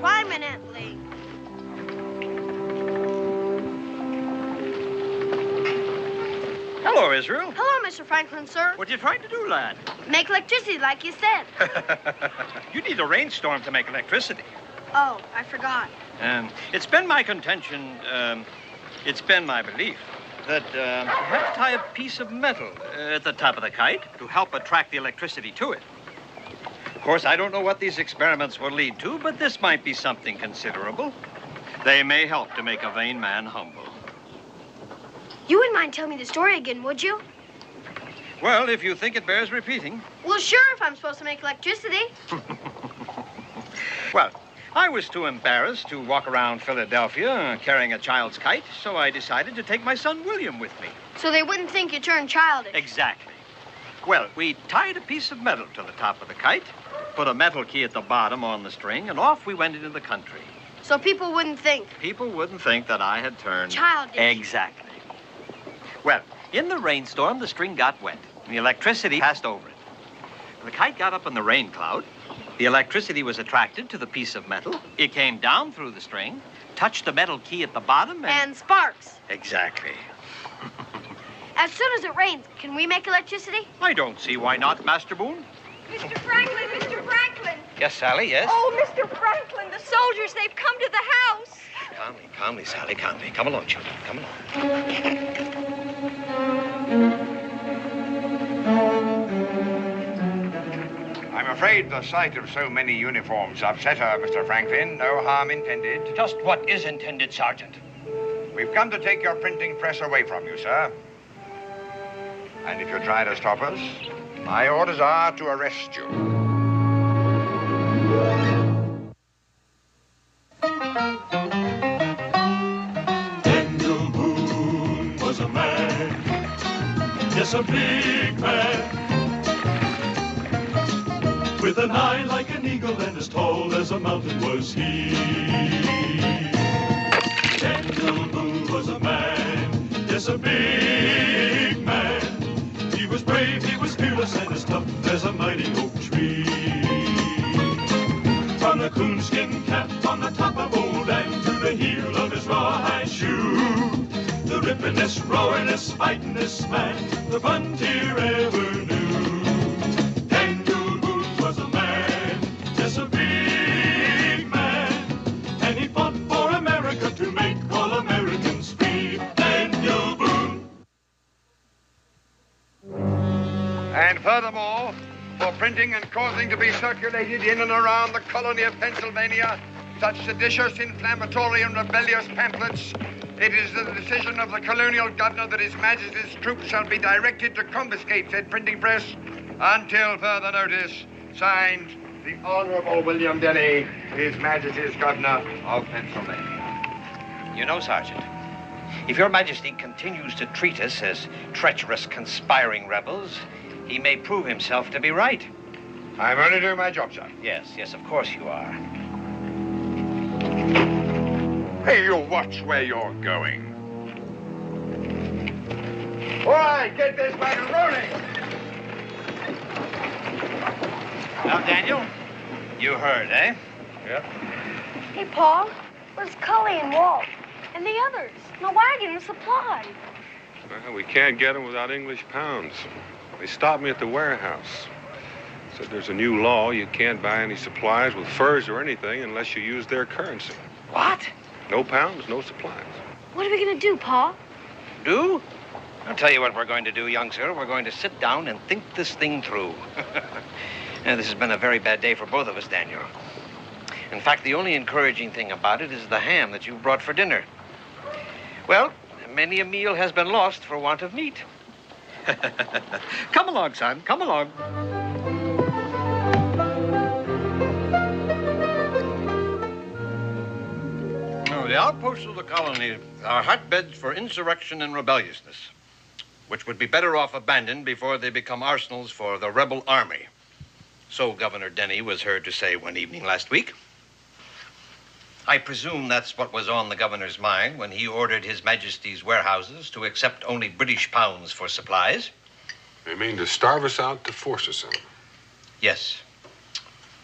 permanently. Hello, Israel. Hello, Mr. Franklin, sir. What are you trying to do, lad? Make electricity like you said. You need a rainstorm to make electricity. Oh, I forgot. It's been my contention, it's been my belief that you have to tie a piece of metal at the top of the kite to help attract the electricity to it. Of course, I don't know what these experiments will lead to, but this might be something considerable. They may help to make a vain man humble. You wouldn't mind telling me the story again, would you? Well, if you think it bears repeating. Well, sure, if I'm supposed to make electricity. Well, I was too embarrassed to walk around Philadelphia carrying a child's kite, so I decided to take my son William with me. So they wouldn't think you turned childish. Exactly. Well, we tied a piece of metal to the top of the kite, put a metal key at the bottom on the string, and off we went into the country. So people wouldn't think. People wouldn't think that I had turned... childish. Exactly. Well, in the rainstorm, the string got wet, and the electricity passed over it. The kite got up in the rain cloud. The electricity was attracted to the piece of metal. It came down through the string, touched the metal key at the bottom, and sparks. Exactly. As soon as it rains, can we make electricity? I don't see why not, Master Boone. Mr. Franklin, Mr. Franklin. Yes, Sally, yes? Oh, Mr. Franklin, the soldiers, they've come to the house. Calmly, Sally, calmly. Come along, children, come along. I'm afraid the sight of so many uniforms upset her, Mr. Franklin. No harm intended. Just what is intended, Sergeant? We've come to take your printing press away from you, sir. And if you try to stop us, my orders are to arrest you. Daniel Boone was a man, yes, a big man, with an eye like an eagle and as tall as a mountain was he. Daniel Boone was a man, yes, a big man. He was brave, he was fearless, and as tough as a mighty oak tree. From the coonskin cap on the top of old Dan to the heel of his rawhide shoe, the rippin'est, roaring'est, fighting'est man the frontier ever knew. Daniel Boone was a man, just a big man, and he fought for America to make all Americans free. Daniel Boone. And furthermore, for printing and causing to be circulated in and around the colony of Pennsylvania such seditious, inflammatory, and rebellious pamphlets, it is the decision of the colonial governor that His Majesty's troops shall be directed to confiscate said printing press until further notice. Signed, the Honorable William Denny, His Majesty's Governor of Pennsylvania. You know, Sergeant, if Your Majesty continues to treat us as treacherous, conspiring rebels, he may prove himself to be right. I'm only doing my job, sir. Yes, of course you are. Hey, you watch where you're going. All right, get this wagon rolling. Now, Daniel, you heard, eh? Yep. Hey, Paul, where's Cully and Walt? And the others? The wagon and supply. Well, we can't get them without English pounds. They stopped me at the warehouse. Said there's a new law. You can't buy any supplies with furs or anything unless you use their currency. What? No pounds, no supplies. What are we going to do, Paul? Do? I'll tell you what we're going to do, young sir. We're going to sit down and think this thing through. Now, this has been a very bad day for both of us, Daniel. In fact, the only encouraging thing about it is the ham that you brought for dinner. Well, many a meal has been lost for want of meat. Come along, son. Come along. The outposts of the colony are hotbeds for insurrection and rebelliousness, which would be better off abandoned before they become arsenals for the rebel army. So Governor Denny was heard to say one evening last week. I presume that's what was on the governor's mind when he ordered His Majesty's warehouses to accept only British pounds for supplies. They mean to starve us out to force us out. Yes.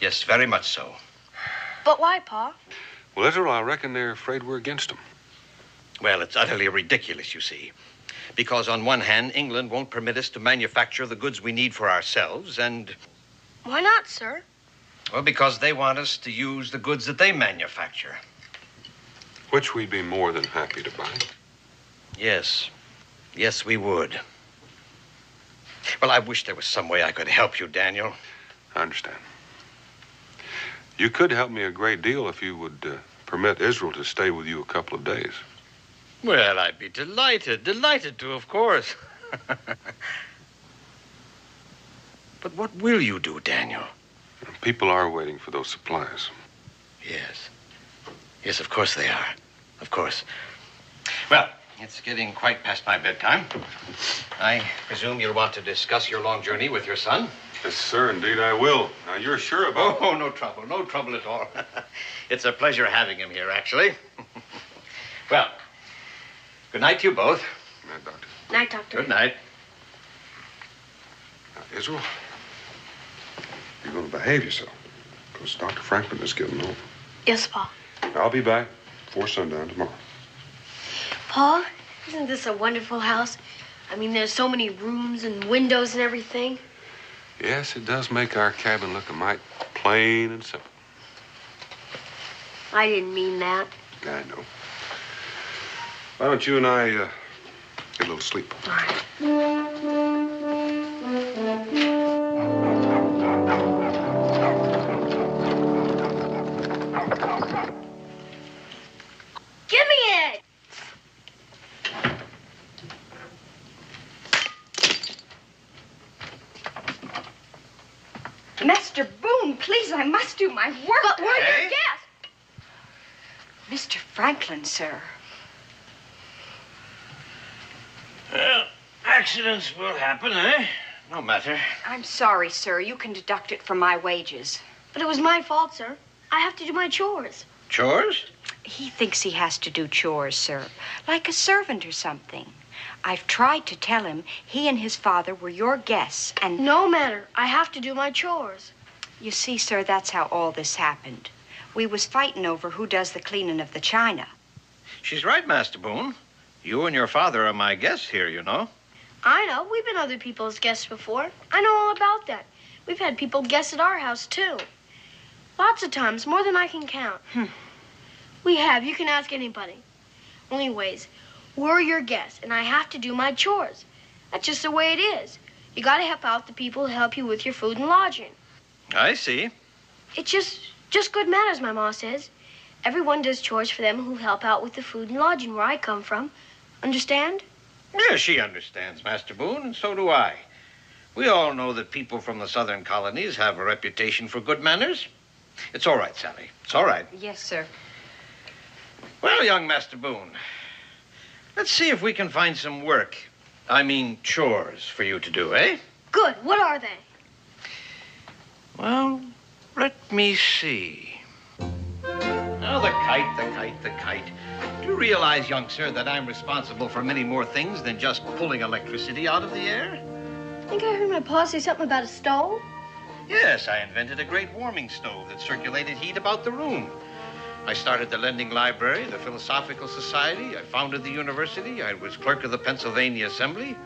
Yes, very much so. But why, Pa? Well, Israel, I reckon they're afraid we're against them. Well, it's utterly ridiculous, you see. Because on one hand, England won't permit us to manufacture the goods we need for ourselves, and... Why not, sir? Well, because they want us to use the goods that they manufacture. Which we'd be more than happy to buy. Yes. Yes, we would. Well, I wish there was some way I could help you, Daniel. I understand. You could help me a great deal if you would permit Israel to stay with you a couple of days. Well, I'd be delighted to, of course. But what will you do, Daniel? People are waiting for those supplies. Yes. Yes, of course they are. Of course. Well, it's getting quite past my bedtime. I presume you'll want to discuss your long journey with your son? Yes, sir, indeed I will. Now, you're sure about... Oh, no trouble. No trouble at all. It's a pleasure having him here, actually. Well, good night to you both. Good night, Doctor. Night, Doctor. Good night. Now, Israel, you're going to behave yourself, because Dr. Franklin is getting home. Yes, Pa. I'll be back before sundown tomorrow. Pa, isn't this a wonderful house? I mean, there's so many rooms and windows and everything. Yes, it does make our cabin look a mite plain and simple. I didn't mean that. I know. Why don't you and I get a little sleep? All right. Give me it! Mr. Boone, please, I must do my work. But we're Hey? your guests. Mr. Franklin, sir. Well, accidents will happen, eh? No matter. I'm sorry, sir. You can deduct it from my wages. But it was my fault, sir. I have to do my chores. Chores? He thinks he has to do chores, sir, like a servant or something. I've tried to tell him he and his father were your guests, and... No matter. I have to do my chores. You see, sir, that's how all this happened. We was fighting over who does the cleaning of the china. She's right, Master Boone. You and your father are my guests here, you know. I know. We've been other people's guests before. I know all about that. We've had people guest at our house, too. Lots of times, more than I can count. We have. You can ask anybody. Anyways, we're your guests, and I have to do my chores. That's just the way it is. You gotta help out the people who help you with your food and lodging. I see. It's just good manners, my ma says. Everyone does chores for them who help out with the food and lodging where I come from. Understand? Yeah, she understands, Master Boone, and so do I. We all know that people from the southern colonies have a reputation for good manners. It's all right, Sally. It's all right. Yes, sir. Well, young Master Boone, let's see if we can find some work. I mean, chores for you to do, eh? Good. What are they? Well, let me see. Oh, the kite. Do you realize, young sir, that I'm responsible for many more things than just pulling electricity out of the air? I think I heard my pa say something about a stove. Yes, I invented a great warming stove that circulated heat about the room. I started the lending library, the Philosophical Society. I founded the university. I was clerk of the Pennsylvania Assembly.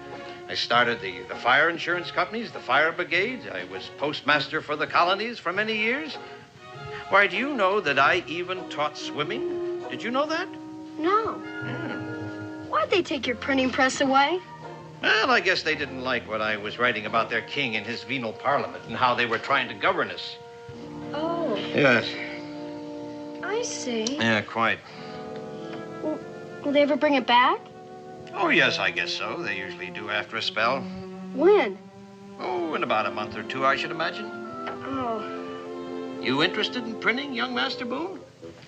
I started the fire insurance companies, the fire brigade. I was postmaster for the colonies for many years. Why, do you know that I even taught swimming? Did you know that? No. Yeah. Why'd they take your printing press away? Well, I guess they didn't like what I was writing about their king and his venal parliament and how they were trying to govern us. Oh, Yes. I see. Yeah, quite. Will they ever bring it back? Oh, yes, I guess so. They usually do after a spell. When? Oh, in about a month or two, I should imagine. Oh. You interested in printing, young Master Boone?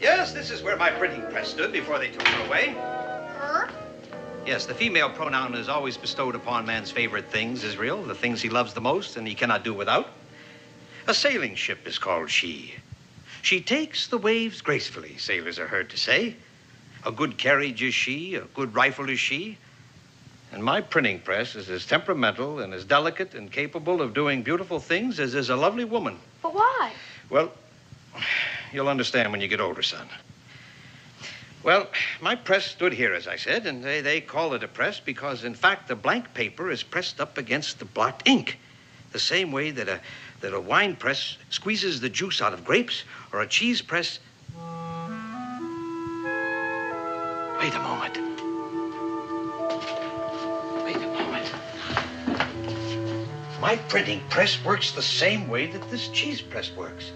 Yes, this is where my printing press stood before they took her away. Her? Yes, the female pronoun is always bestowed upon man's favorite things, Israel, the things he loves the most and he cannot do without. A sailing ship is called she. She takes the waves gracefully, sailors are heard to say. A good carriage is she, a good rifle is she. And my printing press is as temperamental and as delicate and capable of doing beautiful things as is a lovely woman. But why? Well, You'll understand when you get older, son. Well, my press stood here, as I said, and they call it a press because, in fact, the blank paper is pressed up against the blocked ink. The same way that a wine press squeezes the juice out of grapes, or a cheese press... Wait a moment. Wait a moment. My printing press works the same way that this cheese press works.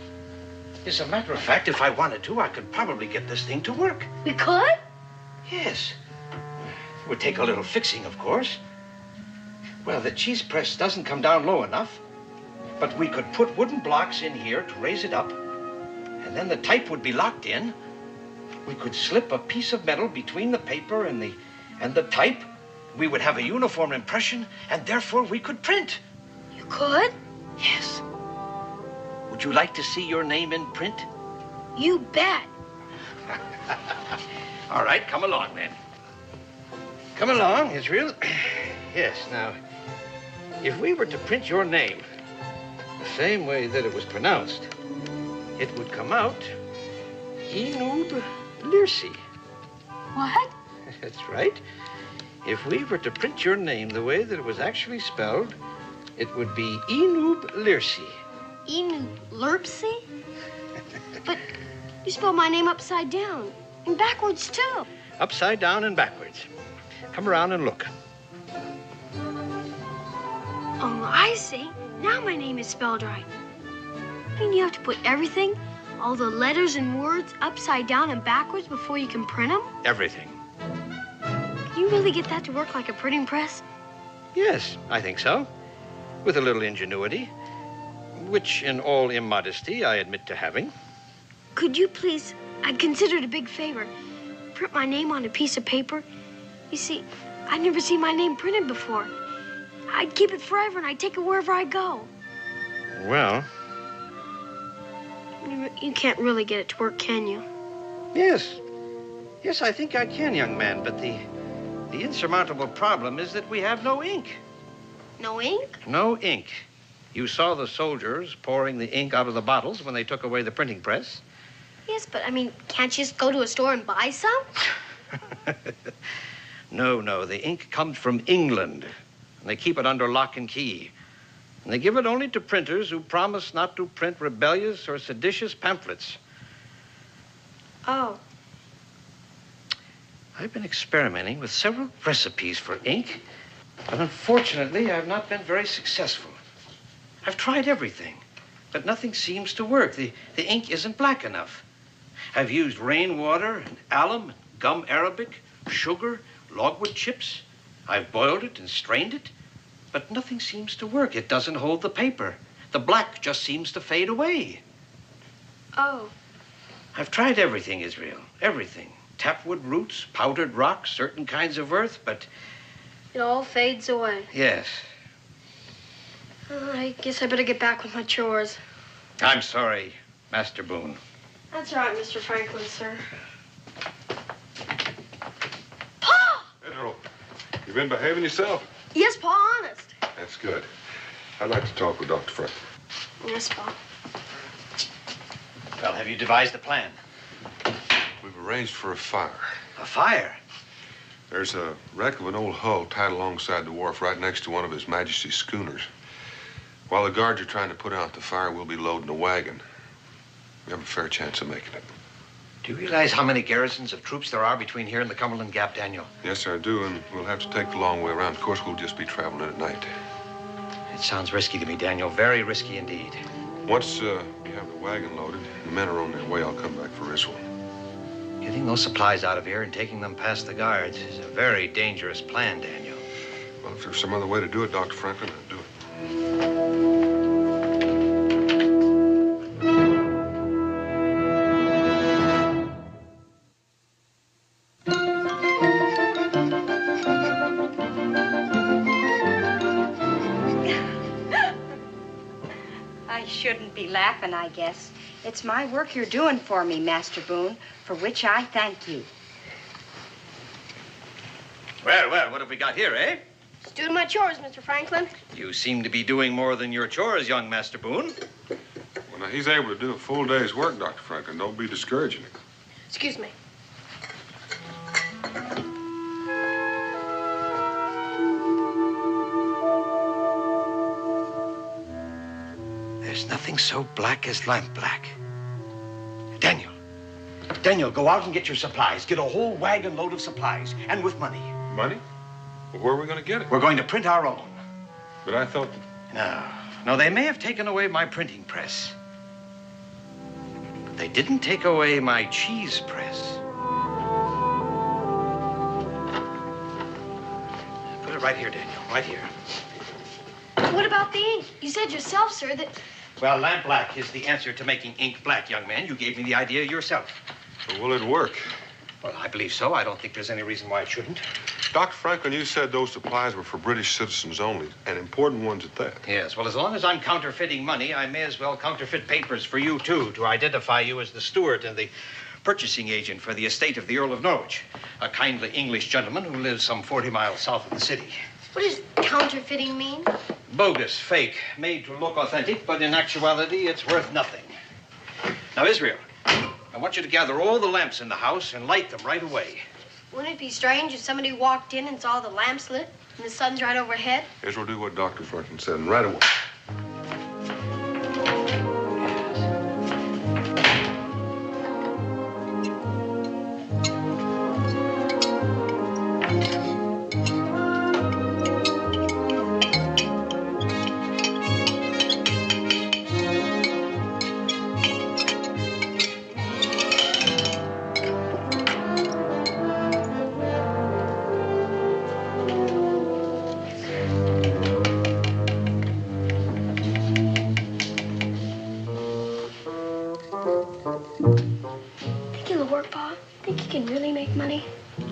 As a matter of fact, if I wanted to, I could probably get this thing to work. We could? Yes. It would take a little fixing, of course. Well, the cheese press doesn't come down low enough, but we could put wooden blocks in here to raise it up, and then the type would be locked in. We could slip a piece of metal between the paper and the type. We would have a uniform impression, and therefore we could print. You could? Yes. Would you like to see your name in print? You bet. All right, come along, then. Come along, Israel. Yes, now, if we were to print your name the same way that it was pronounced, it would come out Enub Lirsi. What? That's right. If we were to print your name the way that it was actually spelled, it would be Enub Lirsi. Enub Lirsi? But you spelled my name upside down and backwards, too. Upside down and backwards. Come around and look. Oh, I see. Now my name is spelled right. I mean, you have to put everything, all the letters and words, upside down and backwards before you can print them? Everything. Can you really get that to work like a printing press? Yes, I think so. With a little ingenuity, which in all immodesty I admit to having. Could you please, I'd consider it a big favor, print my name on a piece of paper? You see, I'd never seen my name printed before. I'd keep it forever and I'd take it wherever I go. Well... You can't really get it to work, can you? Yes. Yes, I think I can, young man, but the insurmountable problem is that we have no ink. No ink? No ink. You saw the soldiers pouring the ink out of the bottles when they took away the printing press. Yes, but I mean, can't you just go to a store and buy some? No, the ink comes from England, and they keep it under lock and key. And they give it only to printers who promise not to print rebellious or seditious pamphlets. Oh. I've been experimenting with several recipes for ink, but unfortunately, I've not been very successful. I've tried everything, but nothing seems to work. The ink isn't black enough. I've used rainwater and alum, gum arabic, sugar, logwood chips. I've boiled it and strained it, but nothing seems to work. It doesn't hold the paper. The black just seems to fade away. Oh. I've tried everything, Israel, everything. Tapwood roots, powdered rocks, certain kinds of earth, but... It all fades away. Yes. I guess I better get back with my chores. I'm sorry, Master Boone. That's all right, Mr. Franklin, sir. Pa! Pedro, you been behaving yourself? Yes, Pa, honest. That's good. I'd like to talk with Dr. Franklin. Yes, Pa. Well, have you devised a plan? We've arranged for a fire. A fire? There's a wreck of an old hull tied alongside the wharf right next to one of His Majesty's schooners. While the guards are trying to put out the fire, we'll be loading a wagon. We have a fair chance of making it. Do you realize how many garrisons of troops there are between here and the Cumberland Gap, Daniel? Yes, sir, I do, and we'll have to take the long way around. Of course, we'll just be traveling at night. It sounds risky to me, Daniel. Very risky indeed. Once we have the wagon loaded, the men are on their way, I'll come back for Risswell. Getting those supplies out of here and taking them past the guards is a very dangerous plan, Daniel. Well, if there's some other way to do it, Dr. Franklin, I'll do it. I shouldn't be laughing, I guess. It's my work you're doing for me, Master Boone, for which I thank you. Well, what have we got here, eh? Just doing my chores, Mr. Franklin. You seem to be doing more than your chores, young Master Boone. Well, Now, he's able to do a full day's work, Dr. Franklin. Don't be discouraging him. Excuse me. There's nothing so black as lamp black. Daniel, go out and get your supplies. Get a whole wagon load of supplies, and with money. Money? Well, where are we going to get it? We're going to print our own. But I thought... No, they may have taken away my printing press. But they didn't take away my cheese press. Put it right here, Daniel, right here. What about the ink? You said yourself, sir, that... Well, lamp black is the answer to making ink black, young man. You gave me the idea yourself. But will it work? Well, I believe so. I don't think there's any reason why it shouldn't. Dr. Franklin, you said those supplies were for British citizens only, and important ones at that. Yes, well, as long as I'm counterfeiting money, I may as well counterfeit papers for you, too, to identify you as the steward and the purchasing agent for the estate of the Earl of Norwich, a kindly English gentleman who lives some 40 miles south of the city. What does counterfeiting mean? Bogus, fake, made to look authentic, but in actuality, it's worth nothing. Now, Israel, I want you to gather all the lamps in the house and light them right away. Wouldn't it be strange if somebody walked in and saw the lamps lit and the sun's right overhead? Israel, do what Dr. Franklin said, and right away.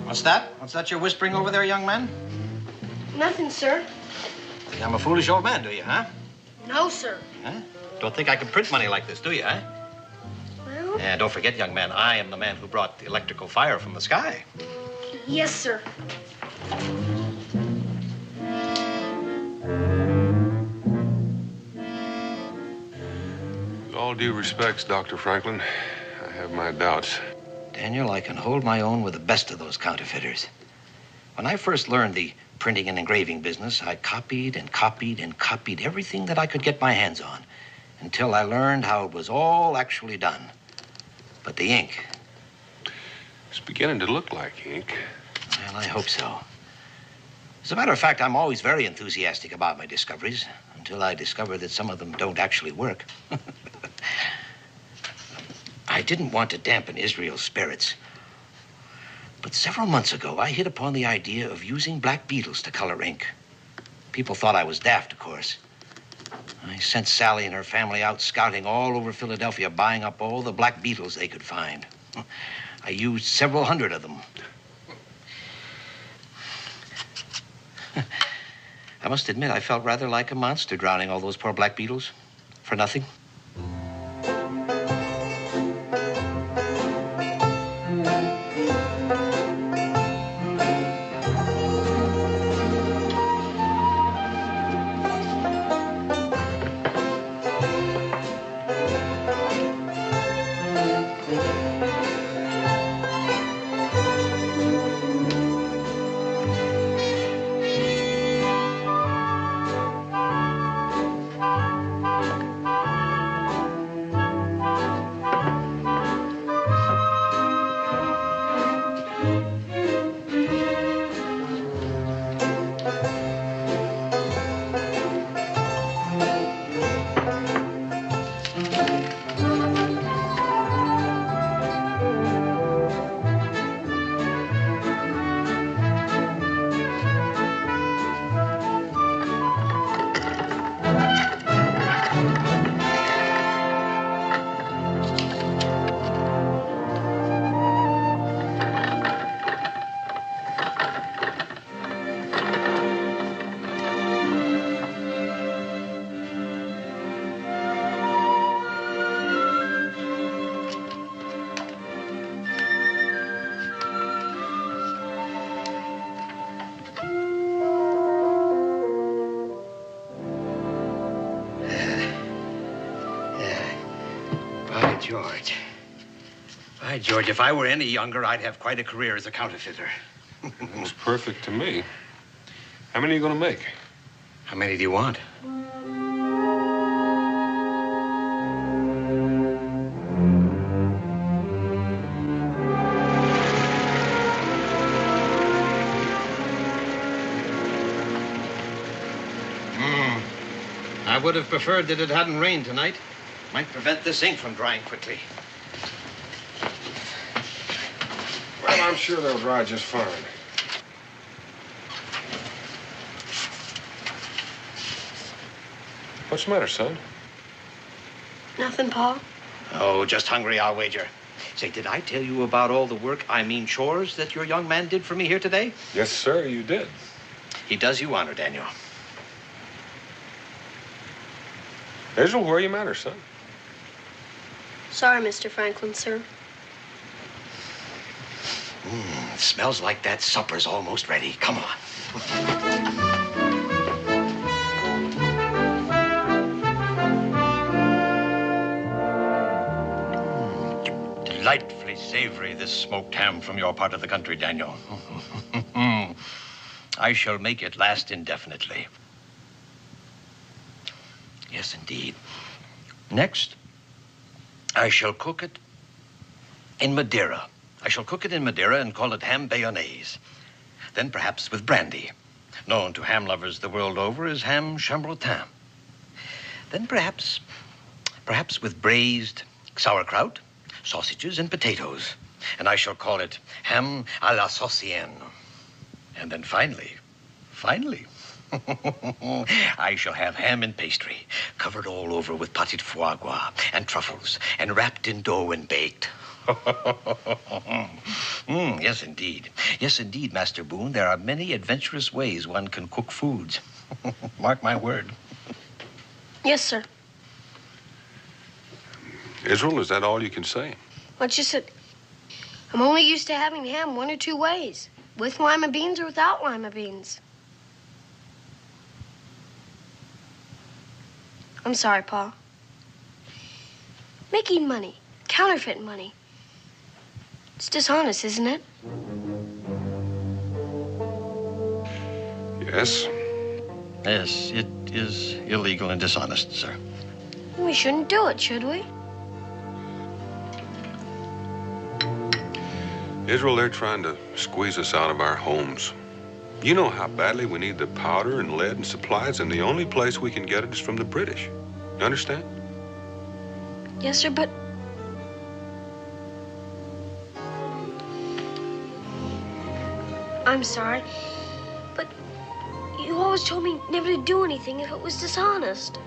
What's that? What's that you're whispering over there, young man? Nothing, sir. Think I'm a foolish old man, do you, huh? No, sir. Huh? Don't think I can print money like this, do you, huh? Well... And don't forget, young man, I am the man who brought the electrical fire from the sky. Yes, sir. With all due respects, Dr. Franklin, I have my doubts. Daniel, I can hold my own with the best of those counterfeiters. When I first learned the printing and engraving business, I copied and copied and copied everything that I could get my hands on until I learned how it was all actually done. But the ink... It's beginning to look like ink. Well, I hope so. As a matter of fact, I'm always very enthusiastic about my discoveries until I discover that some of them don't actually work. I didn't want to dampen Israel's spirits. But several months ago, I hit upon the idea of using black beetles to color ink. People thought I was daft, of course. I sent Sally and her family out scouting all over Philadelphia, buying up all the black beetles they could find. I used several hundred of them. I must admit, I felt rather like a monster drowning all those poor black beetles for nothing. George. By George, if I were any younger, I'd have quite a career as a counterfeiter. It's perfect to me. How many are you going to make? How many do you want? I would have preferred that it hadn't rained tonight. Might prevent this ink from drying quickly. Well, I'm sure they'll dry just fine. What's the matter, son? Nothing, Pa. Oh, just hungry, I'll wager. Say, did I tell you about all the work, I mean chores, that your young man did for me here today? Yes, sir, you did. He does you honor, Daniel. Israel, where are you matter, son? Sorry, Mr. Franklin, sir. It smells like that supper's almost ready. Come on. Delightfully savory, this smoked ham from your part of the country, Daniel. I shall make it last indefinitely. Yes, indeed. Next, I shall cook it in Madeira. I shall cook it in Madeira and call it ham bayonnaise. Then perhaps with brandy, known to ham lovers the world over as ham chambretin. Then perhaps with braised sauerkraut, sausages, and potatoes. And I shall call it ham à la saucienne. And then finally, I shall have ham and pastry, covered all over with pâté de foie gras and truffles, and wrapped in dough and baked. Yes, indeed. Yes, indeed, Master Boone. There are many adventurous ways one can cook foods. Mark my word. Yes, sir. Israel, is that all you can say? What you said? I'm only used to having ham one or two ways. With lima beans or without lima beans. I'm sorry, Pa. Making money, counterfeit money. It's dishonest, isn't it? Yes. Yes, it is illegal and dishonest, sir. We shouldn't do it, should we? Israel, they're trying to squeeze us out of our homes. You know how badly we need the powder and lead and supplies, and the only place we can get it is from the British. You understand? Yes, sir, but... I'm sorry, but you always told me never to do anything if it was dishonest.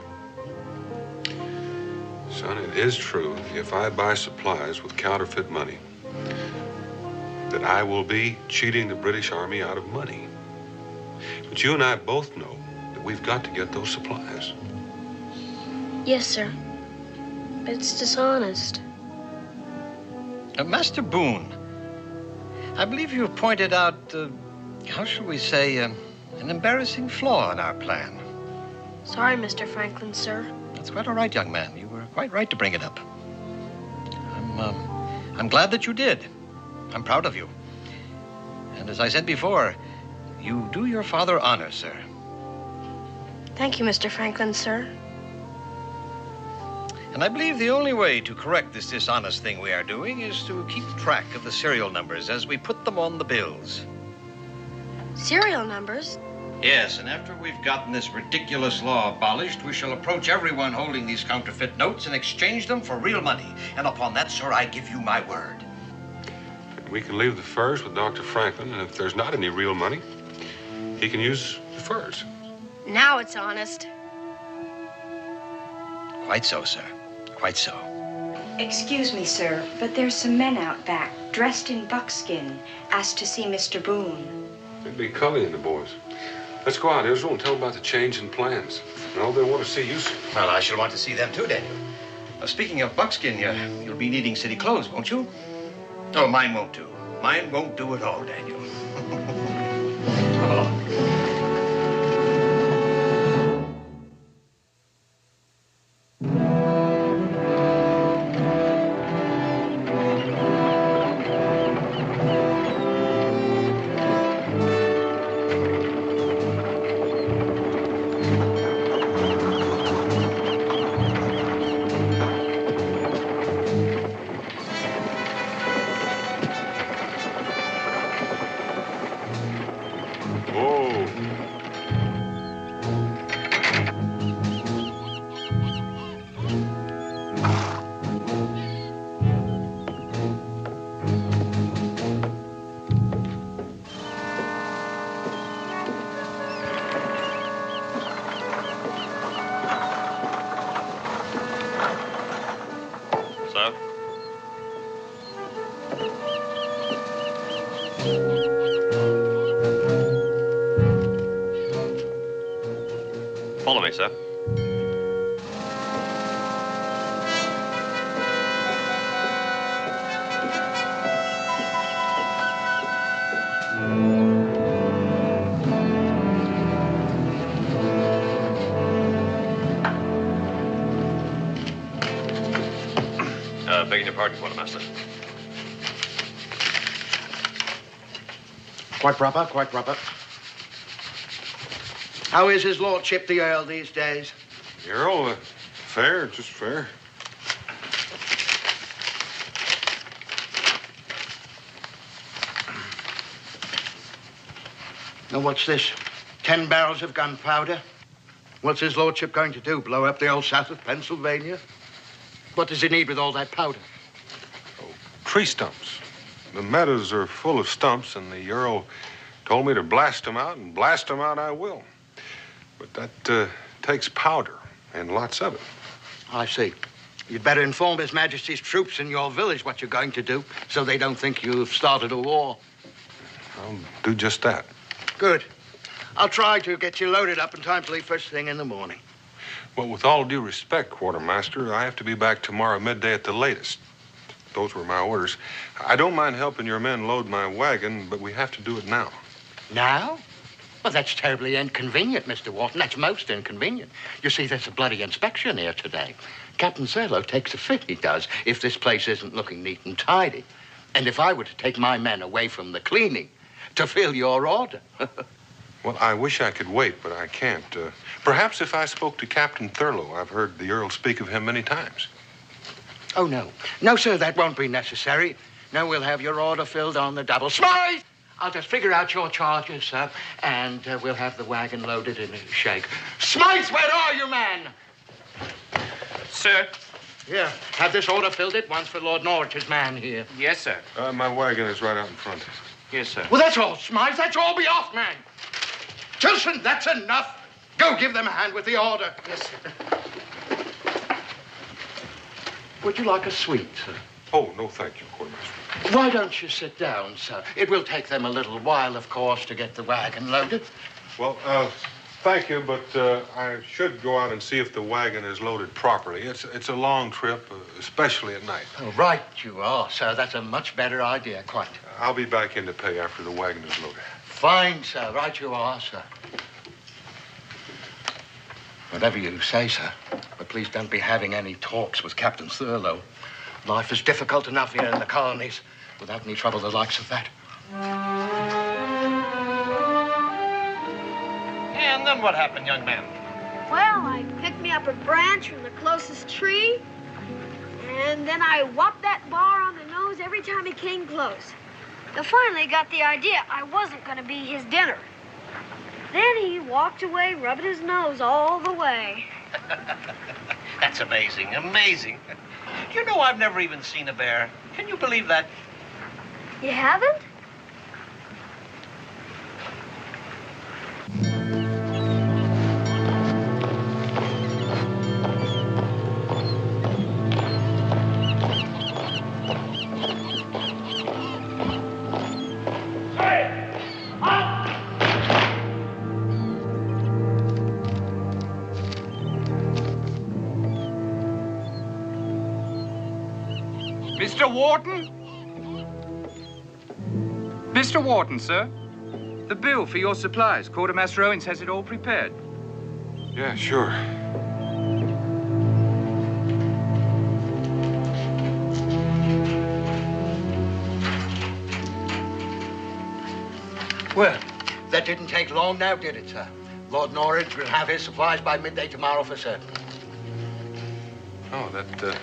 Son, it is true, if I buy supplies with counterfeit money, that I will be cheating the British Army out of money. But you and I both know that we've got to get those supplies. Yes, sir. But it's dishonest. Master Boone, I believe you have pointed out, how shall we say, an embarrassing flaw in our plan. Sorry, Mr. Franklin, sir. That's quite all right, young man. You were quite right to bring it up. I'm glad that you did. I'm proud of you. And as I said before, you do your father honor, sir. Thank you, Mr. Franklin, sir. And I believe the only way to correct this dishonest thing we are doing is to keep track of the serial numbers as we put them on the bills. Serial numbers? Yes, and after we've gotten this ridiculous law abolished, we shall approach everyone holding these counterfeit notes and exchange them for real money. And upon that, sir, I give you my word. We can leave the furs with Dr. Franklin, and if there's not any real money, he can use the furs. Now it's honest. Quite so, sir. Quite so. Excuse me, sir, but there's some men out back, dressed in buckskin, asked to see Mr. Boone. It'd be Cully and the boys. Let's go out, Israel, and tell them about the change in plans. No, they want to see you, sir. Well, I shall want to see them too, Daniel. Speaking of buckskin, you'll be needing city clothes, won't you? Oh, mine won't do. Mine won't do at all, Daniel. Come along. Follow me, sir. Begging your pardon, Quartermaster. Quite proper, quite proper. How is his lordship, the Earl, these days? The Earl, fair, just fair. Now, what's this? 10 barrels of gunpowder? What's his lordship going to do, blow up the old south of Pennsylvania? What does he need with all that powder? Oh, tree stumps. The meadows are full of stumps, and the Earl told me to blast them out, and blast them out I will. But that takes powder, and lots of it. I see. You'd better inform His Majesty's troops in your village what you're going to do, so they don't think you've started a war. I'll do just that. Good. I'll try to get you loaded up in time to leave first thing in the morning. Well, with all due respect, Quartermaster, I have to be back tomorrow midday at the latest. Those were my orders. I don't mind helping your men load my wagon, but we have to do it now. Now? Well, that's terribly inconvenient, Mr. Wharton. That's most inconvenient. You see, there's a bloody inspection here today. Captain Thurlow takes a fit, he does, if this place isn't looking neat and tidy. And if I were to take my men away from the cleaning to fill your order. Well, I wish I could wait, but I can't. Perhaps if I spoke to Captain Thurlow. I've heard the Earl speak of him many times. Oh, no. No, sir, that won't be necessary. No, we'll have your order filled on the double. Smythe! I'll just figure out your charges, sir, and we'll have the wagon loaded in a shake. Smythe, where are you, man? Sir? Here, have this order filled at once for Lord Norwich's man here. Yes, sir. My wagon is right out in front. Yes, sir. Well, that's all, Smythe. That's all. Be off, man. Tilson, that's enough. Go give them a hand with the order. Yes, sir. Would you like a sweet, sir? Oh, no, thank you, Quartermaster. Why don't you sit down, sir? It will take them a little while, of course, to get the wagon loaded. Well, thank you, but I should go out and see if the wagon is loaded properly. It's a long trip, especially at night. Oh, right you are, sir. That's a much better idea, quite. I'll be back in to pay after the wagon is loaded. Fine, sir. Right you are, sir. Whatever you say, sir. But please don't be having any talks with Captain Thurlow. Life is difficult enough here in the colonies without any trouble the likes of that. And then what happened, young man? Well, I picked me up a branch from the closest tree, and then I whopped that bar on the nose every time he came close. I finally got the idea I wasn't going to be his dinner. Then he walked away, rubbing his nose all the way. That's amazing, amazing. You know, I've never even seen a bear. Can you believe that? You haven't? Mr. Wharton? Mr. Wharton, sir. The bill for your supplies. Quartermaster Owens has it all prepared. Yeah, sure. Well, that didn't take long now, did it, sir? Lord Norwich will have his supplies by midday tomorrow for certain. Oh, that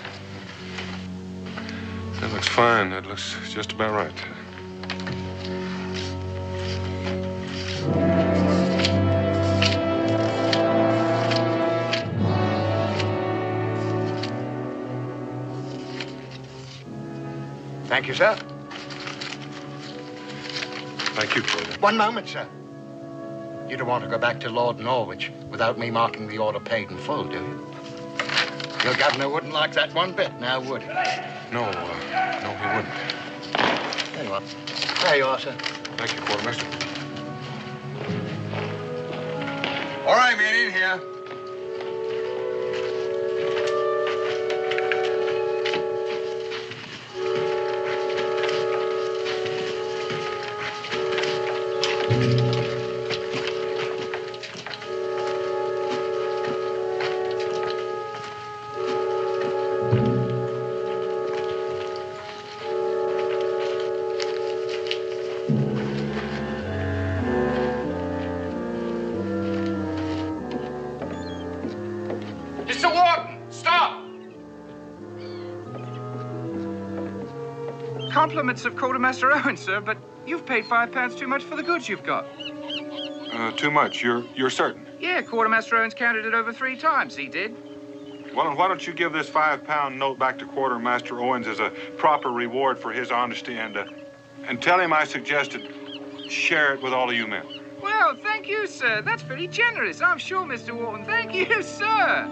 looks fine. That looks just about right. Thank you, sir. Thank you, Corey. One moment, sir. You don't want to go back to Lord Norwich without me marking the order paid in full, do you? Your governor wouldn't like that one bit, now would he? No, he wouldn't. There you are. There you are, sir. Thank you, Quartermaster. All right, man, in here. Mr. Warden, stop! Compliments of Quartermaster Owen, sir, but you've paid £5 too much for the goods you've got. Too much. You're certain? Yeah, Quartermaster Owen's counted it over 3 times, he did. Well, why don't you give this £5 note back to Quartermaster Owens as a proper reward for his honesty and tell him I suggested share it with all of you men. Well, thank you, sir. That's pretty generous, I'm sure, Mr. Wharton. Thank you, sir.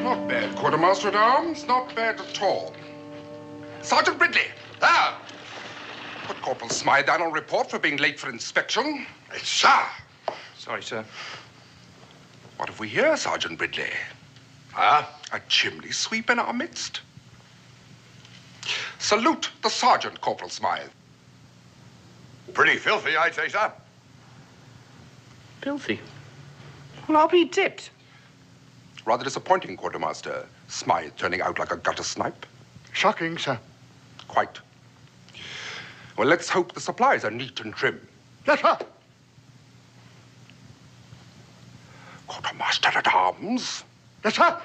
Not bad, Quartermaster at Arms. Not bad at all. Sergeant Ridley. Ah! Put Corporal Smythe down on report for being late for inspection. Yes, sir. Sorry, sir. What have we here, Sergeant Ridley? A chimney sweep in our midst. Salute the sergeant, Corporal Smythe. Pretty filthy, I'd say, sir. Filthy? Well, I'll be dipped. Rather disappointing, Quartermaster. Smythe turning out like a gutter snipe. Shocking, sir. Quite. Well, let's hope the supplies are neat and trim. Yes, sir. Quartermaster at Arms. Yes, sir.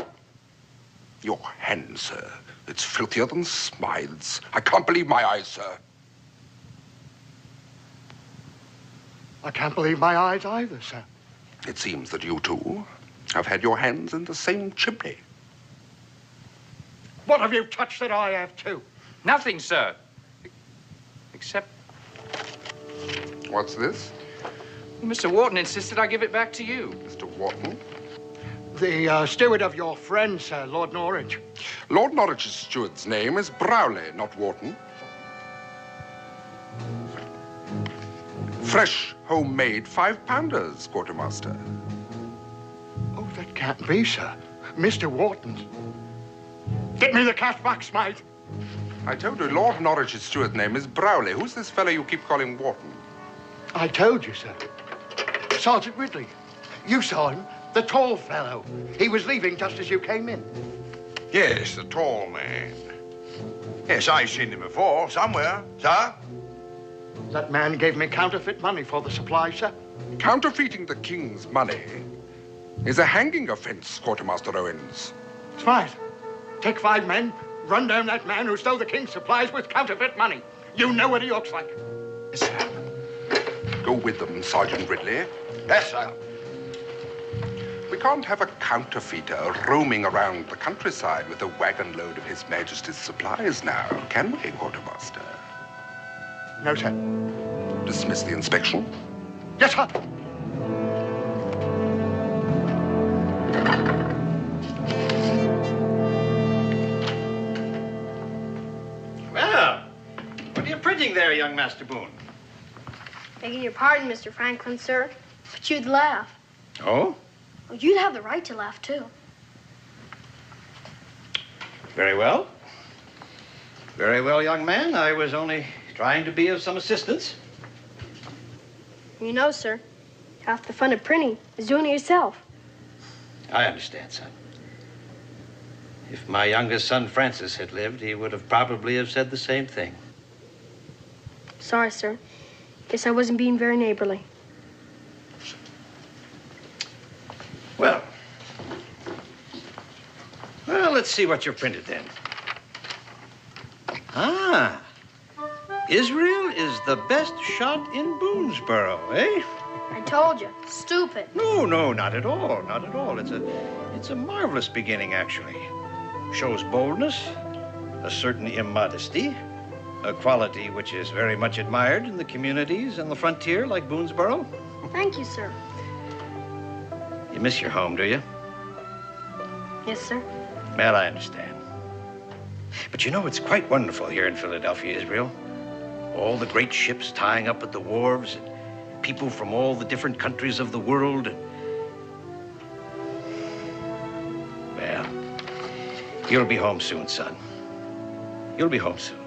Your hand, sir. It's filthier than Smythe's. I can't believe my eyes, sir. I can't believe my eyes either, sir. It seems that you two have had your hands in the same chimney. What have you touched that I have, too? Nothing, sir. Except What's this? Mr. Wharton insisted I give it back to you. Mr. Wharton? The steward of your friend, sir, Lord Norwich. Lord Norwich's steward's name is Browley, not Wharton. Fresh, homemade 5-pounders, Quartermaster. Oh, that can't be, sir. Mr. Wharton's. Get me the cash box, Smythe. I told you, Lord Norwich's steward's name is Browley. Who's this fellow you keep calling Wharton? I told you, sir. Sergeant Ridley. You saw him. The tall fellow. He was leaving just as you came in. Yes, the tall man. Yes, I've seen him before, somewhere, sir. That man gave me counterfeit money for the supply, sir. Counterfeiting the king's money is a hanging offense, Quartermaster Owens. Smythe, take 5 men, run down that man who stole the king's supplies with counterfeit money. You know what he looks like. Yes, sir. Go with them, Sergeant Ridley. Yes, sir. We can't have a counterfeiter roaming around the countryside with a wagon load of His Majesty's supplies now, can we, Quartermaster? No, sir. Dismiss the inspection. Yes, sir. Well, what are you printing there, young Master Boone? Begging your pardon, Mr. Franklin, sir, but you'd laugh. Oh? Well, you'd have the right to laugh, too. Very well. Very well, young man. I was only trying to be of some assistance. You know, sir, half the fun of printing is doing it yourself. I understand, son. If my youngest son, Francis, had lived, he would have probably have said the same thing. Sorry, sir. Guess I wasn't being very neighborly. Well, let's see what you've printed then. Ah, Israel is the best shot in Boonesboro, eh? I told you, stupid. No, not at all, not at all. It's a marvelous beginning, actually. Shows boldness, a certain immodesty, a quality which is very much admired in the communities on the frontier like Boonesboro. Thank you, sir. You miss your home, do you? Yes, sir. Well, I understand. But you know, it's quite wonderful here in Philadelphia, Israel. All the great ships tying up at the wharves, and people from all the different countries of the world. Well, you'll be home soon, son. You'll be home soon.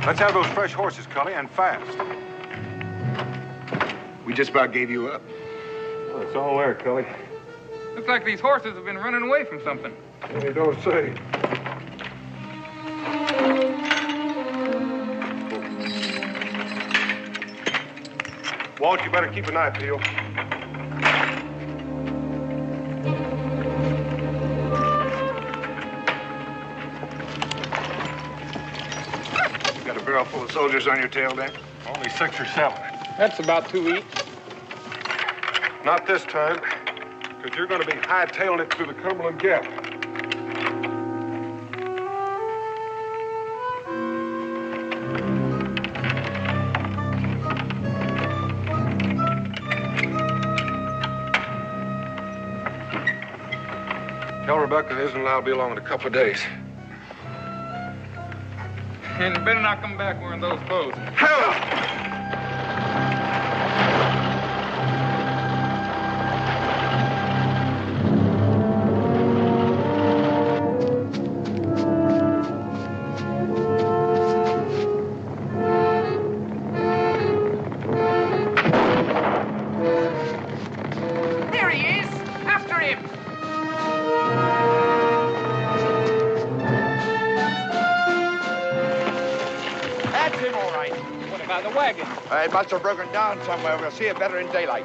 Let's have those fresh horses, Cully, and fast. We just about gave you up. Oh, it's all there, Cully. Looks like these horses have been running away from something. You don't say. Walt, you better keep an eye peeled. Got a barrel full of soldiers on your tail, Dan? Only 6 or 7. That's about 2 each. Not this time, because you're going to be hightailing it through the Cumberland Gap. Tell Rebecca his and I'll be along in a couple of days. And you better not come back wearing those clothes. Hell! There he is! After him! That's him, all right. What about the wagon? It must have broken down somewhere. We'll see it better in daylight.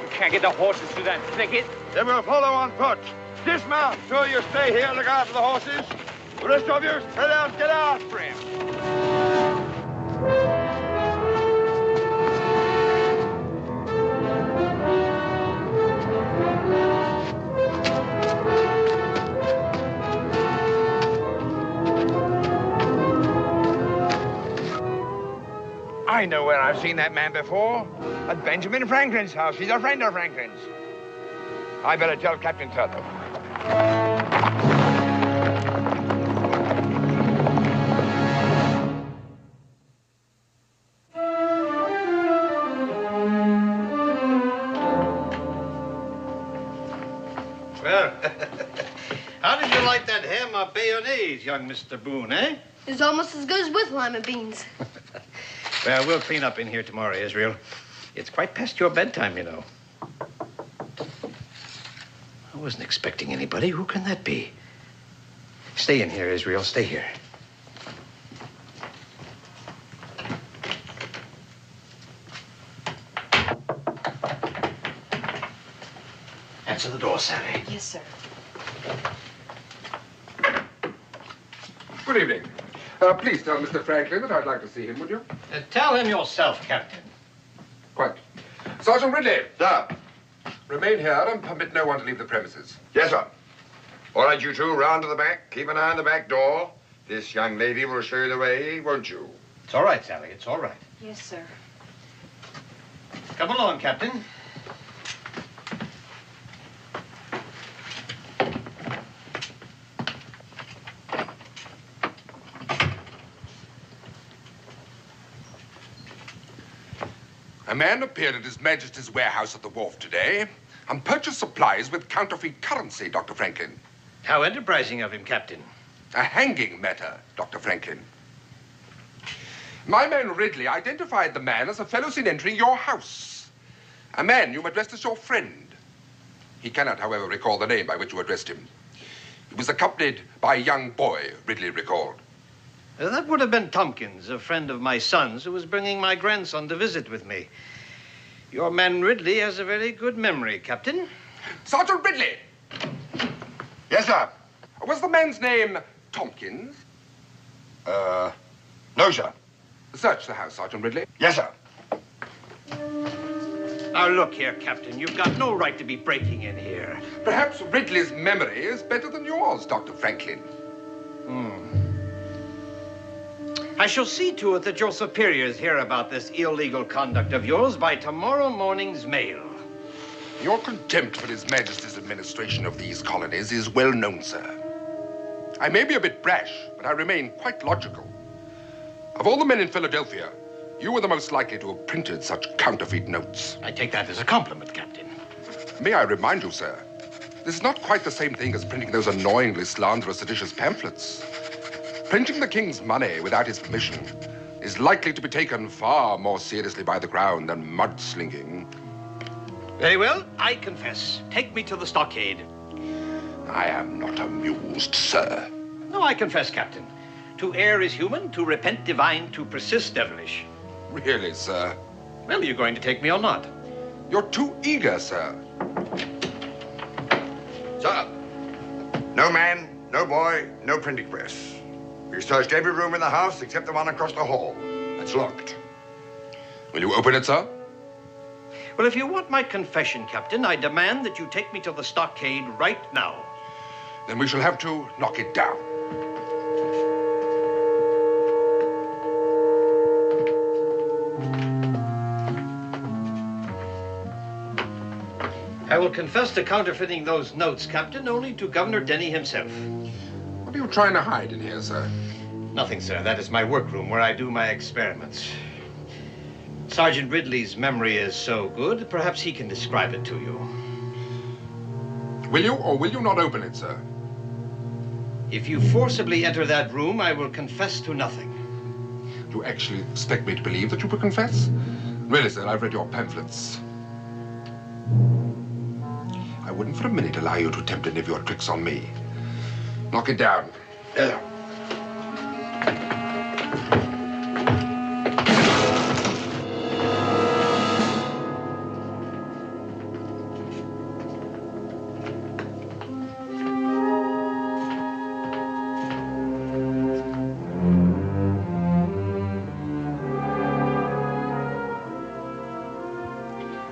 You can't get the horses through that thicket. Then we'll follow on foot. Dismount. Two of you stay here, look after the horses. The rest of you, sit down, get out for him. I know where I've seen that man before. At Benjamin Franklin's house. He's a friend of Franklin's. I better tell Captain Turtle. Well, how did you like that ham of bayonnaise, young Mr. Boone, eh? It's almost as good as with lima beans. Well, we'll clean up in here tomorrow, Israel. It's quite past your bedtime, you know. I wasn't expecting anybody. Who can that be? Stay in here, Israel. Stay here. Answer the door, Salmi. Yes, sir. Good evening. Please tell Mr. Franklin that I'd like to see him, would you? Tell him yourself, Captain. Quite. Sergeant Ridley, Sir. remain here and permit no one to leave the premises. Yes, sir. All right, you two, round to the back. Keep an eye on the back door. This young lady will show you the way, won't you? It's all right, Sally. It's all right. Yes, sir. Come along, Captain. A man appeared at His Majesty's warehouse at the wharf today and purchased supplies with counterfeit currency, Dr. Franklin. How enterprising of him, Captain. A hanging matter, Dr. Franklin. My man Ridley identified the man as a fellow seen entering your house. A man you addressed as your friend. He cannot, however, recall the name by which you addressed him. He was accompanied by a young boy, Ridley recalled. That would have been Tompkins, a friend of my son's, who was bringing my grandson to visit with me. Your man Ridley has a very good memory, Captain. Sergeant Ridley! Yes, sir. Was the man's name Tompkins? No, sir. Search the house, Sergeant Ridley. Yes, sir. Now, look here, Captain. You've got no right to be breaking in here. Perhaps Ridley's memory is better than yours, Dr. Franklin. I shall see to it that your superiors hear about this illegal conduct of yours by tomorrow morning's mail. Your contempt for His Majesty's administration of these colonies is well known, sir. I may be a bit brash, but I remain quite logical. Of all the men in Philadelphia, you were the most likely to have printed such counterfeit notes. I take that as a compliment, Captain. May I remind you, sir, this is not quite the same thing as printing those annoyingly slanderous seditious pamphlets. Printing the king's money without his permission is likely to be taken far more seriously by the crown than mudslinging. Very well, I confess. Take me to the stockade. I am not amused, sir. No, I confess, Captain. To err is human, to repent divine, to persist devilish. Really, sir? Well, are you going to take me or not? You're too eager, sir. Sir, no man, no boy, no printing press. We searched every room in the house except the one across the hall. It's locked. Will you open it, sir? Well, if you want my confession, Captain, I demand that you take me to the stockade right now. Then we shall have to knock it down. I will confess to counterfeiting those notes, Captain, only to Governor Denny himself. What are you trying to hide in here, sir? Nothing, sir. That is my workroom where I do my experiments. Sergeant Ridley's memory is so good, perhaps he can describe it to you. Will you or will you not open it, sir? If you forcibly enter that room, I will confess to nothing. Do you actually expect me to believe that you will confess? Really, sir, I've read your pamphlets. I wouldn't for a minute allow you to attempt any of your tricks on me. Knock it down. There.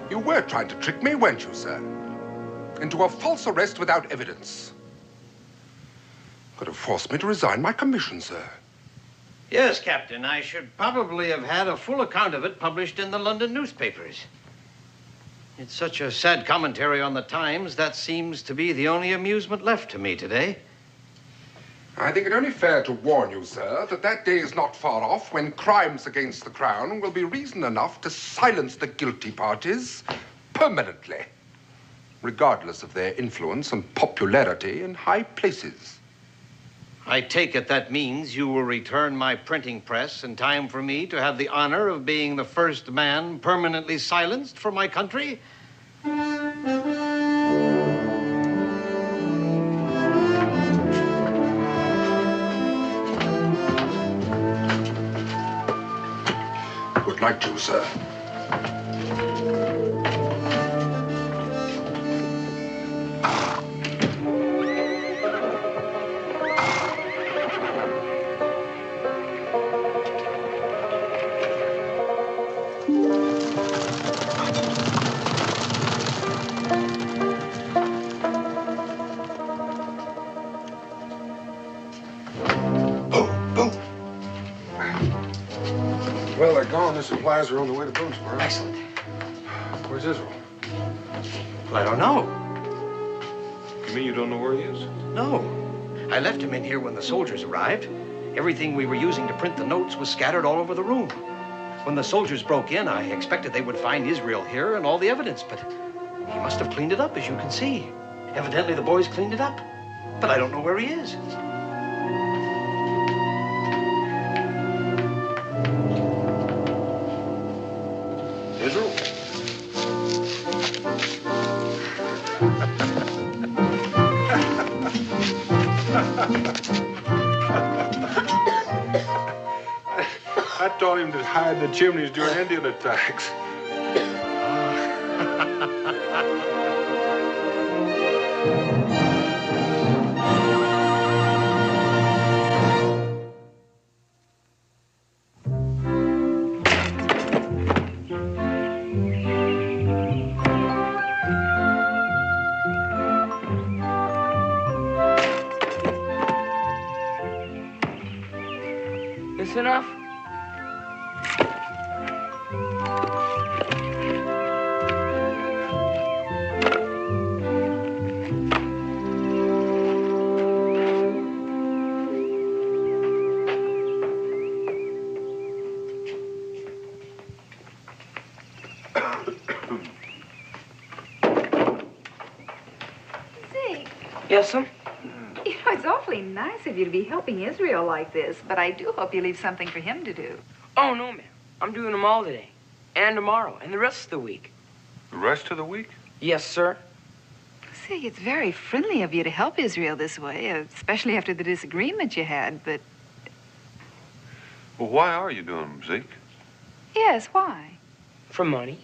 You were trying to trick me, weren't you, sir? Into a false arrest without evidence. Could have forced me to resign my commission, sir. Yes, Captain. I should probably have had a full account of it published in the London newspapers. It's such a sad commentary on the times, that seems to be the only amusement left to me today. I think it only fair to warn you, sir, that that day is not far off when crimes against the crown will be reason enough to silence the guilty parties permanently, regardless of their influence and popularity in high places. I take it that means you will return my printing press in time for me to have the honor of being the first man permanently silenced for my country? Would like to, sir. Well, they're gone. The supplies are on the way to Boonesboro. Excellent. Where's Israel? Well, I don't know. You mean you don't know where he is? No. I left him in here when the soldiers arrived. Everything we were using to print the notes was scattered all over the room. When the soldiers broke in, I expected they would find Israel here and all the evidence, but he must have cleaned it up, as you can see. Evidently, the boys cleaned it up, but I don't know where he is. Israel? I taught him to hide in the chimneys during Indian attacks. This enough? Yes, sir? You know, it's awfully nice of you to be helping Israel like this, but I do hope you leave something for him to do. Oh, no, ma'am. I'm doing them all today. And tomorrow. And the rest of the week. The rest of the week? Yes, sir. Say, it's very friendly of you to help Israel this way, especially after the disagreement you had, but... Well, why are you doing them, Zeke? Yes, why? For money.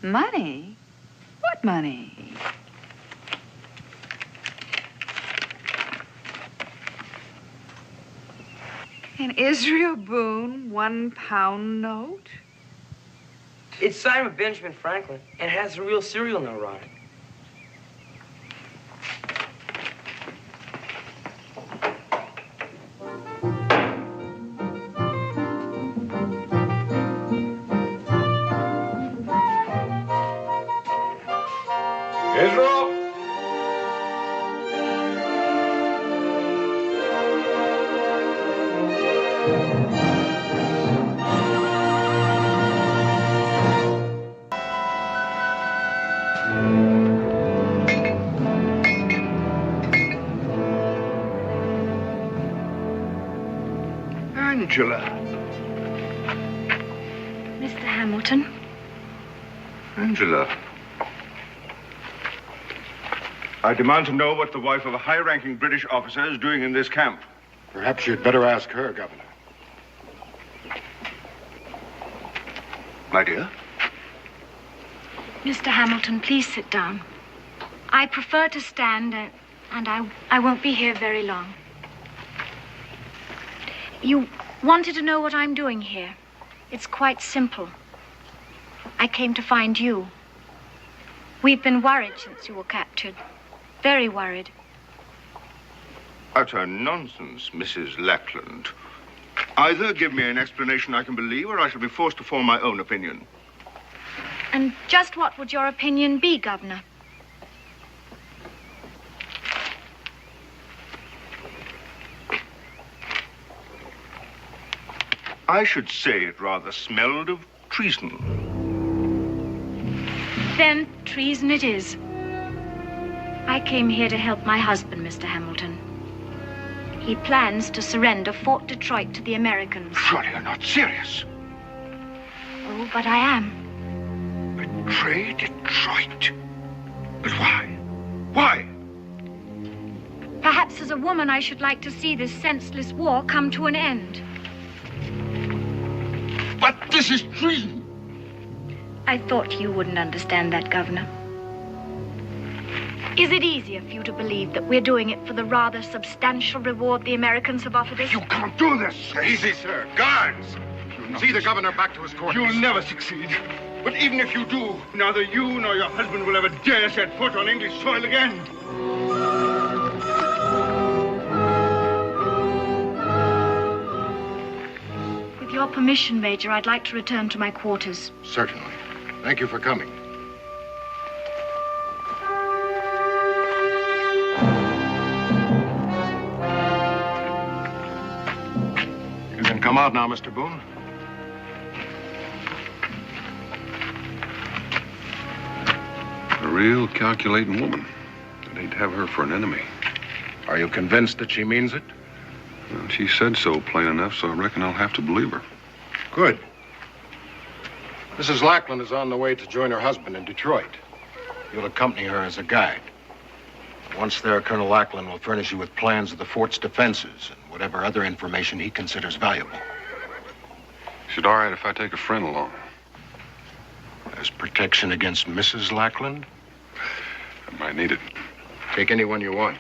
Money? What money? An Israel Boone £1 note? It's signed with Benjamin Franklin and has a real serial number on it. Israel? Angela. Mr. Hamilton. Angela. I demand to know what the wife of a high-ranking British officer is doing in this camp. Perhaps you'd better ask her, Governor. My dear? Mr. Hamilton, please sit down. I prefer to stand, and I won't be here very long. You wanted to know what I'm doing here. It's quite simple. I came to find you. We've been worried since you were captured. Very worried. Utter nonsense, Mrs. Lackland. Either give me an explanation I can believe, or I shall be forced to form my own opinion. And just what would your opinion be, Governor? I should say it rather smelled of treason. Then treason it is. I came here to help my husband, Mr. Hamilton. He plans to surrender Fort Detroit to the Americans. Surely you're not serious. Oh, but I am. Betray Detroit? But why? Why? Perhaps as a woman I should like to see this senseless war come to an end. But this is treason. I thought you wouldn't understand that, Governor. Is it easier for you to believe that we're doing it for the rather substantial reward the Americans have offered us? You can't do this. Easy, sir. Guards! See the governor back to his quarters. You'll never succeed. But even if you do, neither you nor your husband will ever dare set foot on English soil again. With your permission, Major, I'd like to return to my quarters. Certainly. Thank you for coming. You can come out now, Mr. Boone. real calculating woman. I'd hate to have her for an enemy. Are you convinced that she means it? Well, she said so plain enough, so I reckon I'll have to believe her. Good. Mrs. Lackland is on the way to join her husband in Detroit. You'll accompany her as a guide. Once there, Colonel Lackland will furnish you with plans of the fort's defenses and whatever other information he considers valuable. Is it all right if I take a friend along? As protection against Mrs. Lackland? I might need it. Take anyone you want.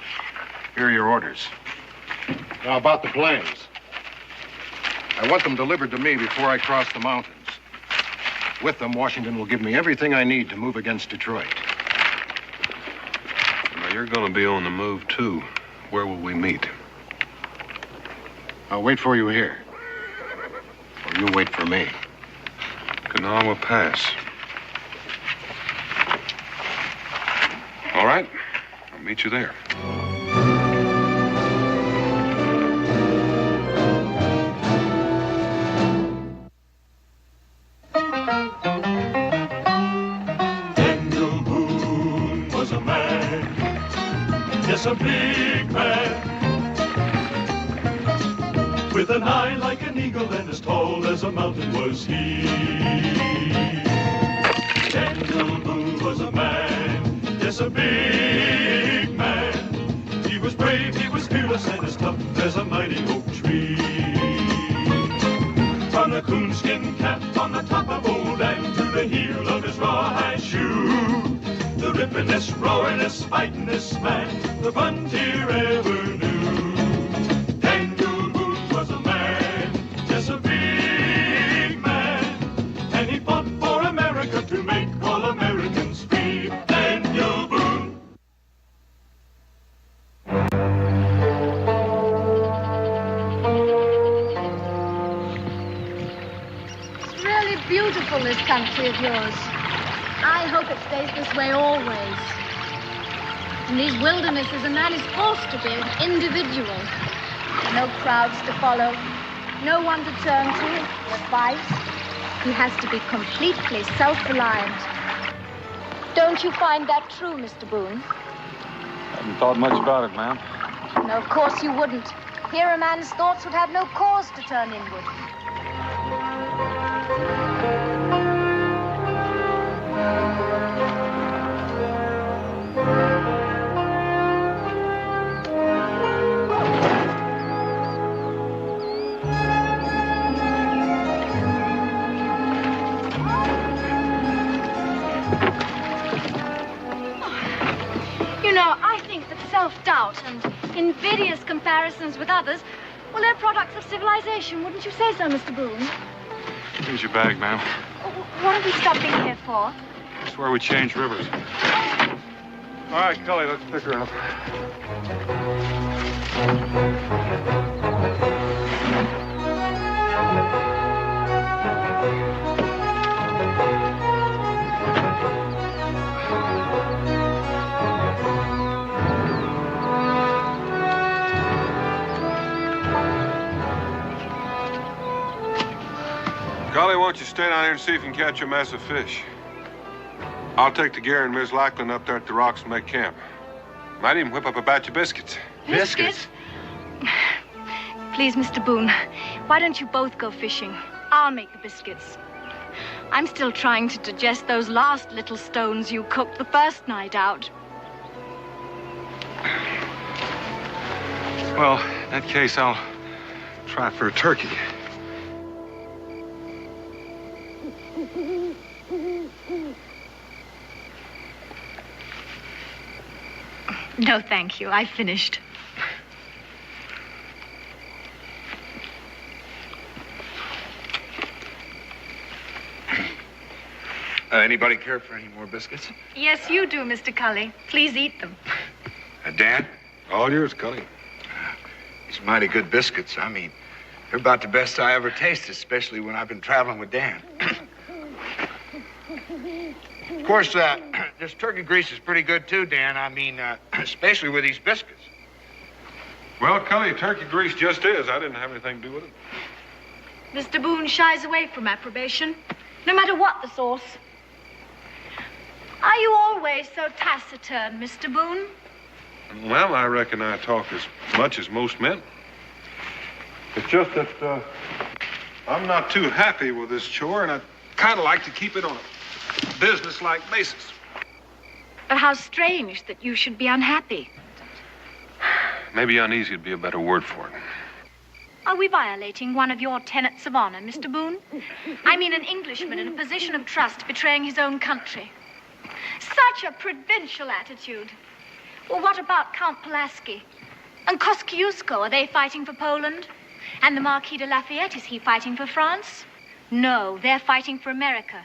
Here are your orders. Now, about the plans. I want them delivered to me before I cross the mountains. With them, Washington will give me everything I need to move against Detroit. Now, you're going to be on the move, too. Where will we meet? I'll wait for you here. Or you wait for me. Kanawha Pass. All right. I'll meet you there. Daniel Boone was a man, yes, a big man, with an eye like an eagle and as tall as a mountain was he. Daniel Boone was a man, yes, a big man. He was brave, he was fearless, and as tough as a mighty oak tree. From the coonskin cap on the top of old Dan to the heel of his rawhide shoe, the rippin'est, roaring'est, fighting'est man the frontier ever knew. Daniel Boone was a man, just a big man, and he fought for America to make all Americans free. Daniel Boone. It's really beautiful, this country of yours. I hope it stays this way always. In these wildernesses, a man is forced to be an individual. No crowds to follow, no one to turn to for advice. He has to be completely self-reliant. Don't you find that true, Mr. Boone? Haven't thought much about it, ma'am. No, of course you wouldn't. Here a man's thoughts would have no cause to turn inward. You know, I think that self-doubt and invidious comparisons with others, well, they're products of civilization. Wouldn't you say so, Mr. Boone? Here's your bag, ma'am. What are we stopping here for? That's where we change rivers. All right, Cully, let's pick her up. Golly, why don't you stay down here and see if you can catch a mess of fish? I'll take the gear and Miss Lackland up there at the rocks and make camp. Might even whip up a batch of biscuits. Biscuits? Please, Mr. Boone, why don't you both go fishing? I'll make the biscuits. I'm still trying to digest those last little stones you cooked the first night out. Well, in that case, I'll try for a turkey. No, thank you. I finished. Anybody care for any more biscuits? Yes, you do, Mr. Cully. Please eat them. Dan? All yours, Cully. These mighty good biscuits. I mean, they're about the best I ever tasted, especially when I've been traveling with Dan. Of course, this turkey grease is pretty good, too, Dan. I mean, especially with these biscuits. Well, Cully, turkey grease just is. I didn't have anything to do with it. Mr. Boone shies away from approbation, no matter what the sauce. Are you always so taciturn, Mr. Boone? Well, I reckon I talk as much as most men. It's just that I'm not too happy with this chore, and I'd kind of like to keep it on a business-like basis. But how strange that you should be unhappy. Maybe uneasy would be a better word for it. Are we violating one of your tenets of honor, Mr. Boone? I mean an Englishman in a position of trust betraying his own country. Such a provincial attitude. Well, what about Count Pulaski? And Kosciuszko, are they fighting for Poland? And the Marquis de Lafayette, is he fighting for France? No, they're fighting for America.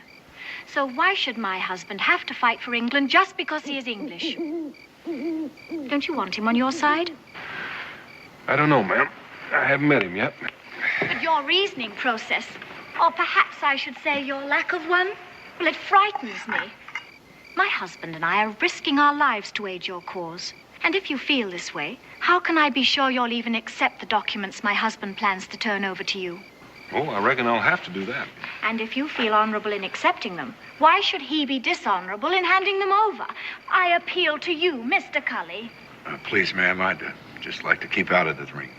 So why should my husband have to fight for England just because he is English? Don't you want him on your side? I don't know, ma'am. I haven't met him yet. But your reasoning process, or perhaps I should say your lack of one, well, it frightens me. My husband and I are risking our lives to aid your cause. And if you feel this way, how can I be sure you'll even accept the documents my husband plans to turn over to you? Oh, I reckon I'll have to do that. And if you feel honorable in accepting them, why should he be dishonorable in handing them over? I appeal to you, Mr. Cully. Please, ma'am, I'd just like to keep out of this ring.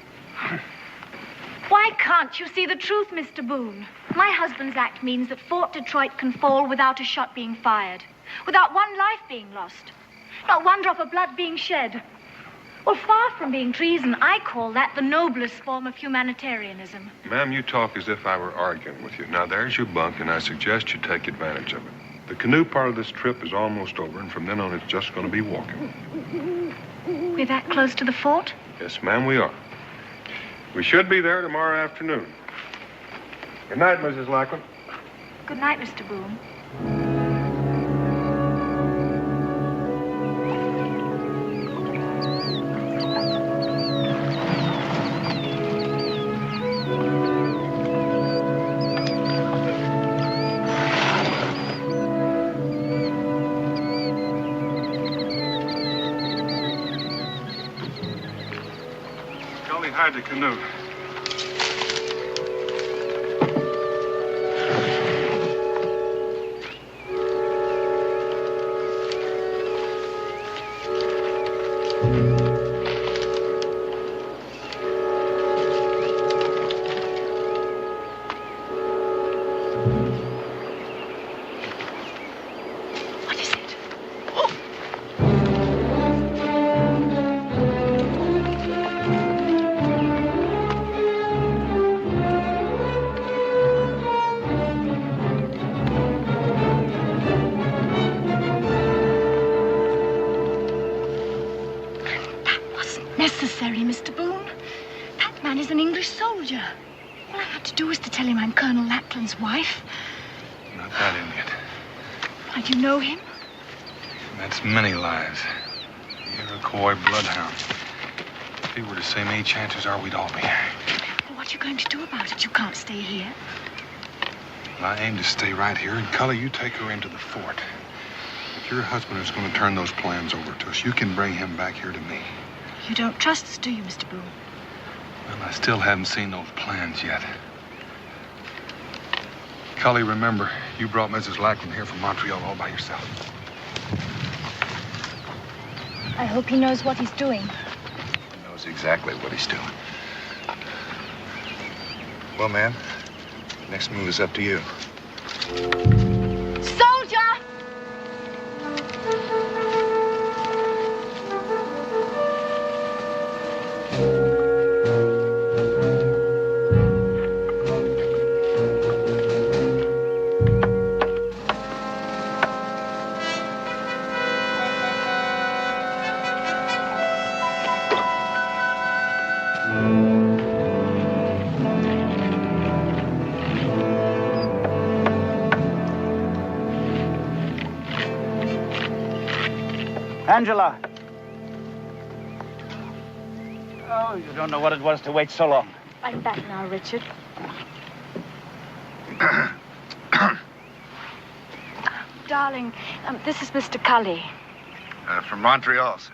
Why can't you see the truth, Mr. Boone? My husband's act means that Fort Detroit can fall without a shot being fired, without one life being lost, not one drop of blood being shed. Well, far from being treason, I call that the noblest form of humanitarianism. Ma'am, you talk as if I were arguing with you. Now, there's your bunk, and I suggest you take advantage of it. The canoe part of this trip is almost over, and from then on, it's just going to be walking. We're that close to the fort? Yes, ma'am, we are. We should be there tomorrow afternoon. Good night, Mrs. Lackland. Good night, Mr. Boone. Hide the canoe. Necessary, Mr. Boone. That man is an English soldier. All I had to do was to tell him I'm Colonel Lackland's wife. Not that Indian. Why, do you know him? That's many lives. The Iroquois bloodhound. If he were to see me, chances are we'd all be here. Well, what are you going to do about it? You can't stay here. Well, I aim to stay right here, and Cully, you take her into the fort. If your husband is going to turn those plans over to us, you can bring him back here to me. You don't trust us, do you, Mr. Boone? Well, I still haven't seen those plans yet. Cully, remember, you brought Mrs. Lackland here from Montreal all by yourself. I hope he knows what he's doing. He knows exactly what he's doing. Well, ma'am, next move is up to you. Soldier! Angela. Oh, you don't know what it was to wait so long. I'm back now, Richard. Darling, this is Mr. Cully. From Montreal, sir.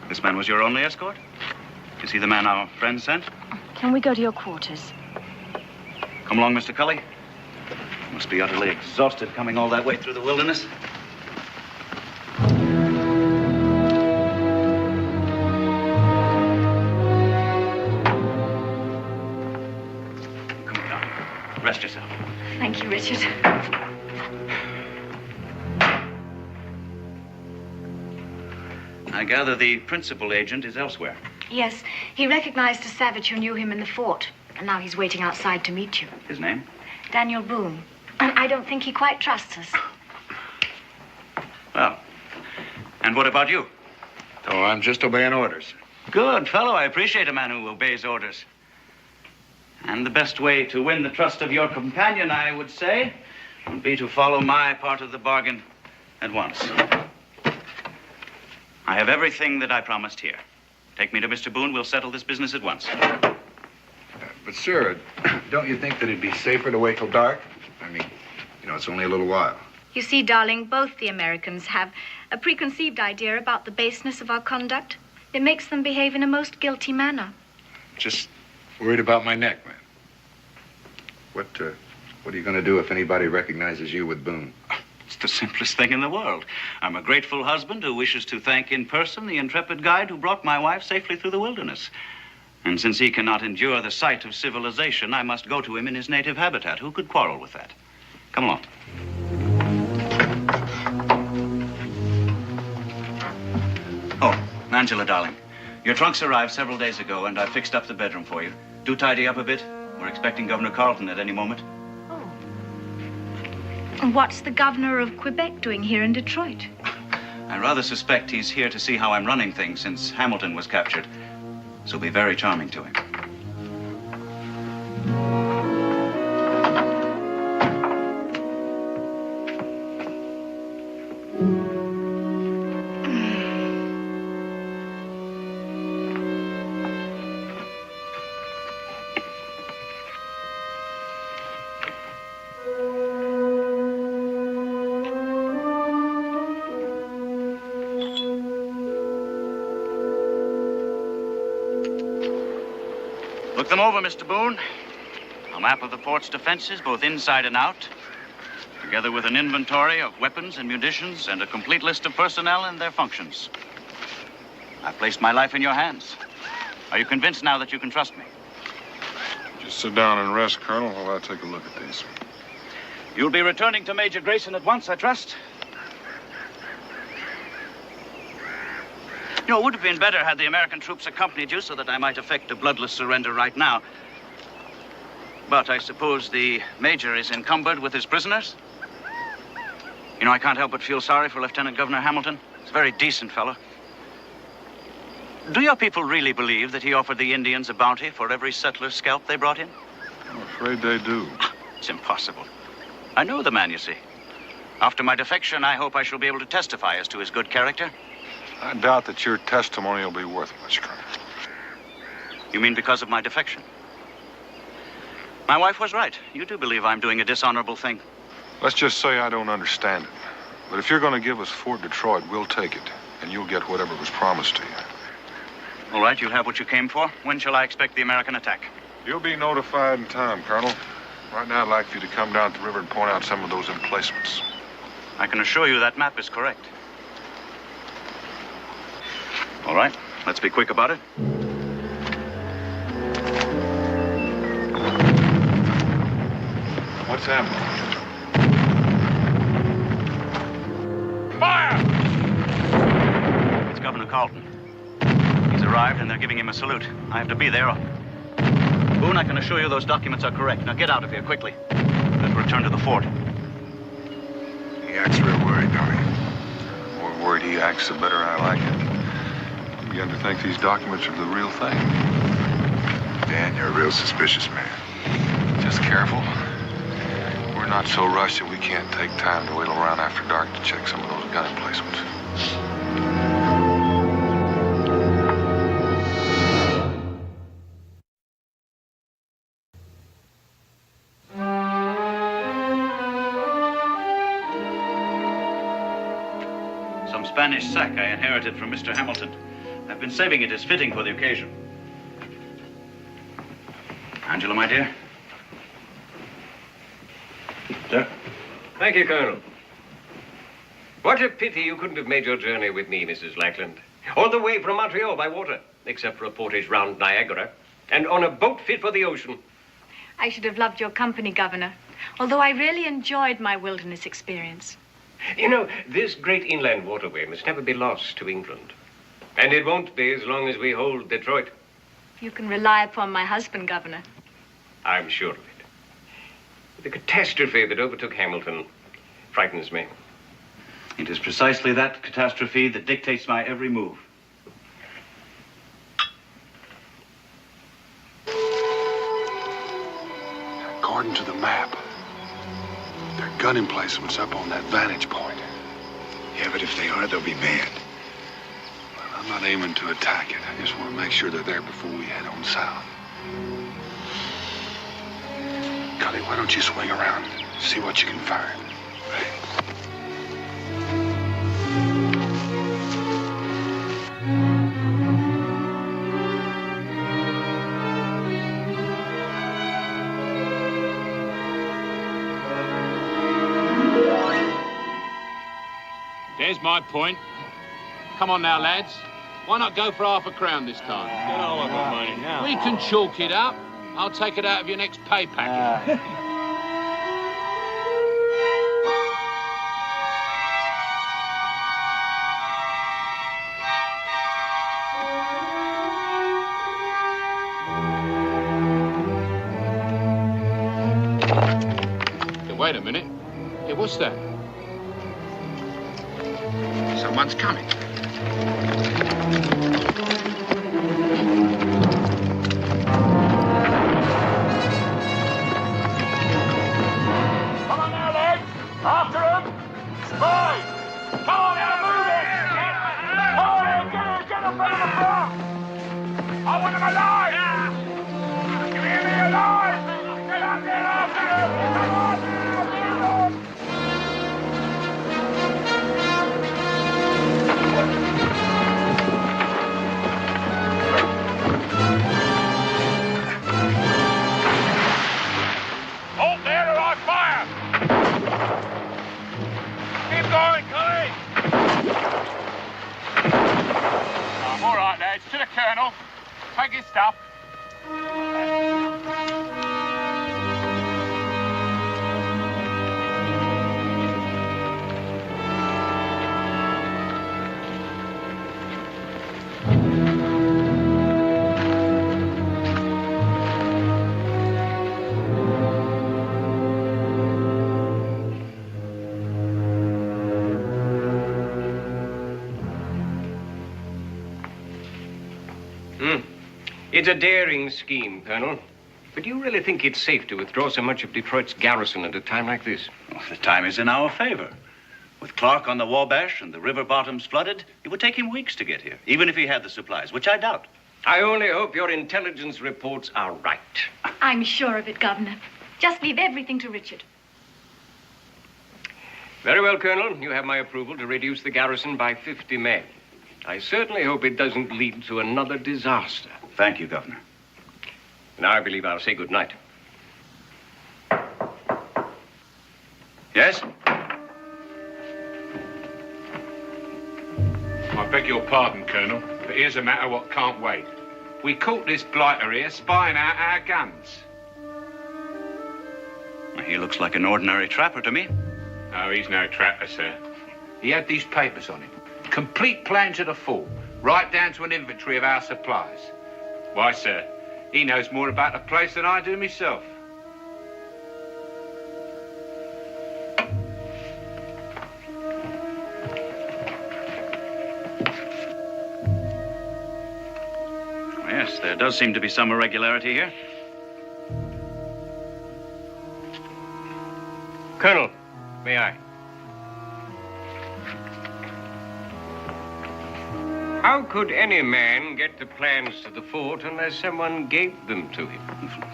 This man was your only escort? Is he the man our friend sent? Can we go to your quarters? Come along, Mr. Cully. You must be utterly exhausted coming all that way through the wilderness. Thank you, Richard. I gather the principal agent is elsewhere. Yes, he recognized a savage who knew him in the fort, and now he's waiting outside to meet you. His name? Daniel Boone. And I don't think he quite trusts us. Well, and what about you? Oh, I'm just obeying orders. Good fellow. I appreciate a man who obeys orders. And the best way to win the trust of your companion, I would say, would be to follow my part of the bargain at once. I have everything that I promised here. Take me to Mr. Boone. We'll settle this business at once. But, sir, don't you think that it'd be safer to wait till dark? I mean, you know, it's only a little while. You see, darling, both the Americans have a preconceived idea about the baseness of our conduct. It makes them behave in a most guilty manner. Just worried about my neck, man. What are you going to do if anybody recognizes you with Boone? It's the simplest thing in the world. I'm a grateful husband who wishes to thank in person the intrepid guide who brought my wife safely through the wilderness. And since he cannot endure the sight of civilization, I must go to him in his native habitat. Who could quarrel with that? Come along. Oh, Angela, darling. Your trunks arrived several days ago, and I fixed up the bedroom for you. Do tidy up a bit. We're expecting Governor Carleton at any moment. And what's the governor of Quebec doing here in Detroit? I rather suspect he's here to see how I'm running things since Hamilton was captured. This will be very charming to him. Look them over, Mr. Boone. A map of the port's defenses, both inside and out, together with an inventory of weapons and munitions and a complete list of personnel and their functions. I've placed my life in your hands. Are you convinced now that you can trust me? Just sit down and rest, Colonel, while I take a look at these. You'll be returning to Major Grayson at once, I trust? You know, it would have been better had the American troops accompanied you so that I might effect a bloodless surrender right now. But I suppose the Major is encumbered with his prisoners? You know, I can't help but feel sorry for Lieutenant Governor Hamilton. He's a very decent fellow. Do your people really believe that he offered the Indians a bounty for every settler's scalp they brought in? I'm afraid they do. It's impossible. I know the man, you see. After my defection, I hope I shall be able to testify as to his good character. I doubt that your testimony will be worth much, Colonel. You mean because of my defection? My wife was right. You do believe I'm doing a dishonorable thing. Let's just say I don't understand it. But if you're going to give us Fort Detroit, we'll take it. And you'll get whatever was promised to you. All right, you'll have what you came for. When shall I expect the American attack? You'll be notified in time, Colonel. Right now, I'd like for you to come down to the river and point out some of those emplacements. I can assure you that map is correct. All right, let's be quick about it. What's happening? Fire! It's Governor Carleton. He's arrived and they're giving him a salute. I have to be there. Boone, I can assure you those documents are correct. Now get out of here quickly. Let's return to the fort. He acts real worried, don't he? The more worried he acts, the better I like it. I'm beginning to think these documents are the real thing. Dan, you're a real suspicious man. Just careful. We're not so rushed that we can't take time to wait around after dark to check some of those gun emplacements. Some Spanish sack I inherited from Mr. Hamilton. I've been saving it as fitting for the occasion. Angela, my dear. Sir? Thank you, Colonel. What a pity you couldn't have made your journey with me, Mrs. Lackland. All the way from Montreal by water, except for a portage round Niagara, and on a boat fit for the ocean. I should have loved your company, Governor. although I really enjoyed my wilderness experience. You know, this great inland waterway must never be lost to England. And it won't be as long as we hold Detroit. You can rely upon my husband, Governor. I'm sure of it. The catastrophe that overtook Hamilton frightens me. It is precisely that catastrophe that dictates my every move. According to the map, their gun emplacements up on that vantage point. Yeah, but if they are, they'll be mad. Well, I'm not aiming to attack it. I just want to make sure they're there before we head on south. Cully, why don't you swing around and see what you can find? There's my point. Come on now, lads. Why not go for £5 this time? Get all of our money now. We can chalk it up. I'll take it out of your next pay packet. Hey, wait a minute. Hey, what's that? Someone's coming. Come on now, lads. After him. Spy. Come on now, move it. Come on now, get up out of the front. I want him alive. You hear me, alive? Get up there after him. Come on now, get on. Halt there or I fire! Keep going, Cully! All right, lads, to the colonel. Take his stuff. It's a daring scheme, Colonel. But do you really think it's safe to withdraw so much of Detroit's garrison at a time like this? Well, the time is in our favor. With Clark on the Wabash and the river bottoms flooded, it would take him weeks to get here, even if he had the supplies, which I doubt. I only hope your intelligence reports are right. I'm sure of it, Governor. Just leave everything to Richard. Very well, Colonel. You have my approval to reduce the garrison by 50 men. I certainly hope it doesn't lead to another disaster. Thank you, Governor. Now I believe I'll say goodnight. Yes? I beg your pardon, Colonel, but here's a matter what can't wait. We caught this blighter here spying out our guns. He looks like an ordinary trapper to me. No, he's no trapper, sir. He had these papers on him. Complete plans of the fort, right down to an inventory of our supplies. Why, sir, he knows more about the place than I do myself. Yes, there does seem to be some irregularity here. Colonel, may I? How could any man get the plans to the fort unless someone gave them to him?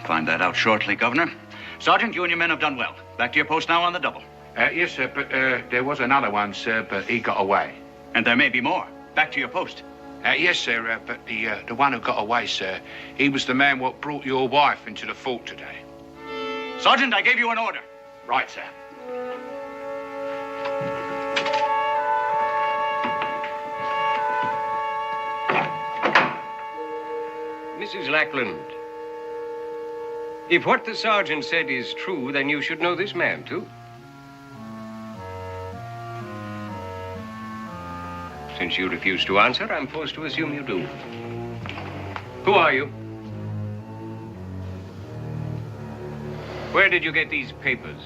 Find that out shortly, Governor. Sergeant, you and your men have done well. Back to your post now on the double. Yes, sir, but there was another one, sir, but he got away. And there may be more. Back to your post. Yes, sir, but the one who got away, sir, he was the man what brought your wife into the fort today. Sergeant, I gave you an order. Right, sir. Mrs. Lackland, If what the sergeant said is true, then you should know this man, too. Since you refuse to answer, I'm forced to assume you do. Who are you? Where did you get these papers?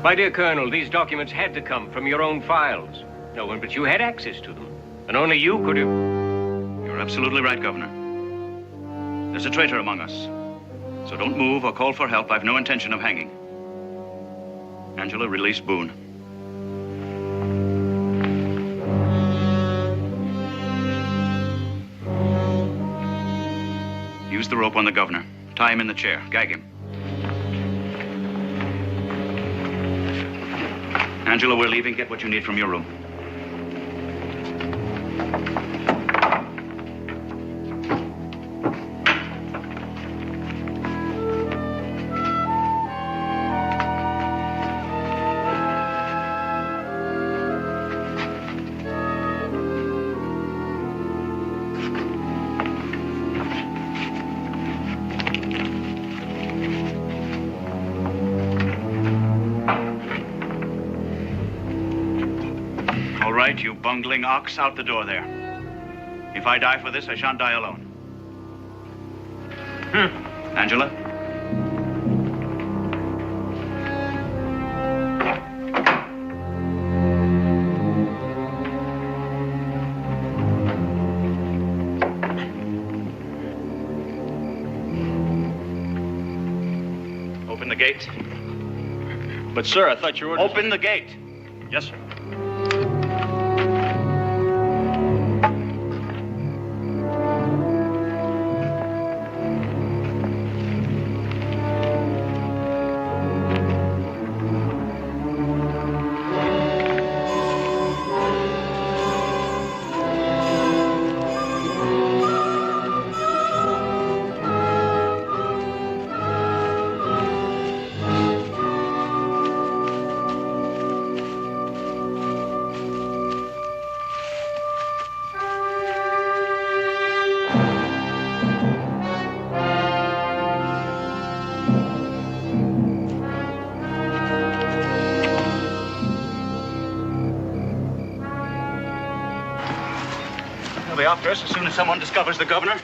My dear Colonel, these documents had to come from your own files. No one but you had access to them, and only you could have... You're absolutely right, Governor. There's a traitor among us. So don't move or call for help. I've no intention of hanging. Angela, release Boone. Use the rope on the governor. Tie him in the chair. Gag him. Angela, we're leaving. Get what you need from your room. You bungling ox, out the door there. If I die for this, I shan't die alone. Angela? Open the gate. But, sir, I thought you were... Open the gate. Yes, sir. After us as soon as someone discovers the governor.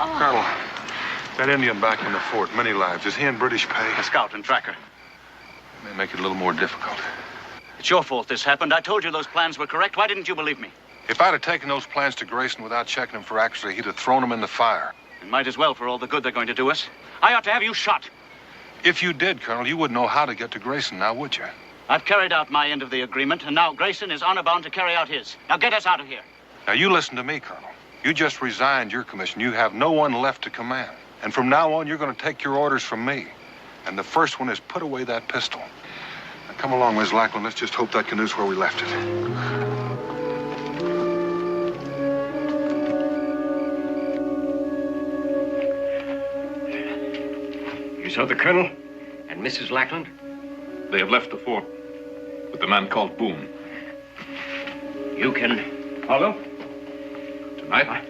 Oh. Colonel, that Indian back in the fort, many lives, is he in British pay? A scout and tracker. May make it a little more difficult. It's your fault this happened. I told you those plans were correct. Why didn't you believe me? If I'd have taken those plans to Grayson without checking them for accuracy, he'd have thrown them in the fire. And might as well for all the good they're going to do us. I ought to have you shot. If you did, Colonel, you wouldn't know how to get to Grayson now, would you? I've carried out my end of the agreement, and now Grayson is honor bound to carry out his. Now get us out of here. Now, you listen to me, Colonel. You just resigned your commission. You have no one left to command. And from now on, you're going to take your orders from me. And the first one is put away that pistol. Now, come along, Miss Lackland. Let's just hope that canoe's where we left it. You saw the Colonel and Mrs. Lackland? They have left the fort with the man called Boone. You can follow? Tonight?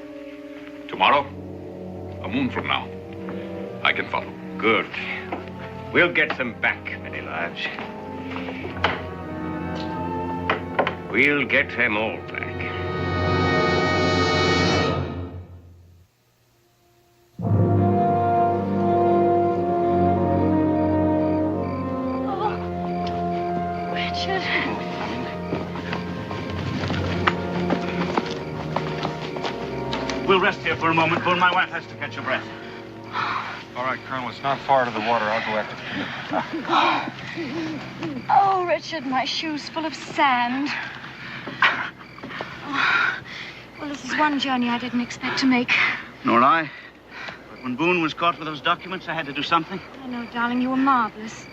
Tomorrow? A moon from now. I can follow. Good. We'll get them back, many lives. We'll get them all back. We'll rest here for a moment, Boone. My wife has to catch her breath. All right, Colonel, it's not far to the water. I'll go after the canoe. Oh, Richard, my shoes full of sand. Oh, well, this is one journey I didn't expect to make. Nor I. But when Boone was caught with those documents, I had to do something. I know, darling, you were marvelous.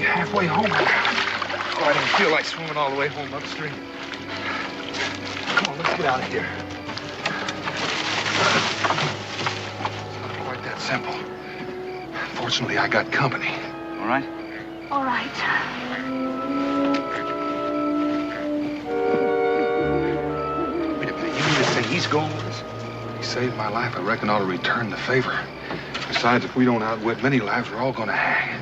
Halfway home. all the way home upstream. Come on, let's get out of here. It's not quite that simple. Fortunately, I got company. All right? All right. Wait a minute, you mean to say he's going with us? He saved my life. I reckon I ought to return the favor. Besides, if we don't outwit many lives, we're all going to hang.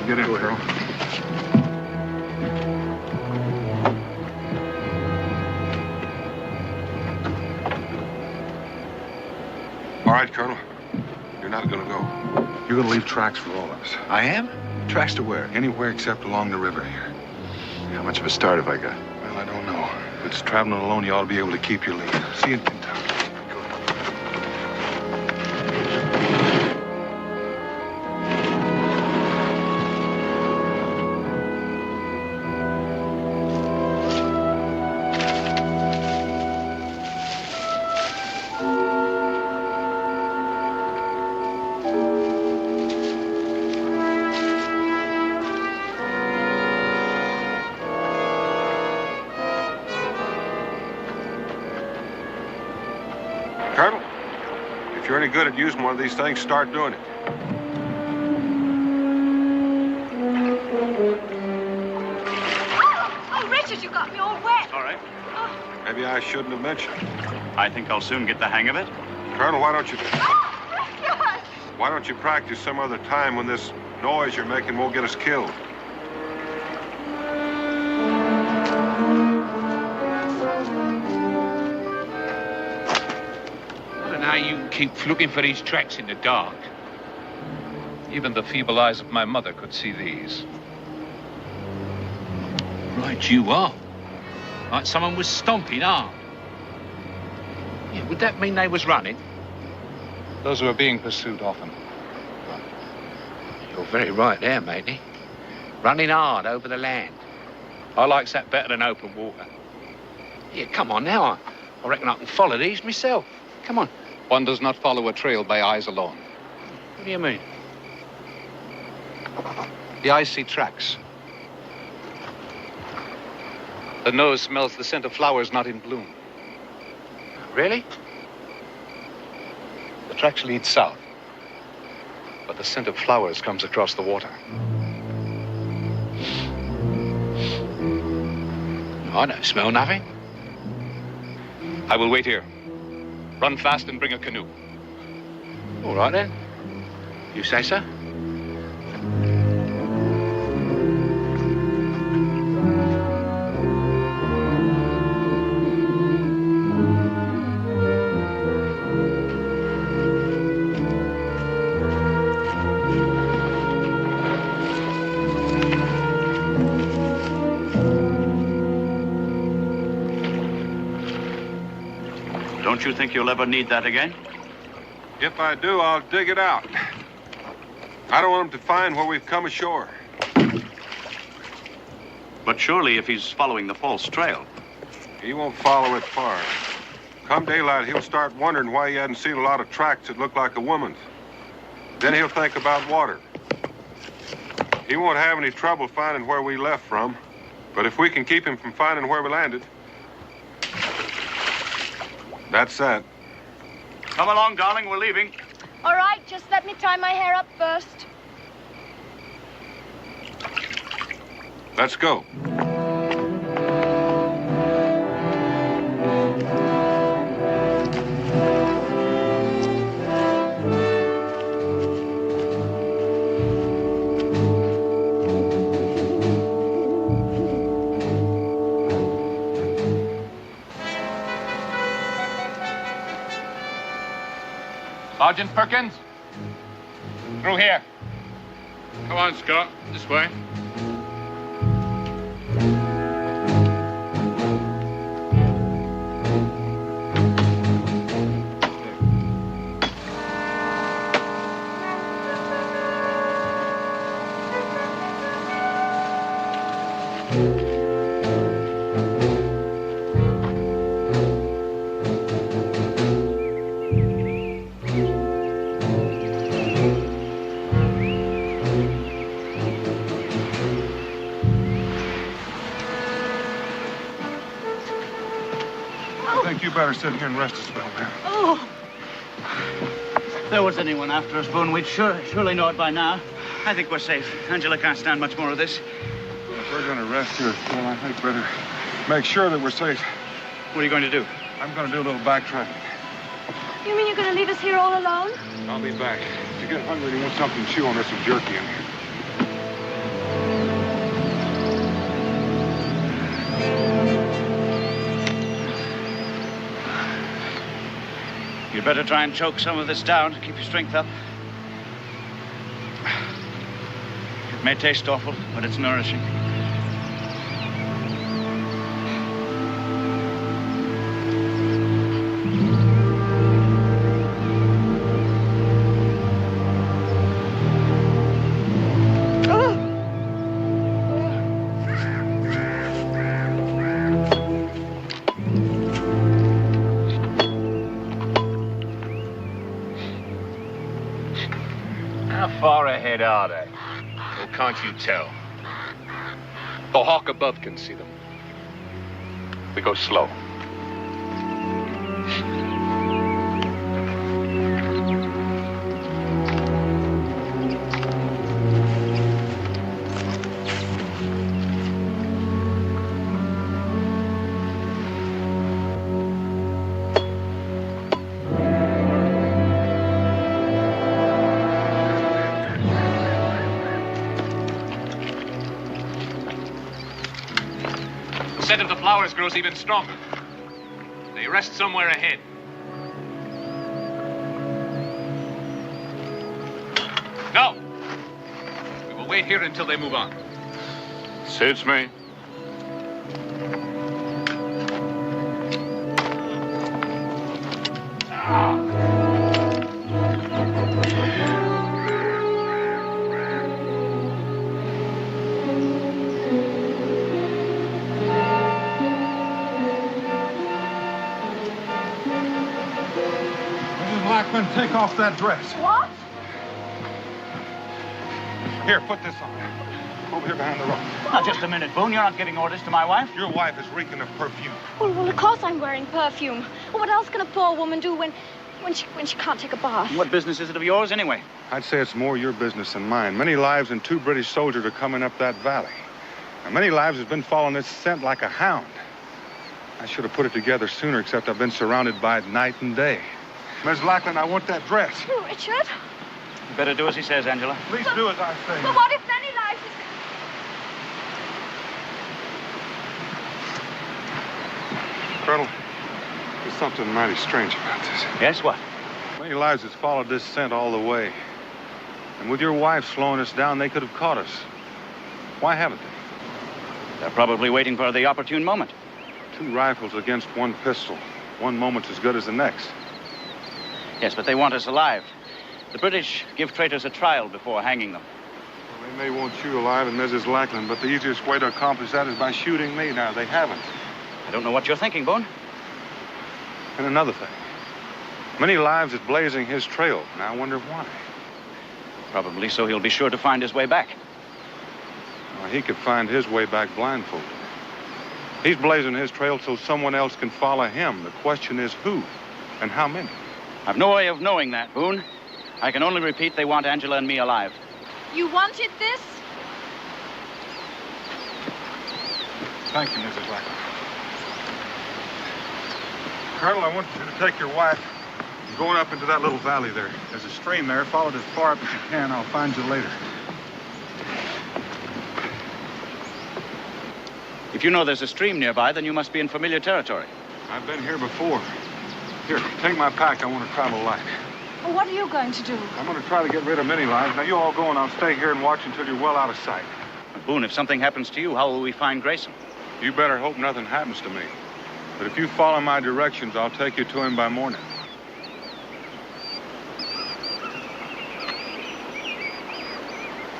Get in, girl. All right, Colonel. You're not going to go. You're going to leave tracks for all of us. I am? Tracks to where? Anywhere except along the river here. How much of a start have I got? Well, I don't know. If it's traveling alone, you ought to be able to keep your lead. See you in Kentucky. Colonel, if you're any good at using one of these things, start doing it. Oh, Richard, you got me all wet. All right. Maybe I shouldn't have mentioned it. I think I'll soon get the hang of it. Colonel, why don't you practice some other time when this noise you're making won't get us killed? How you keep looking for these tracks in the dark. Even the feeble eyes of my mother could see these. Right, you are. Like someone was stomping hard. Yeah, would that mean they was running? Those who are being pursued often. You're very right there, matey. Running hard over the land. I likes that better than open water. Yeah, come on now. I reckon I can follow these myself. Come on. One does not follow a trail by eyes alone. What do you mean? The eyes see tracks. The nose smells the scent of flowers not in bloom. Really? The tracks lead south, but the scent of flowers comes across the water. I don't smell nothing. I will wait here. Run fast and bring a canoe. All right, then. You say so? Don't you think you'll ever need that again? If I do, I'll dig it out. I don't want him to find where we've come ashore. But surely if he's following the false trail. He won't follow it far. Come daylight, he'll start wondering why he hadn't seen a lot of tracks that look like a woman's. Then he'll think about water. He won't have any trouble finding where we left from. But if we can keep him from finding where we landed, that's that. Come along, darling, we're leaving. All right, just let me tie my hair up first. Let's go. Sergeant Perkins? Through here. Come on, Scott. This way. better sit here and rest a spell, man. Oh! If there was anyone after us, Boone, we'd surely know it by now. I think we're safe. Angela can't stand much more of this. If we're going to rest here, well, I think better make sure that we're safe. What are you going to do? I'm going to do a little backtracking. You mean you're going to leave us here all alone? I'll be back. If you get hungry and you want something to chew on, there's some jerky in here. You'd better try and choke some of this down to keep your strength up. It may taste awful, but it's nourishing. Far ahead are they? Or can't you tell? The hawk above can see them. We go slow. The scent of the flowers grows even stronger. They rest somewhere ahead. No! We will wait here until they move on. Suits me. Take off that dress. What? Here, put this on. Over here behind the rock. Now, just a minute, Boone. You're not giving orders to my wife. Your wife is reeking of perfume. Well, of course I'm wearing perfume. Well, what else can a poor woman do when she can't take a bath? What business is it of yours, anyway? I'd say it's more your business than mine. Many lives and 2 British soldiers are coming up that valley. And many lives has been following this scent like a hound. I should have put it together sooner, except I've been surrounded by it night and day. Ms. Lackland, I want that dress. Oh, Richard. You better do as he says, Angela. Please do as I say. But what if many lives is... Colonel, there's something mighty strange about this. Yes, what? Many lives has followed this scent all the way. And with your wife slowing us down, they could have caught us. Why haven't they? They're probably waiting for the opportune moment. 2 rifles against 1 pistol. One moment's as good as the next. Yes, but they want us alive. The British give traitors a trial before hanging them. Well, they may want you alive and Mrs. Lackland, but the easiest way to accomplish that is by shooting me. Now, they haven't. I don't know what you're thinking, Boone. And another thing. Many lives is blazing his trail, and I wonder why. Probably so he'll be sure to find his way back. Well, he could find his way back blindfolded. He's blazing his trail so someone else can follow him. The question is who and how many? I've no way of knowing that, Boone. I can only repeat they want Angela and me alive. You wanted this? Thank you, Mrs. Lackland. Colonel, I want you to take your wife and going up into that little valley there. There's a stream there. Follow it as far up as you can. I'll find you later. If you know there's a stream nearby, then you must be in familiar territory. I've been here before. Here, take my pack. I want to travel light. Well, what are you going to do? I'm going to try to get rid of many lives. Now, you all go and I'll stay here and watch until you're well out of sight. Boone, if something happens to you, how will we find Grayson? You better hope nothing happens to me. But if you follow my directions, I'll take you to him by morning.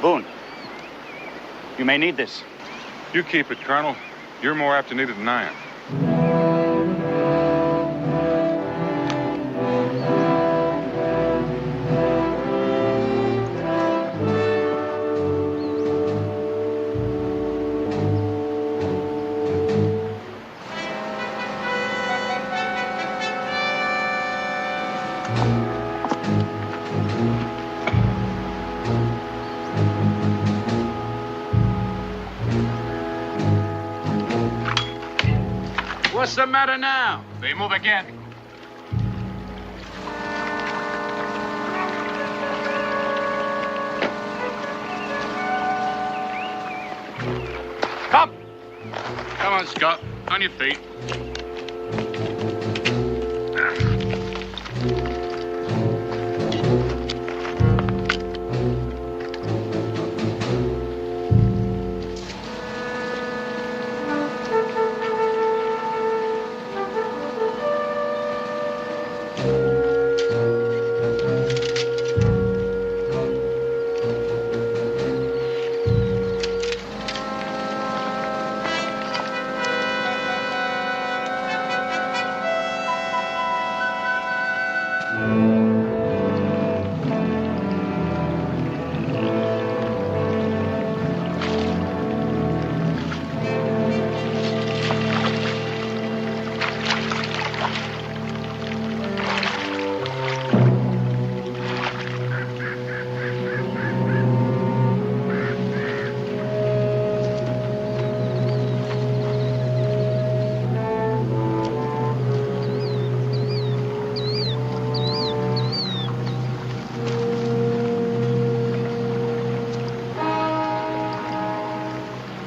Boone, you may need this. You keep it, Colonel. You're more apt to need it than I am. What's the matter now? They move again. Come! Come on, Scott. On your feet.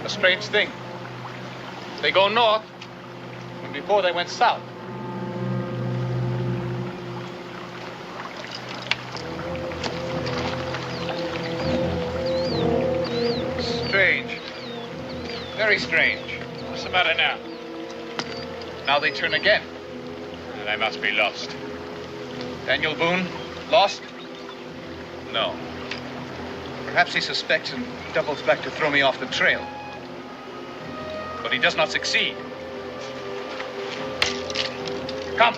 Strange thing. They go north when before they went south. Strange. Very strange. What's the matter now? Now they turn again. They must be lost. Daniel Boone, lost? No. Perhaps he suspects and doubles back to throw me off the trail. But he does not succeed. Come.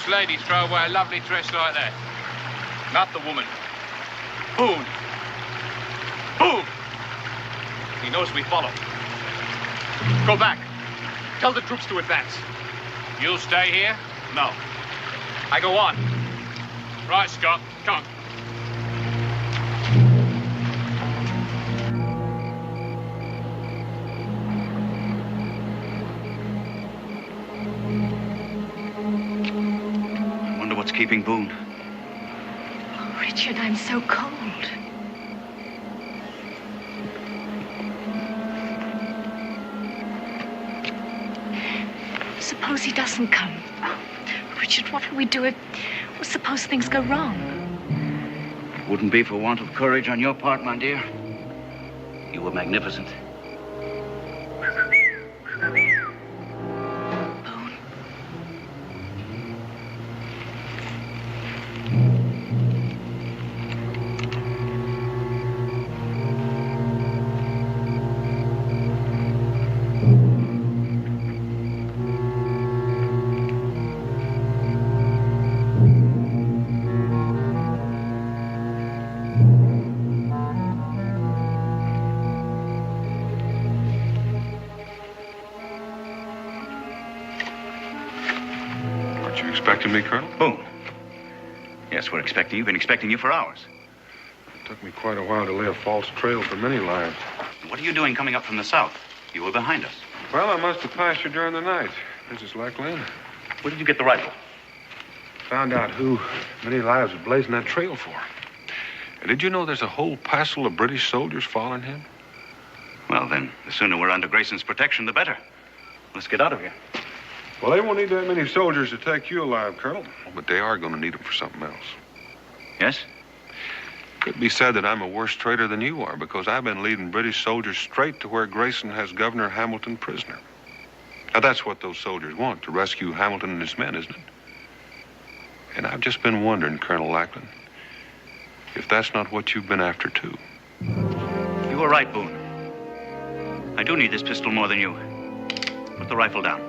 Lady throw away a lovely dress like that. Not the woman. Boone. Boone! He knows we follow. Go back. Tell the troops to advance. You'll stay here? No. I go on. Right, Scott. Come on. Keeping Boone. Oh, Richard, I'm so cold. Suppose he doesn't come. Oh, Richard, what will we do if... Well, suppose things go wrong? It wouldn't be for want of courage on your part, my dear. You were magnificent. Expecting me, Colonel? Boone. Yes, we're expecting you. Been expecting you for hours. It took me quite a while to lay a false trail for many lives. What are you doing coming up from the south? You were behind us. Well, I must have passed you during the night, Mrs. Lackland. Where did you get the rifle? Found out who many lives was blazing that trail for. And did you know there's a whole passel of British soldiers following him? Well, then, the sooner we're under Grayson's protection, the better. Let's get out of here. Well, they won't need that many soldiers to take you alive, Colonel. But they are going to need them for something else. Yes? Could be said that I'm a worse traitor than you are, because I've been leading British soldiers straight to where Grayson has Governor Hamilton prisoner. Now, that's what those soldiers want, to rescue Hamilton and his men, isn't it? And I've just been wondering, Colonel Lackland, if that's not what you've been after, too. You were right, Boone. I do need this pistol more than you. Put the rifle down.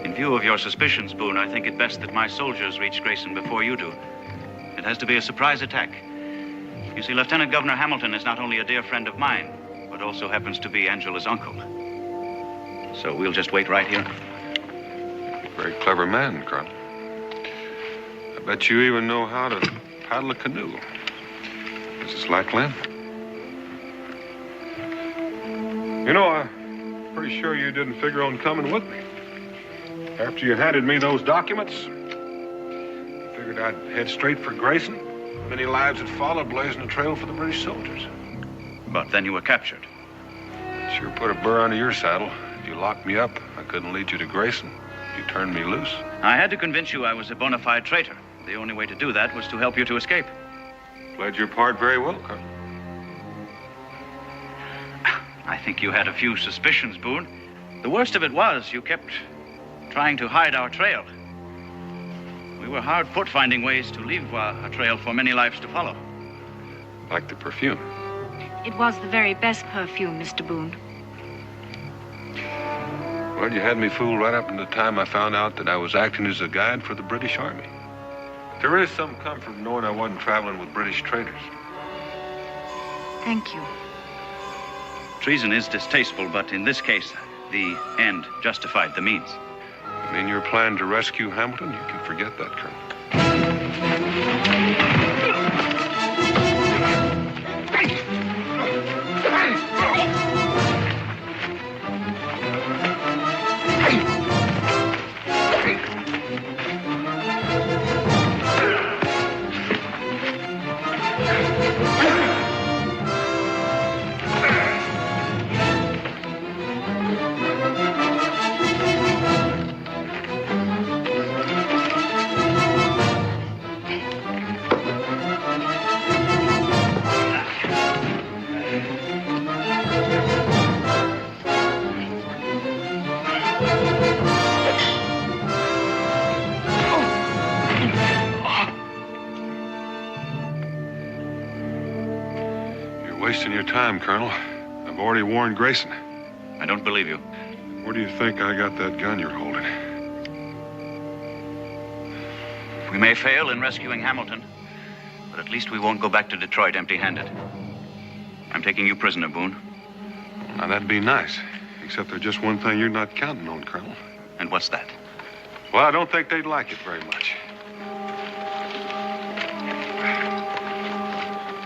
In view of your suspicions, Boone, I think it best that my soldiers reach Grayson before you do. It has to be a surprise attack. You see, Lieutenant Governor Hamilton is not only a dear friend of mine, but also happens to be Angela's uncle. So we'll just wait right here. Very clever man, Colonel. I bet you even know how to paddle a canoe. Mrs. Lackland? You know, I'm pretty sure you didn't figure on coming with me. After you handed me those documents, I figured I'd head straight for Grayson. Many lives had followed, blazing a trail for the British soldiers. But then you were captured. It sure put a burr under your saddle. You locked me up. I couldn't lead you to Grayson. You turned me loose. I had to convince you I was a bona fide traitor. The only way to do that was to help you to escape. Played your part very well, Colonel. I think you had a few suspicions, Boone. The worst of it was you kept trying to hide our trail. We were hard put finding ways to leave a trail for many lives to follow. Like the perfume. It was the very best perfume, Mr. Boone. Well, you had me fooled right up until the time I found out that I was acting as a guide for the British Army. There is some comfort in knowing I wasn't traveling with British traitors. Thank you. Treason is distasteful, but in this case, the end justified the means. And in your plan to rescue Hamilton, you can forget that, Colonel. Wasting your time, Colonel. I've already warned Grayson. I don't believe you. Where do you think I got that gun you're holding? We may fail in rescuing Hamilton, but at least we won't go back to Detroit empty-handed. I'm taking you prisoner, Boone. Now, that'd be nice. Except there's just one thing you're not counting on, Colonel. And what's that? Well, I don't think they'd like it very much.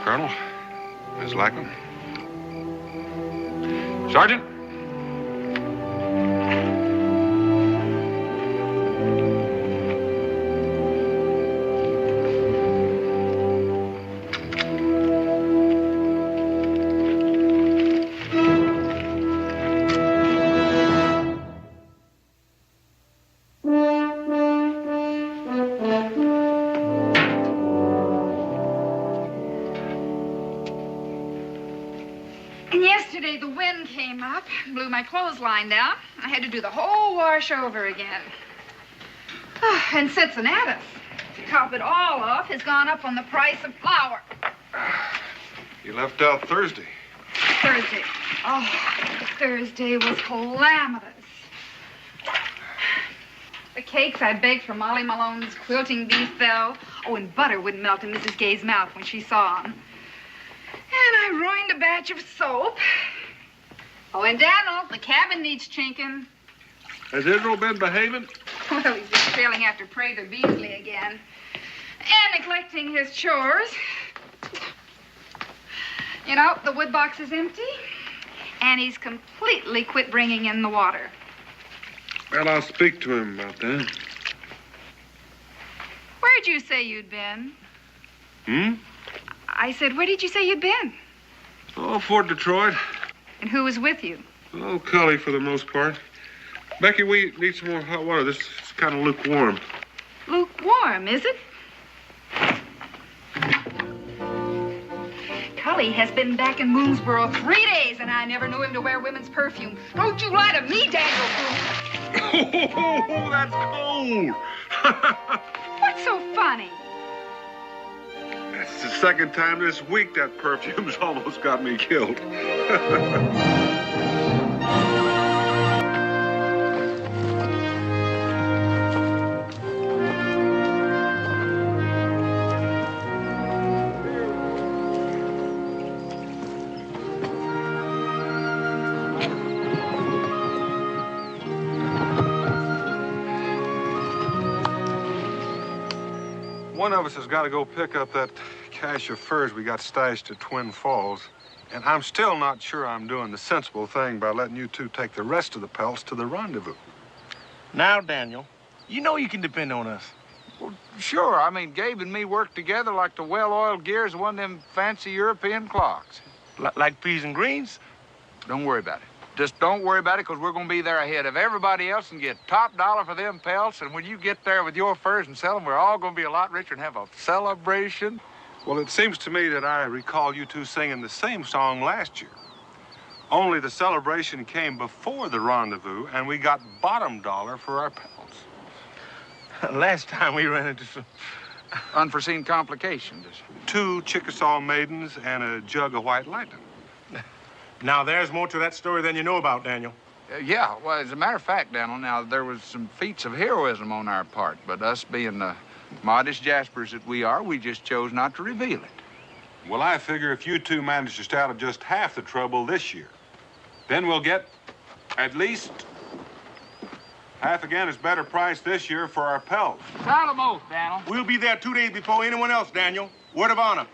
Colonel, Miss Lackland. Sergeant. Blew my clothesline down. I had to do the whole wash over again. And Cincinnatus, to top it all off, has gone up on the price of flour. You left out Thursday. Thursday. Oh, Thursday was calamitous. The cakes I baked for Molly Malone's quilting bee fell. Oh, and butter wouldn't melt in Mrs. Gay's mouth when she saw 'em. And I ruined a batch of soap. Oh, and Daniel, the cabin needs chinking. Has Israel been behaving? Well, he's just trailing after Prather Beasley again. And neglecting his chores. You know, the wood box is empty. And he's completely quit bringing in the water. Well, I'll speak to him about that. Where'd you say you'd been? Hmm? I said, where did you say you'd been? Oh, for Detroit. And who was with you? Oh, Cully for the most part. Becky, we need some more hot water. This is kind of lukewarm. Lukewarm, is it? Cully has been back in Moonsboro 3 days, and I never knew him to wear women's perfume. Don't you lie to me, Daniel Boone. Oh, that's cold. What's so funny? That's the second time this week that perfume's almost got me killed. One of us has got to go pick up that cache of furs we got stashed at Twin Falls. And I'm still not sure I'm doing the sensible thing by letting you two take the rest of the pelts to the rendezvous. Now, Daniel, you know you can depend on us. Well, sure. I mean, Gabe and me work together like the well-oiled gears of one of them fancy European clocks. Like peas and greens? Don't worry about it. Just don't worry about it, because we're going to be there ahead of everybody else and get top dollar for them pelts. And when you get there with your furs and sell them, we're all going to be a lot richer and have a celebration. Well, it seems to me that I recall you two singing the same song last year. Only the celebration came before the rendezvous, and we got bottom dollar for our pelts. Last time we ran into some unforeseen complications. 2 Chickasaw maidens and a jug of white lightning. Now, there's more to that story than you know about, Daniel. Yeah, well, as a matter of fact, Daniel, now, there was some feats of heroism on our part, but us being the modest jaspers that we are, we just chose not to reveal it. Well, I figure if you two manage to stay out of just half the trouble this year, then we'll get at least half again as better price this year for our pelts. Solemn oath, Daniel. We'll be there 2 days before anyone else, Daniel. Word of honor.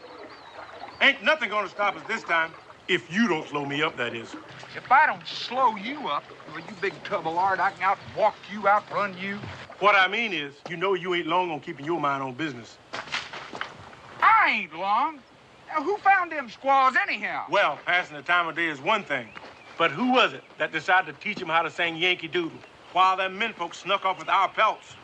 Ain't nothing gonna stop us this time. If you don't slow me up, that is. If I don't slow you up, well, you big tub of lard, I can out-walk you, outrun you. What I mean is, you know you ain't long on keeping your mind on business. I ain't long. Now, who found them squaws anyhow? Well, passing the time of day is one thing. But who was it that decided to teach them how to sing Yankee Doodle while them men folks snuck off with our pelts?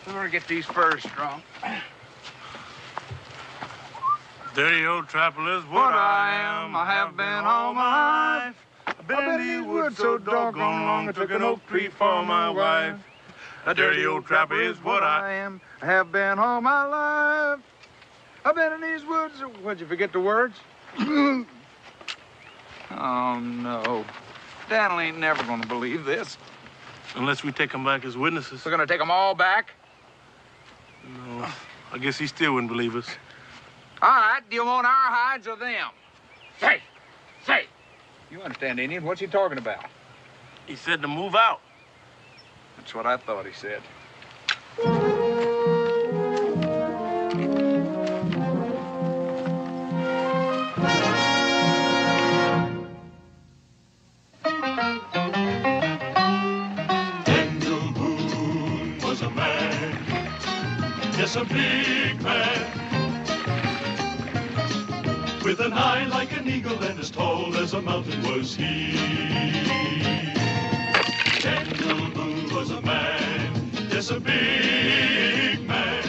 We're gonna get these furs strong. Dirty old trapper is what I am. I have been all my life. I've been in these woods so doggone long. I took an oak tree for my wife. A dirty old trapper is what I am. I have been all my life. I've been in these woods. What'd you forget the words? Oh, no. Daniel ain't never gonna believe this. Unless we take them back as witnesses. We're gonna take them all back? No, I guess he still wouldn't believe us. All right, do you want our hides or them? Say. You understand, Indian? What's he talking about? He said to move out. That's what I thought he said. Daniel Boone was a man, yes, a big man, with an eye like an eagle and as tall as a mountain was he. Daniel Boone was a man, yes, a big man.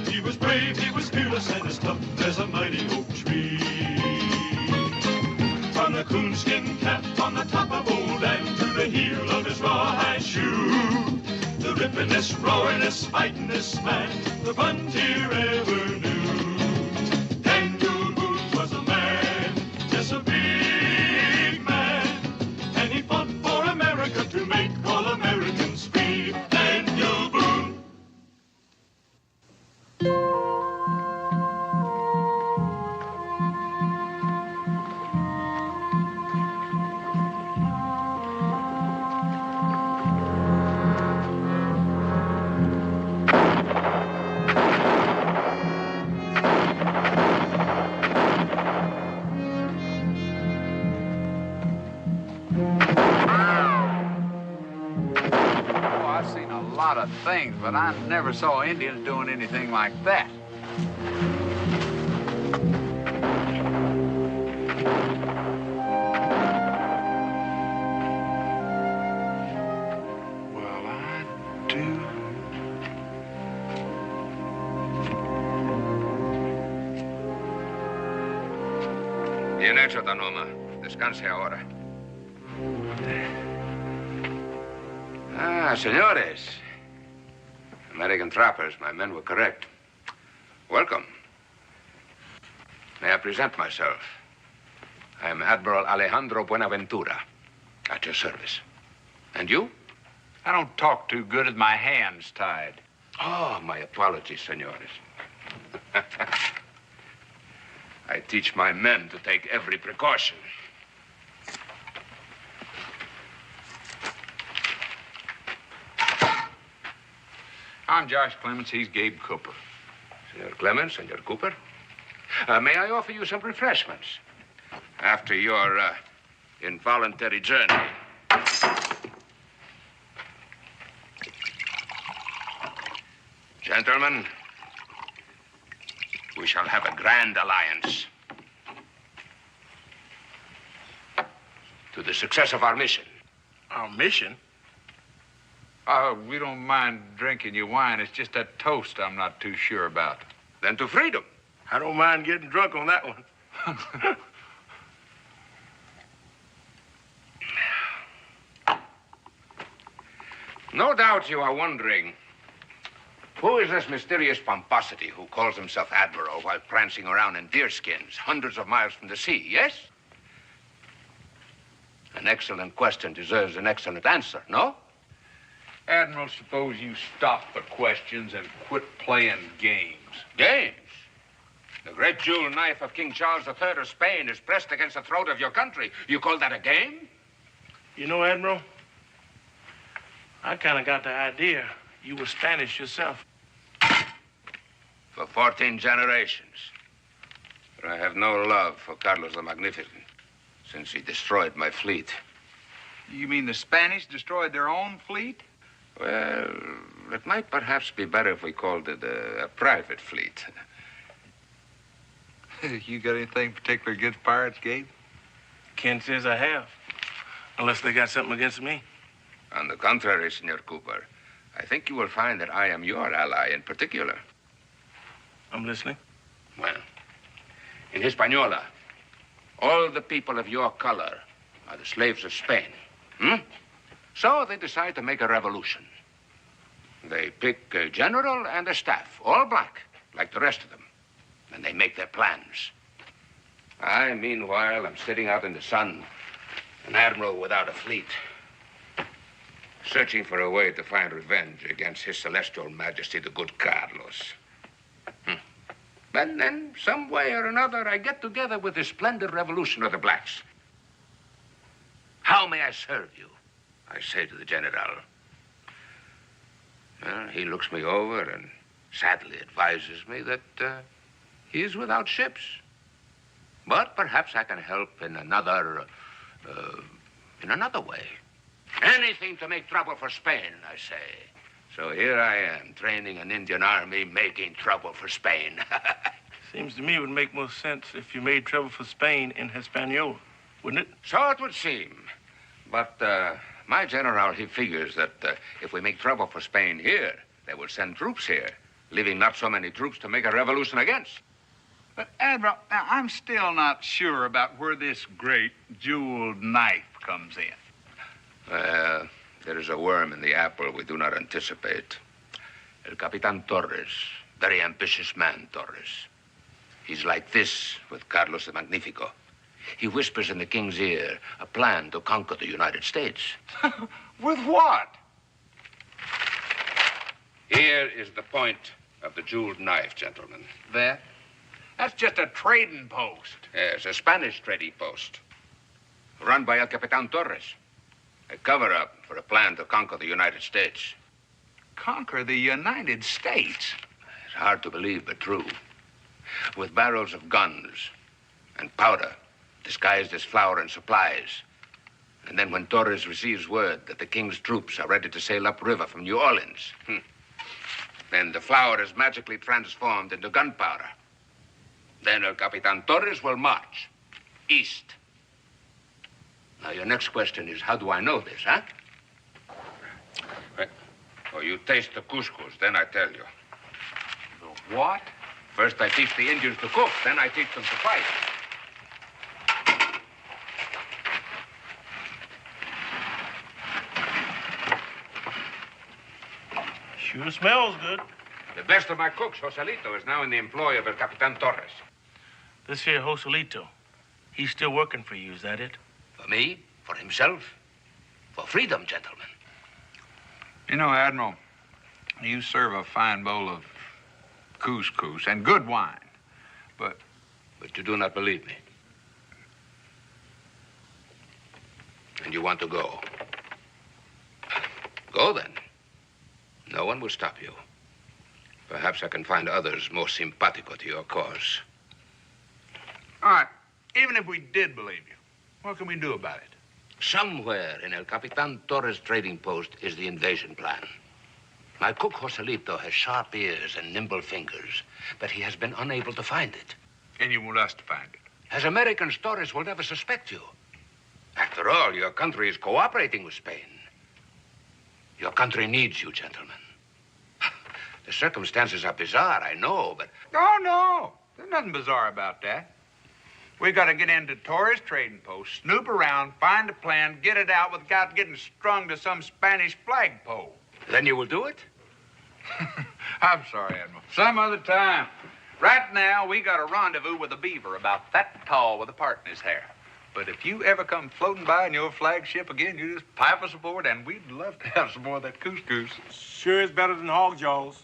He was brave, he was fearless, and as tough as a mighty oak tree. From the coonskin cap on the top of old and to the heel of his rawhide shoe, the rippin'est, roaring'est, fighting'est man the frontier ever knew. Daniel Boone was a man, yes, a big man, and he fought for America to make all Americans free. Daniel Boone. odd things, but I never saw Indians doing anything like that. Well, I do. Bien hecho, Tanoma. Descanse ahora. Ah, senores. American trappers, my men were correct. Welcome. May I present myself? I am Admiral Alejandro Buenaventura, at your service. And you? I don't talk too good with my hands tied. Oh, my apologies, senores. I teach my men to take every precaution. I'm Josh Clements. He's Gabe Cooper. Senor Clements, Senor Cooper. May I offer you some refreshments? After your involuntary journey. Gentlemen, we shall have a grand alliance. To the success of our mission. Our mission? We don't mind drinking your wine. It's just that toast I'm not too sure about. Then to freedom. I don't mind getting drunk on that one. No doubt you are wondering, who is this mysterious pomposity who calls himself Admiral while prancing around in deerskins hundreds of miles from the sea, yes? An excellent question deserves an excellent answer, no? Admiral, suppose you stop the questions and quit playing games. Games? The great jewel knife of King Charles III of Spain is pressed against the throat of your country. You call that a game? You know, Admiral, I kind of got the idea you were Spanish yourself. For 14 generations. But I have no love for Carlos the Magnificent since he destroyed my fleet. You mean the Spanish destroyed their own fleet? Well, it might perhaps be better if we called it a private fleet. You got anything particular against pirates, Gabe? Ken says I have. Unless they got something against me. On the contrary, Senor Cooper, I think you will find that I am your ally in particular. I'm listening. Well, in Hispaniola, all the people of your color are the slaves of Spain. So they decide to make a revolution. They pick a general and a staff, all black, like the rest of them. And they make their plans. I, meanwhile, am sitting out in the sun, an admiral without a fleet, searching for a way to find revenge against His Celestial Majesty, the good Carlos. But then, some way or another, I get together with the splendid revolution of the blacks. How may I serve you? I say to the general. Well, he looks me over and sadly advises me that he is without ships. But perhaps I can help in another way. Anything to make trouble for Spain, I say. So here I am, training an Indian army, making trouble for Spain. Seems to me it would make more sense if you made trouble for Spain in Hispaniola, wouldn't it? So it would seem. But my general, he figures that if we make trouble for Spain here, they will send troops here, leaving not so many troops to make a revolution against. But, Admiral, now, I'm still not sure about where this great jeweled knife comes in. Well, there is a worm in the apple we do not anticipate. El Capitan Torres, very ambitious man, Torres. He's like this with Carlos the Magnifico. He whispers in the king's ear a plan to conquer the United States. With what? Here is the point of the jeweled knife, gentlemen. That? That's just a trading post. Yes, a Spanish trading post. Run by El Capitan Torres. A cover-up for a plan to conquer the United States. Conquer the United States? It's hard to believe, but true. With barrels of guns and powder disguised as flour and supplies. And then when Torres receives word that the king's troops are ready to sail upriver from New Orleans, then the flour is magically transformed into gunpowder. Then El Capitan Torres will march east. Now, your next question is, how do I know this, huh? Oh, you taste the couscous, then I tell you. The what? First, I teach the Indians to cook, then I teach them to fight. Sure smells good. The best of my cooks, Joselito, is now in the employ of El Capitan Torres. This here Joselito, he's still working for you, is that it? For me? For himself? For freedom, gentlemen. You know, Admiral, you serve a fine bowl of couscous and good wine, but you do not believe me. And you want to go. Go, then. No one will stop you. Perhaps I can find others more simpatico to your cause. all right, even if we did believe you, what can we do about it? Somewhere in El Capitan Torres' trading post is the invasion plan. My cook Joselito has sharp ears and nimble fingers, but he has been unable to find it. And you want us to find it? As Americans, Torres will never suspect you. After all, your country is cooperating with Spain. Your country needs you, gentlemen. The circumstances are bizarre, I know, but... Oh, no. There's nothing bizarre about that. We got to get into Torres trading post, snoop around, find a plan, get it out without getting strung to some Spanish flagpole. Then you will do it? I'm sorry, Admiral. Some other time. Right now, we got a rendezvous with a beaver about that tall with a part in his hair. But if you ever come floating by in your flagship again, you just pipe us aboard, and we'd love to have some more of that couscous. Sure is better than hog jaws.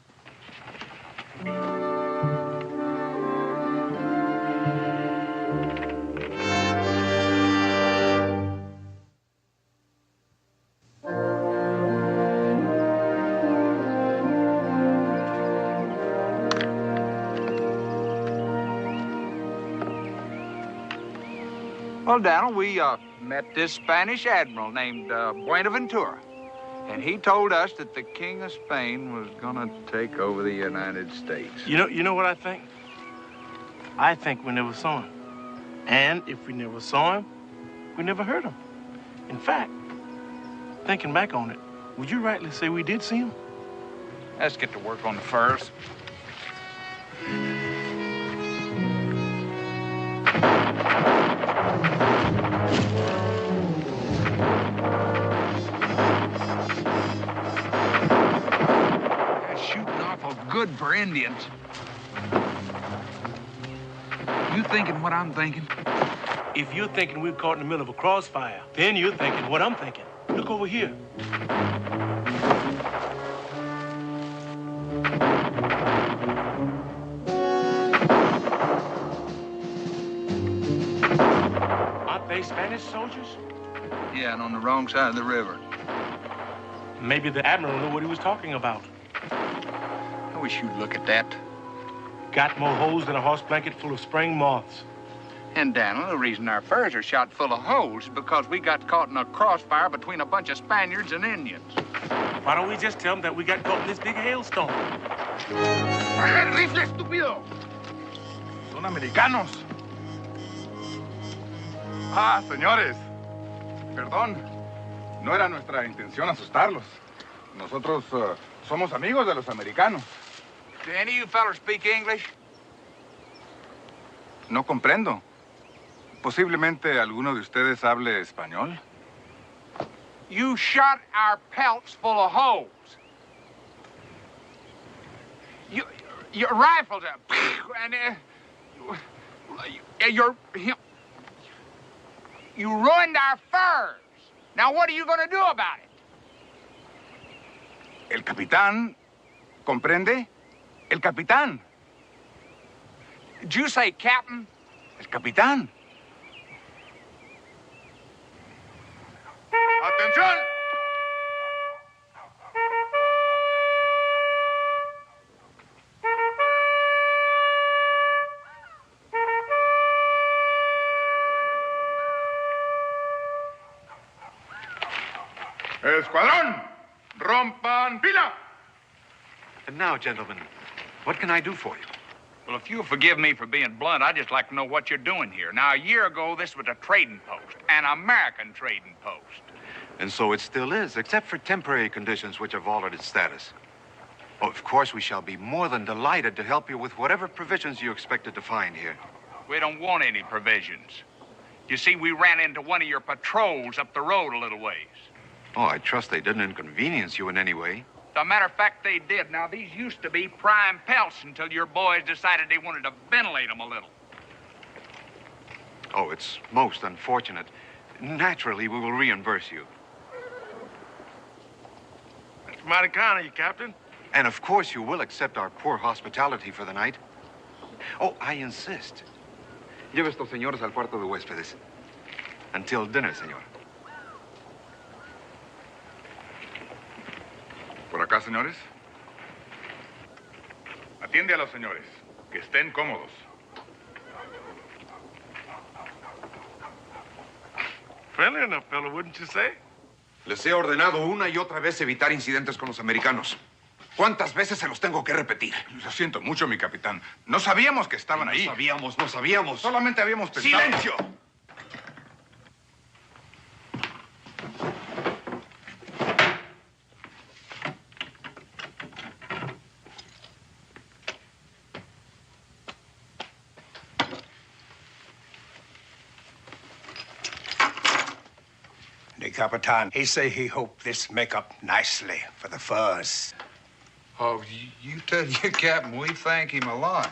Well, Daniel, we met this Spanish admiral named Buenaventura. And he told us that the King of Spain was gonna take over the United States. You know what I think? I think we never saw him. And if we never saw him, we never heard him. In fact, thinking back on it, would you rightly say we did see him? Let's get to work on the furs. Good for Indians. You thinking what I'm thinking? If you're thinking we're caught in the middle of a crossfire, then you're thinking what I'm thinking. Look over here. Aren't they Spanish soldiers? Yeah, and on the wrong side of the river. Maybe the admiral knew what he was talking about. I wish you'd look at that. Got more holes than a horse blanket full of spring moths. And, Daniel, the reason our furs are shot full of holes is because we got caught in a crossfire between a bunch of Spaniards and Indians. Why don't we just tell them that we got caught in this big hailstorm? ¡Rifle, estúpido! Son americanos. Ah, señores. Perdón. No era nuestra intención asustarlos. Nosotros somos amigos de los americanos. Do any of you fellas speak English? No comprendo. Posiblemente alguno de ustedes hable español. You shot our pelts full of holes. Your rifles are... And you ruined our furs. Now what are you going to do about it? El capitán, ¿comprende? El capitán. Did you say captain? El capitán. ¡Atención! escuadrón! Rompan pila! And now, gentlemen, what can I do for you? Well, if you'll forgive me for being blunt, I'd just like to know what you're doing here. Now, a year ago, this was a trading post, an American trading post. And so it still is, except for temporary conditions which have altered its status. Oh, of course, we shall be more than delighted to help you with whatever provisions you expected to find here. We don't want any provisions. You see, we ran into one of your patrols up the road a little ways. Oh, I trust they didn't inconvenience you in any way. As a matter of fact, they did. Now, these used to be prime pelts until your boys decided they wanted to ventilate them a little. Oh, it's most unfortunate. Naturally, we will reimburse you. That's mighty kind of you, Captain. And of course, you will accept our poor hospitality for the night. Oh, I insist. Lleve estos señores al cuarto de huéspedes. Until dinner, señor. Por acá, señores. Atiende a los señores. Que estén cómodos. Friendly enough, fellow, wouldn't you say? Les he ordenado una y otra vez evitar incidentes con los americanos. ¿Cuántas veces se los tengo que repetir? Lo siento mucho, mi capitán. No sabíamos que estaban ahí. No sabíamos. Solamente habíamos pensado... ¡Silencio! The Capitan, he say he hope this make up nicely for the furs. Oh, you tell your captain we thank him a lot.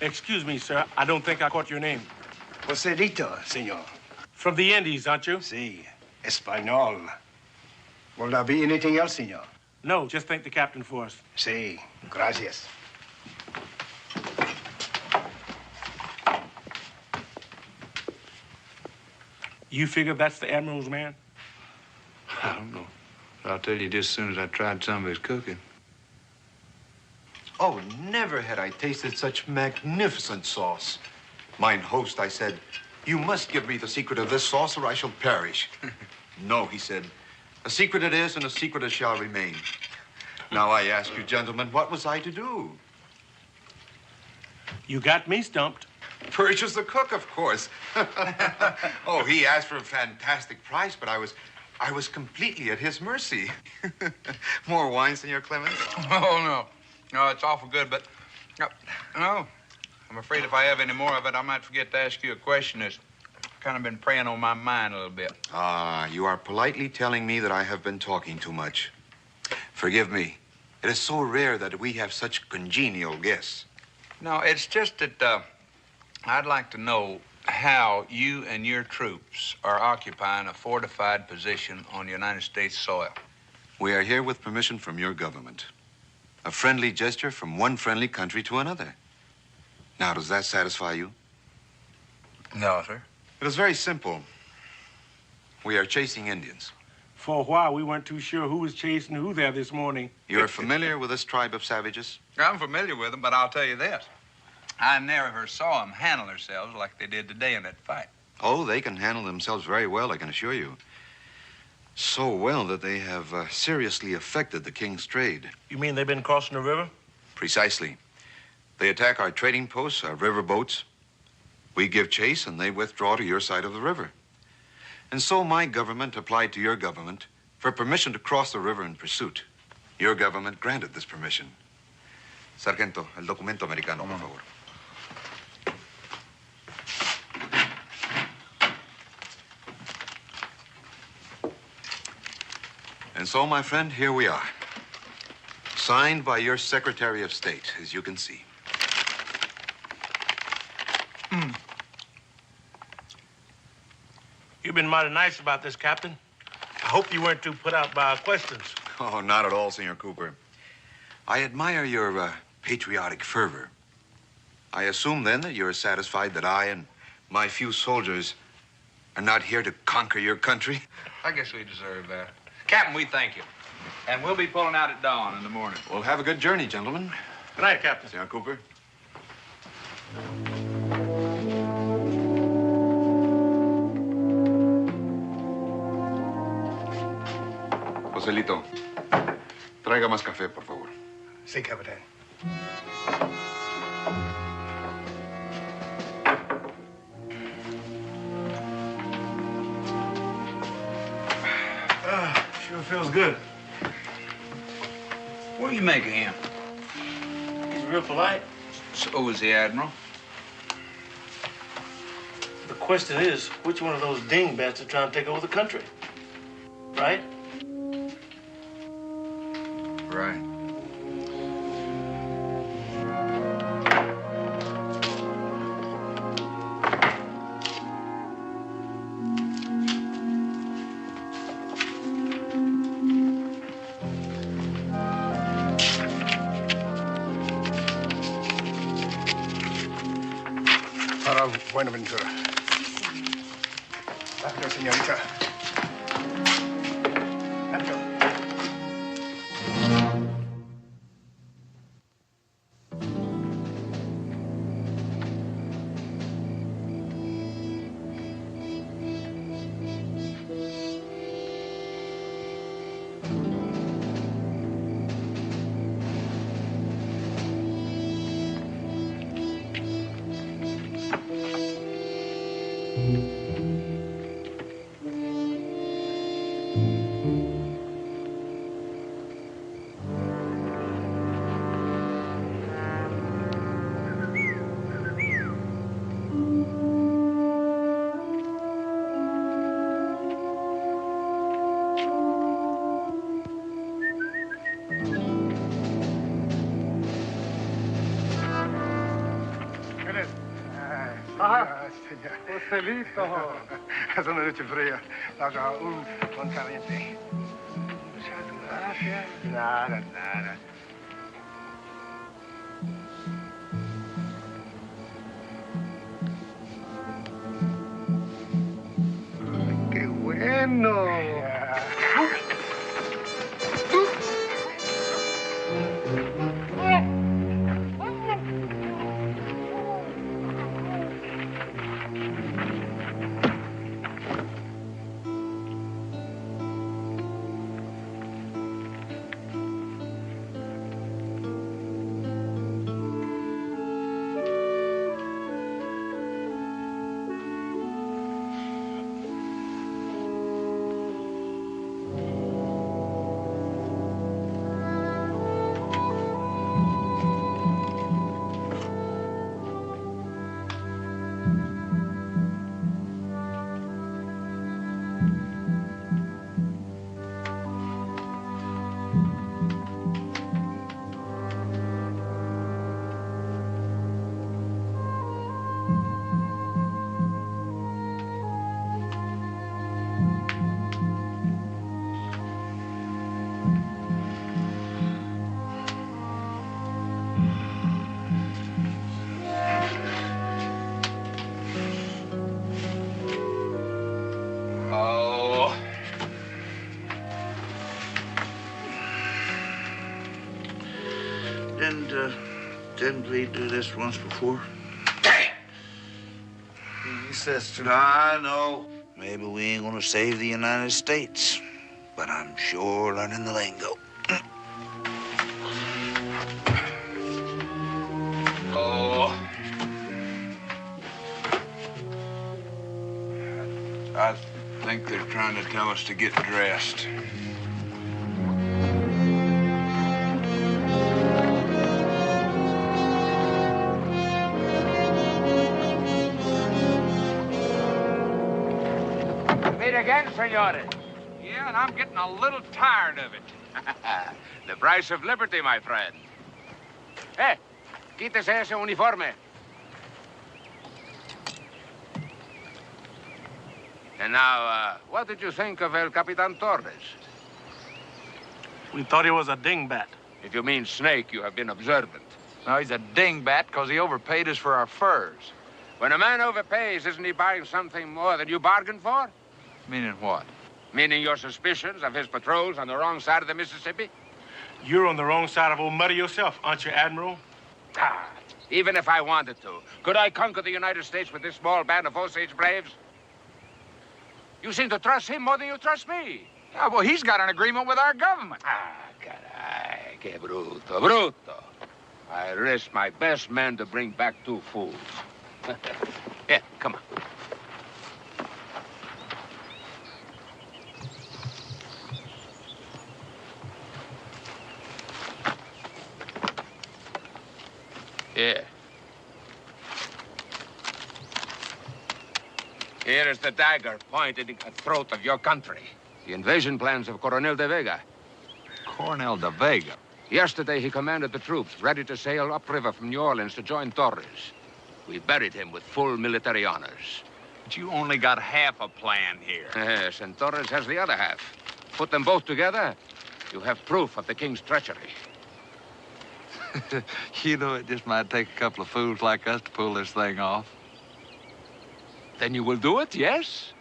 Excuse me, sir. I don't think I caught your name. Procedito, senor. From the Indies, aren't you? Si, Espanol. Will there be anything else, senor? No, just thank the captain for us. Si, gracias. You figure that's the Admiral's man? I don't know. I'll tell you just as soon as I tried some of his cooking. Oh, never had I tasted such magnificent sauce. Mine host, I said, you must give me the secret of this sauce or I shall perish. No, he said, a secret it is and a secret it shall remain. Now I ask you, gentlemen, what was I to do? You got me stumped. Purchase the cook, of course. Oh, he asked for a fantastic price, but I was completely at his mercy. More wine, Senor Clements? Oh, no. No, it's awful good, but... No. I'm afraid if I have any more of it, I might forget to ask you a question that's kind of been preying on my mind a little bit. Ah, you are politely telling me that I have been talking too much. Forgive me. It is so rare that we have such congenial guests. No, it's just that, I'd like to know how you and your troops are occupying a fortified position on United States soil. We are here with permission from your government. A friendly gesture from one friendly country to another. Now, does that satisfy you? No, sir. It is very simple. We are chasing Indians. For a while, we weren't too sure who was chasing who there this morning. You're familiar with this tribe of savages? I'm familiar with them, but I'll tell you this. I never saw them handle themselves like they did today in that fight. Oh, they can handle themselves very well, I can assure you. So well that they have seriously affected the king's trade. You mean they've been crossing the river? Precisely. They attack our trading posts, our river boats. We give chase, and they withdraw to your side of the river. And so my government applied to your government for permission to cross the river in pursuit. Your government granted this permission. Sargento, el documento americano, por favor. And so, my friend, here we are. Signed by your Secretary of State, as you can see. You've been mighty nice about this, Captain. I hope you weren't too put out by our questions. Oh, not at all, Senor Cooper. I admire your patriotic fervor. I assume, then, that you're satisfied that I and my few soldiers are not here to conquer your country? I guess we deserve that. Captain, we thank you. And we'll be pulling out at dawn in the morning. Well, have a good journey, gentlemen. Good night, Captain. Senor Cooper. Joselito, traiga más café, por favor. Sí, capitán. Sure feels good. What do you make of him? He's real polite. So is the Admiral. The question is, which one of those dingbats are trying to take over the country? Right? Right. Para Buenaventura. Rápido, señorita. Rápido. Joselito. Es una noche fría. Haga un caliente. Muchas gracias. Nada, nada. ¡Qué bueno! Didn't we do this once before? He says to... I know. Maybe we ain't gonna save the United States, but I'm sure learning the lingo. Oh. I think they're trying to tell us to get dressed. Again, senores. Yeah, and I'm getting a little tired of it. The price of liberty, my friend. Hey, quítese ese uniforme. And now, what did you think of El Capitan Torres? We thought he was a dingbat. If you mean snake, you have been observant. No, he's a dingbat because he overpaid us for our furs. When a man overpays, isn't he buying something more than you bargained for? Meaning what? Meaning your suspicions of his patrols on the wrong side of the Mississippi? You're on the wrong side of old Muddy yourself, aren't you, Admiral? Ah, even if I wanted to, could I conquer the United States with this small band of Osage braves? You seem to trust him more than you trust me. Yeah, well, he's got an agreement with our government. Caray, que bruto, bruto. I risked my best men to bring back 2 fools. Here, come on. Here. Here is the dagger pointed at the throat of your country. The invasion plans of Coronel de Vega. Coronel de Vega? Yesterday, he commanded the troops ready to sail upriver from New Orleans to join Torres. We buried him with full military honors. But you only got half a plan here. Yes, and Torres has the other half. Put them both together, you have proof of the king's treachery. You know, it just might take a couple of fools like us to pull this thing off. Then you will do it, yes?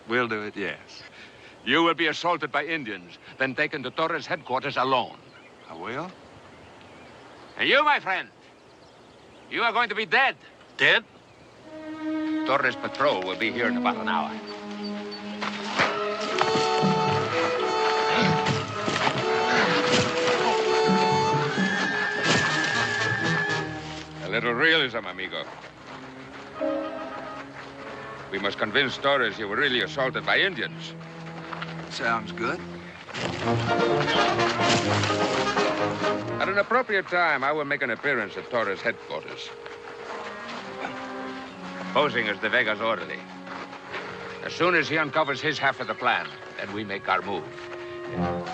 We'll do it, yes. You will be assaulted by Indians, then taken to Torres' headquarters alone. I will? And you, my friend, you are going to be dead. Dead? Torres' patrol will be here in about an hour. A little realism, amigo. We must convince Torres you were really assaulted by Indians. Sounds good. At an appropriate time, I will make an appearance at Torres' headquarters. Posing as De Vega's orderly. As soon as he uncovers his half of the plan, then we make our move. Can't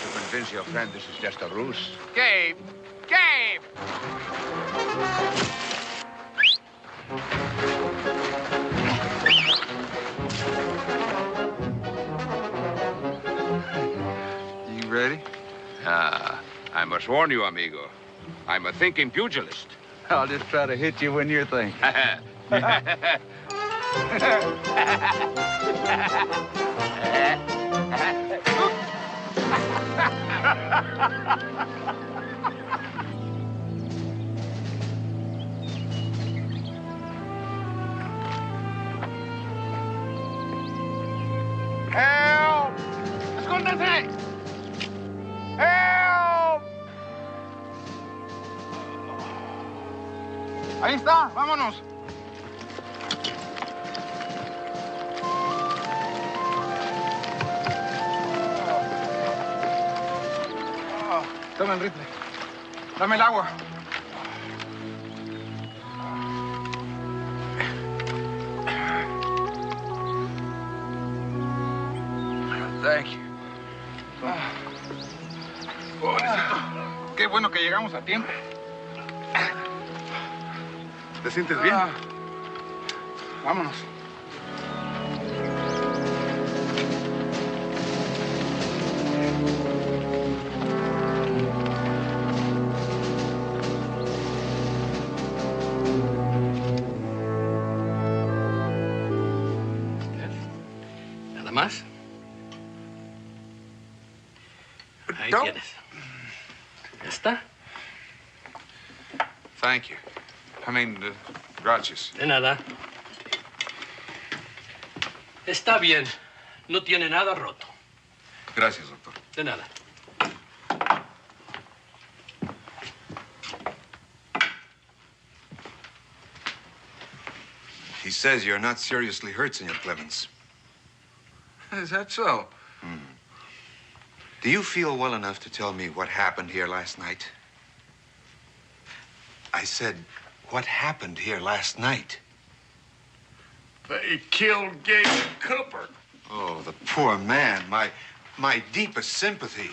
you convince your friend this is just a ruse? Gabe! Gabe! You ready? I must warn you, amigo. I'm a thinking pugilist. I'll just try to hit you when you're thinking. Help! ¡Escóndete! Help! Ahí está, vámonos. Toma el rifle. Dame el agua. Thank you. Pobrecito. Qué bueno que llegamos a tiempo. ¿Te sientes bien? Vámonos. ¿Nada más? Ahí No. tienes. ¿Ya está? Thank you. Gracias. De nada. Está bien. No tiene nada roto. Gracias, doctor. De nada. He says you're not seriously hurt, Senor Clements. Is that so? Do you feel well enough to tell me what happened here last night? I said, what happened here last night? They killed Gabe Cooper. Oh, the poor man. My deepest sympathy.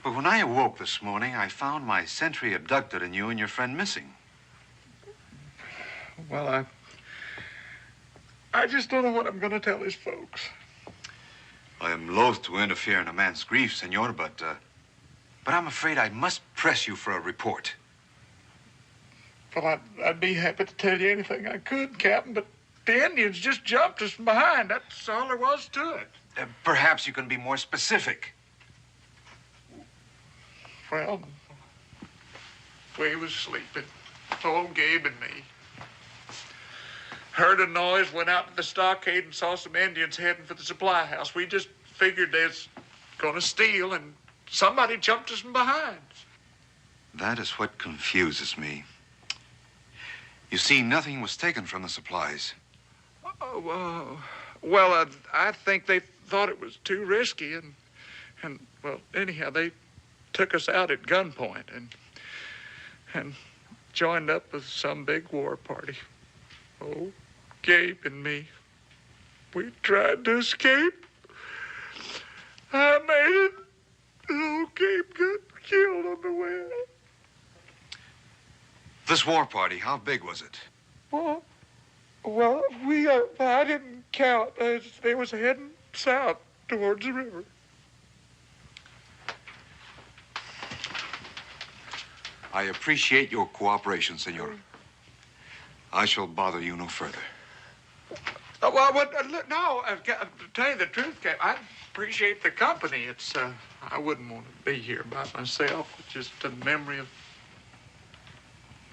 But when I awoke this morning, I found my sentry abducted and you and your friend missing. Well, I just don't know what I'm going to tell his folks. I am loath to interfere in a man's grief, senor, but I'm afraid I must press you for a report. Well, I'd be happy to tell you anything I could, Captain, but the Indians just jumped us from behind. That's all there was to it. Perhaps you can be more specific. Well, we was sleeping, old Gabe and me. heard a noise, went out to the stockade and saw some Indians heading for the supply house. We just figured they was gonna steal, and somebody jumped us from behind. That is what confuses me. You see, nothing was taken from the supplies. Well, I think they thought it was too risky, and well, anyhow, they took us out at gunpoint and joined up with some big war party. Oh, Gabe and me, we tried to escape. I made it. Oh, Gabe got killed on the way. This war party, how big was it? Well, I didn't count. They was heading south towards the river. I appreciate your cooperation, senor. I shall bother you no further. To tell you the truth, Cap, I appreciate the company. It's, I wouldn't want to be here by myself. It's just a memory of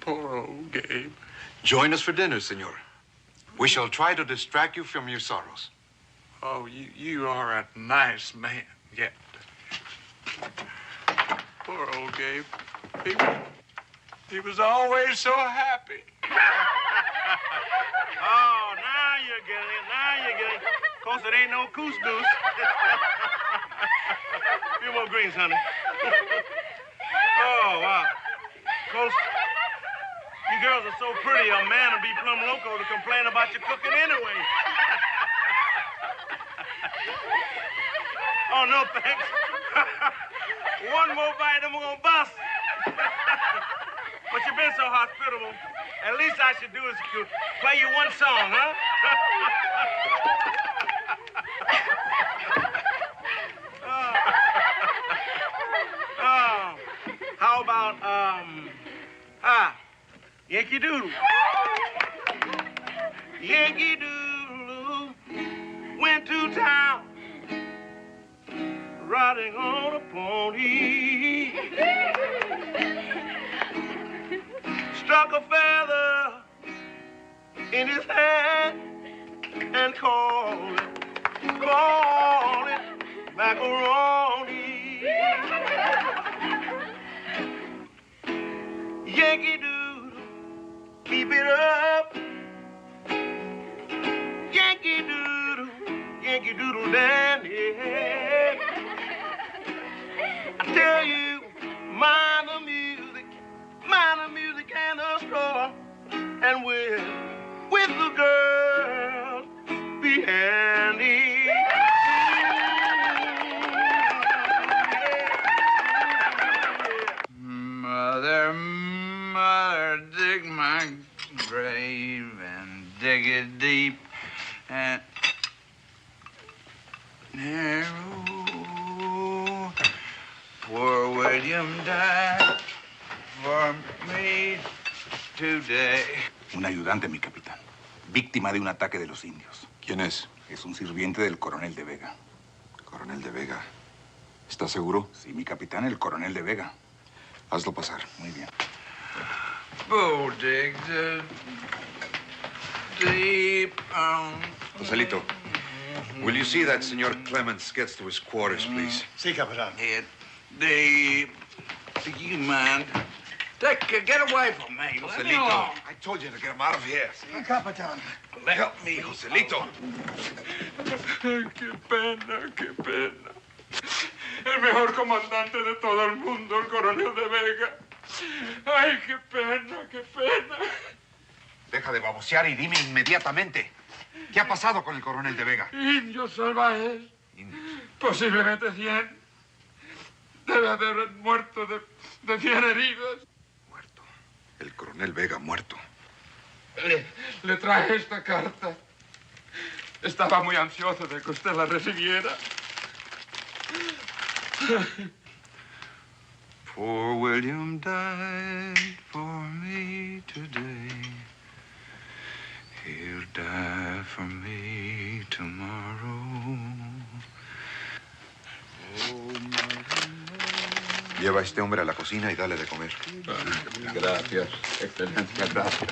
poor old Gabe. Join us for dinner, senor. We shall try to distract you from your sorrows. Oh, you are a nice man, yet. Poor old Gabe. He was always so happy. Oh, now you're getting it. Of course, it ain't no couscous. Few more greens, honey. Oh, wow. Of course, you girls are so pretty, a man would be plumb loco to complain about your cooking anyway. Oh, no, thanks. One more bite, and we're gonna bust. But you've been so hospitable. At least I should do is play you one song, huh? How about, Yankee Doodle. Yankee Doodle went to town, riding on a pony. Struck a feather in his hand and called it macaroni. Yankee Doodle, keep it up. Yankee Doodle Dandy. I tell you, mind the music and the straw, and with the girls, be handy. Mother, dig my grave and dig it deep and narrow. Poor William died for me today. Un ayudante, mi capitán. Víctima de un ataque de los indios. ¿Quién es? Es un sirviente del coronel de Vega. Coronel de Vega. ¿Estás seguro? Sí, mi capitán, el coronel de Vega. Hazlo pasar. Muy bien. Oh, dig the deep. Joselito, will you see that Senor Clements gets to his quarters, please? Sí, capitán. Deep. You mind? Get away from me. Let me alone. I told you to get him out of here. Sí, capitán. Help me, Joselito. Qué pena. El mejor comandante de todo el mundo, el coronel de Vega. Ay, qué pena. Deja de babosear y dime inmediatamente. ¿Qué ha pasado con el coronel de Vega? Indios salvajes. Posiblemente 100. Debe haber muerto de 100 heridos. Muerto. El coronel Vega muerto. Le traje esta carta. Estaba muy ansioso de que usted la recibiera. Poor William died for me today. He'll die for me tomorrow. Lleva a este hombre a la cocina y dale de comer. Gracias, Excelencia, gracias.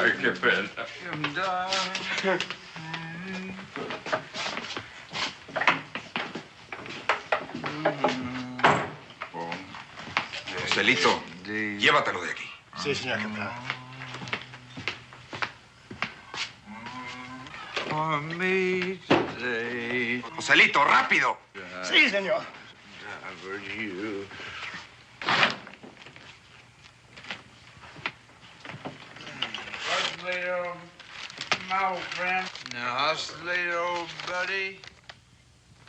Ay, qué pena. Joselito, llévatelo de aquí. Sí, señor capitán. Joselito, rápido. Sí, señor. Oscillator, my old friend. Now, Oscillator, old buddy,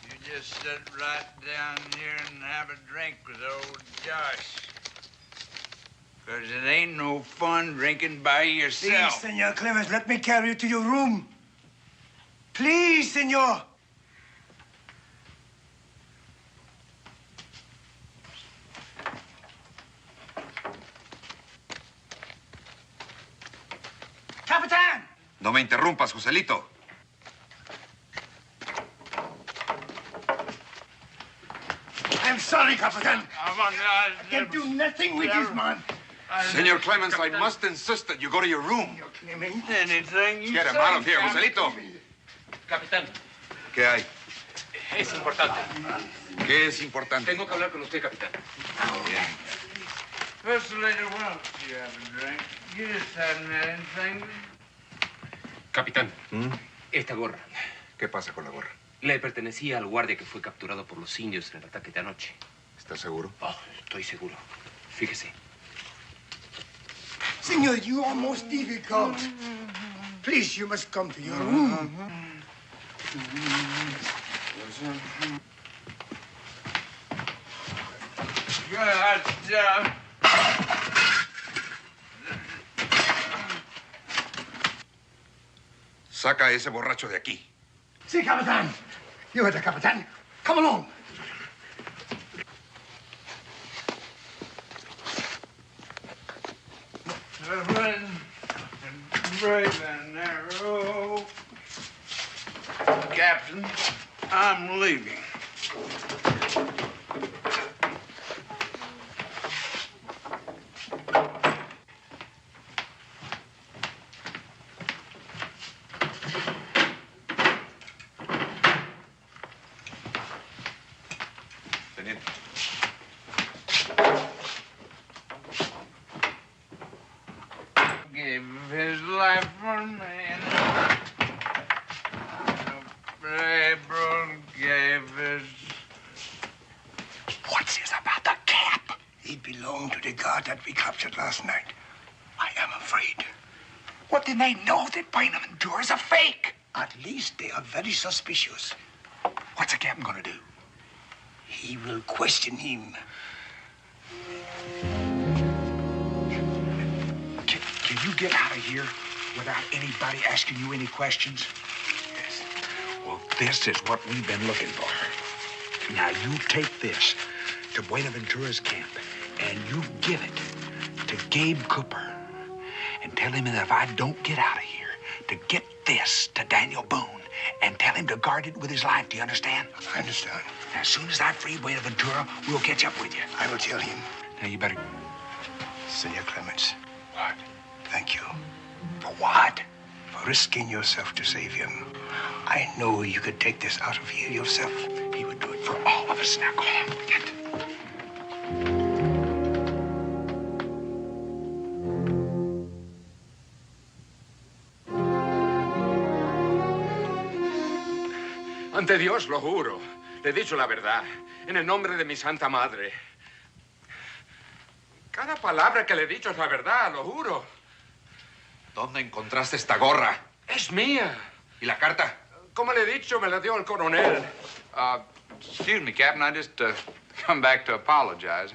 you just sit right down here and have a drink with old Josh. Because it ain't no fun drinking by yourself. Please, Senor Clements, let me carry you to your room. Please, senor. Capitán! No me interrumpas, Joselito. I'm sorry, Capitán. I can do nothing with this man. Senor Clements, I must insist that you go to your room. Anything you Get him say, out of here, Joselito. Capitán, ¿Qué hay? es importante. ¿Qué es importante? Tengo que hablar con usted, capitán. Oscillator, why don't you have a drink? You just haven't had anything. Capitán, esta gorra. ¿Qué pasa con la gorra? Le pertenecía al guardia que fue capturado por los indios en el ataque de anoche. ¿Estás seguro? Oh, estoy seguro. Fíjese. Senor, you are most difficult. Please, you must come to your room. Saca a ese borracho de aquí. Sí, Capitán. You are the Capitán. Come along. Brave and narrow. Captain, I'm leaving. Gave his life for me. April gave his. What's this about the cap? It belonged to the guard that we captured last night. I am afraid. What, then they know that Buenaventura is a fake? At least they are very suspicious. What's the captain gonna do? He will question him. Can you get out of here without anybody asking you any questions? Yes. Well, this is what we've been looking for. Now, you take this to Buenaventura's camp, and you give it to Gabe Cooper, and tell him that if I don't get out of here, to get this to Daniel Boone, and tell him to guard it with his life. Do you understand? I understand. Now, as soon as I free Buenaventura, we'll catch up with you. I will tell him. Now, you better... Senor Clements. What? Thank you. For what? For risking yourself to save him. I know you could take this out of here yourself. He would do it for all of us. Now, go on. Get. Ante Dios, lo juro. Le he dicho la verdad. En el nombre de mi santa madre. Cada palabra que le he dicho es la verdad, lo juro. ¿Dónde encontraste esta gorra? Es mía. ¿Y la carta? Como le he dicho, me la dio el coronel. Excuse me, Captain. I just come back to apologize.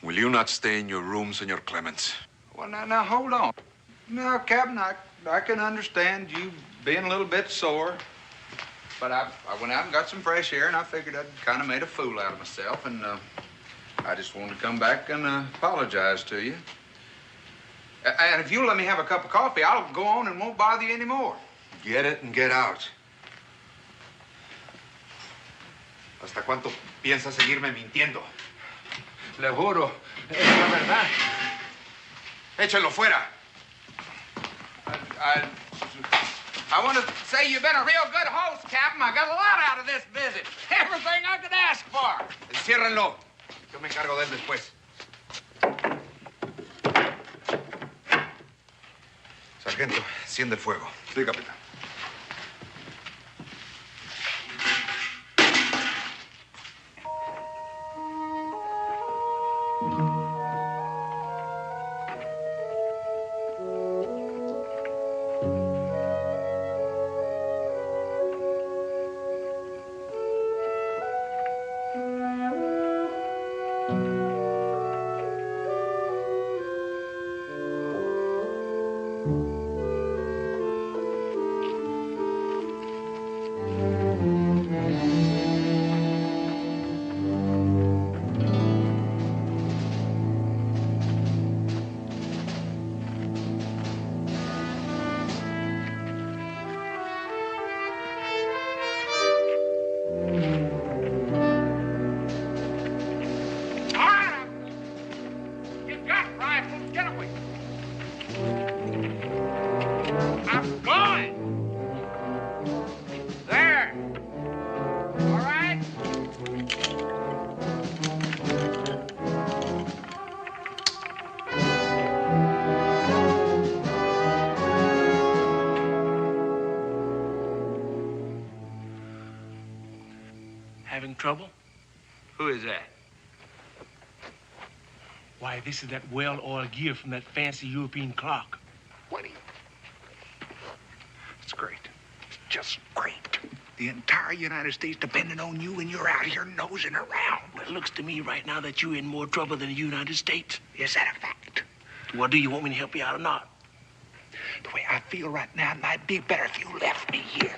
Will you not stay in your room, Senor Clements? Well, now, hold on. Now, Captain, I can understand you being a little bit sore. But I went out and got some fresh air, and I figured I'd kind of made a fool out of myself, and I just wanted to come back and apologize to you. And if you'll let me have a cup of coffee, I'll go on and won't bother you anymore. Get it and get out. ¿Hasta cuánto piensas seguirme mintiendo? Le juro, es la verdad. Échalo fuera. I want to say you've been a real good host, Captain. I got a lot out of this visit. Everything I could ask for. Enciérrenlo. Yo me encargo de él después. Sargento, enciende el fuego. Sí, capitán. Having trouble? Who is that? Why, this is that well-oiled gear from that fancy European clock. What do you... It's great. It's just great. The entire United States depending on you, and you're out here nosing around. Well, it looks to me right now that you're in more trouble than the United States. Is that a fact? Well, do you want me to help you out or not? The way I feel right now, it might be better if you left me here.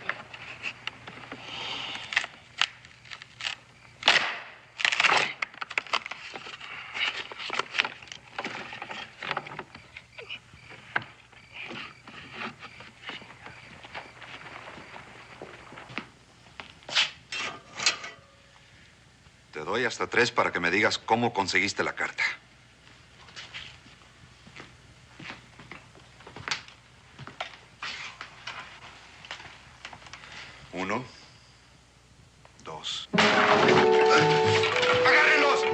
Te doy hasta 3 para que me digas cómo conseguiste la carta. 1, 2. ¡Agárrenlos!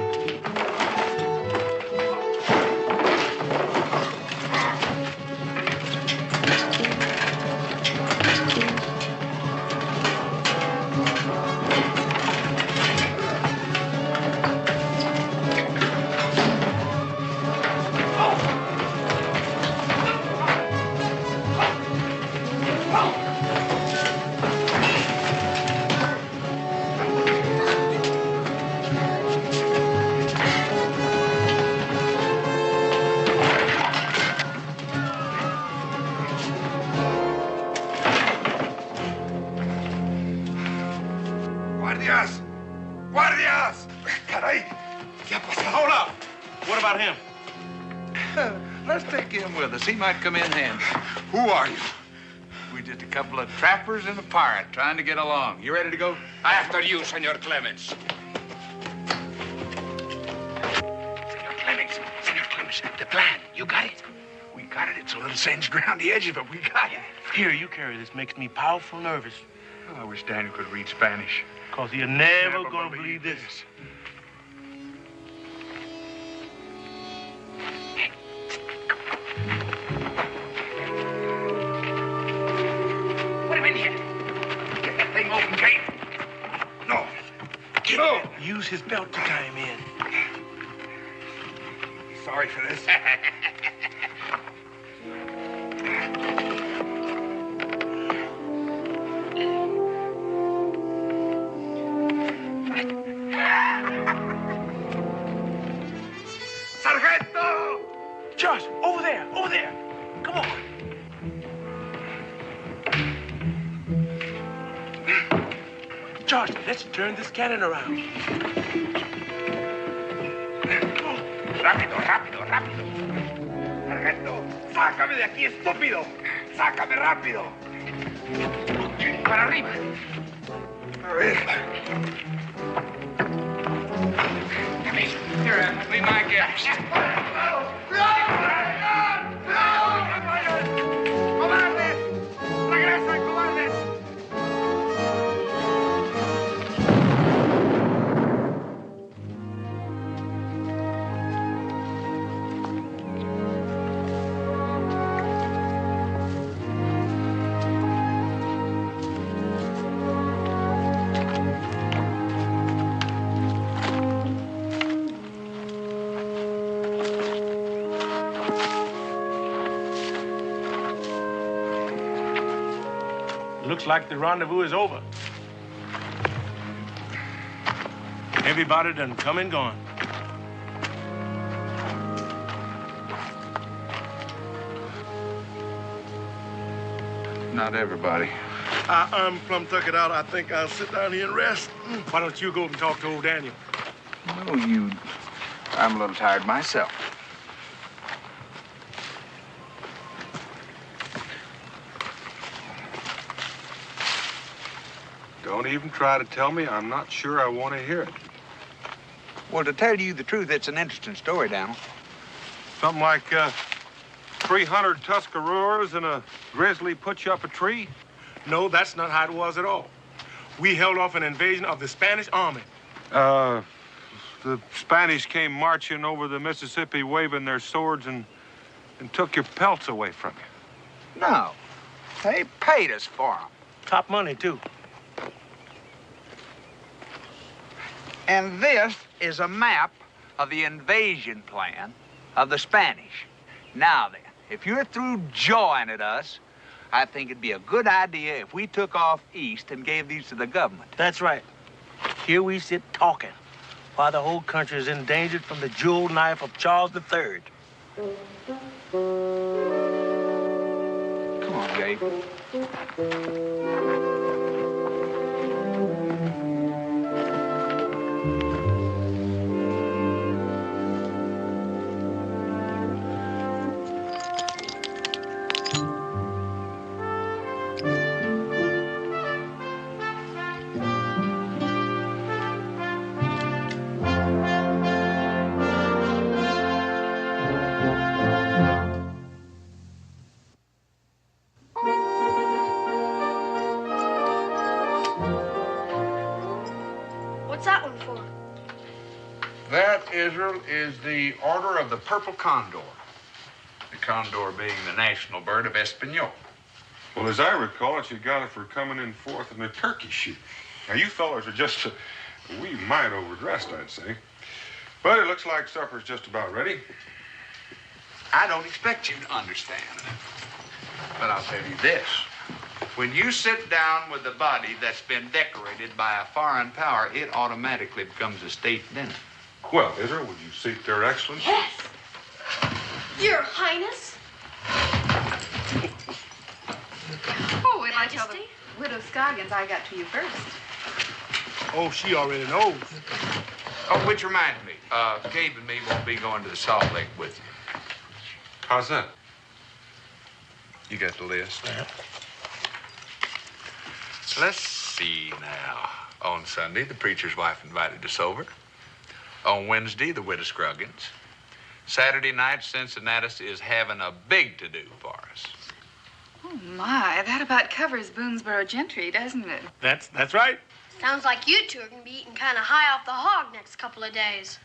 ¡Guardias! ¡Guardias! ¡Caray! ¿Qué ha pasado? Hold up! What about him? Let's take him with us. He might come in handy. Who are you? We're just a couple of trappers and a pirate trying to get along. You ready to go? After you, Senor Clements. Senor Clements, the plan. You got it? We got it. It's a little singed around the edges, but we got it. Here, you carry this. Makes me powerful nervous. Oh, I wish Daniel could read Spanish. Because you're never gonna believe this. Put him in here. Get that thing open, Kate. No. No. Use his belt to tie him in. Sorry for this. Sargento! Josh, over there, over there. Come on. Josh, let's turn this cannon around. Rápido, rápido, rápido. Sargento, sácame de aquí, estúpido. Sácame rápido. Para arriba. A ver. Here, be my guest. ¡No! ¡No! ¡No! ¡Comandante! like the rendezvous is over. Everybody done come and gone. Not everybody. I'm plumb tuck it out. I think I'll sit down here and rest. Why don't you go and talk to old Daniel? No, I'm a little tired myself. Don't even try to tell me. I'm not sure I want to hear it. Well, to tell you the truth, it's an interesting story, Daniel. Something like 300 Tuscaroras and a grizzly put you up a tree? No, that's not how it was at all. We held off an invasion of the Spanish army. The Spanish came marching over the Mississippi waving their swords and took your pelts away from you. No. They paid us for them. Top money, too. And this is a map of the invasion plan of the Spanish. Now then, if you're through jawing at us, I think it'd be a good idea if we took off east and gave these to the government. That's right. Here we sit talking while the whole country is endangered from the jewel knife of Charles III. Come on, Gabe. Israel is the Order of the Purple Condor. The condor being the national bird of Espanol. Well, as I recall it, you got it for coming in fourth in the turkey shoot. Now, you fellas are just a wee mite overdressed, I'd say. But it looks like supper's just about ready. I don't expect you to understand. But I'll tell you this. When you sit down with a body that's been decorated by a foreign power, it automatically becomes a state dinner. Well, Israel, would you seat their excellency? Yes. Your Highness. Oh, wait till I tell the Widow Scoggins I got to you first. Oh, she already knows. Oh, which reminds me, Gabe and me won't be going to the Salt Lake with you. How's that? You got the list? Yeah. Let's see now. On Sunday, the preacher's wife invited us over. On Wednesday, the Widow Scroggins. Saturday night, Cincinnatus is having a big to-do for us. Oh, my. That about covers Boonesboro gentry, doesn't it? That's right. Sounds like you two are going to be eating kind of high off the hog next couple of days.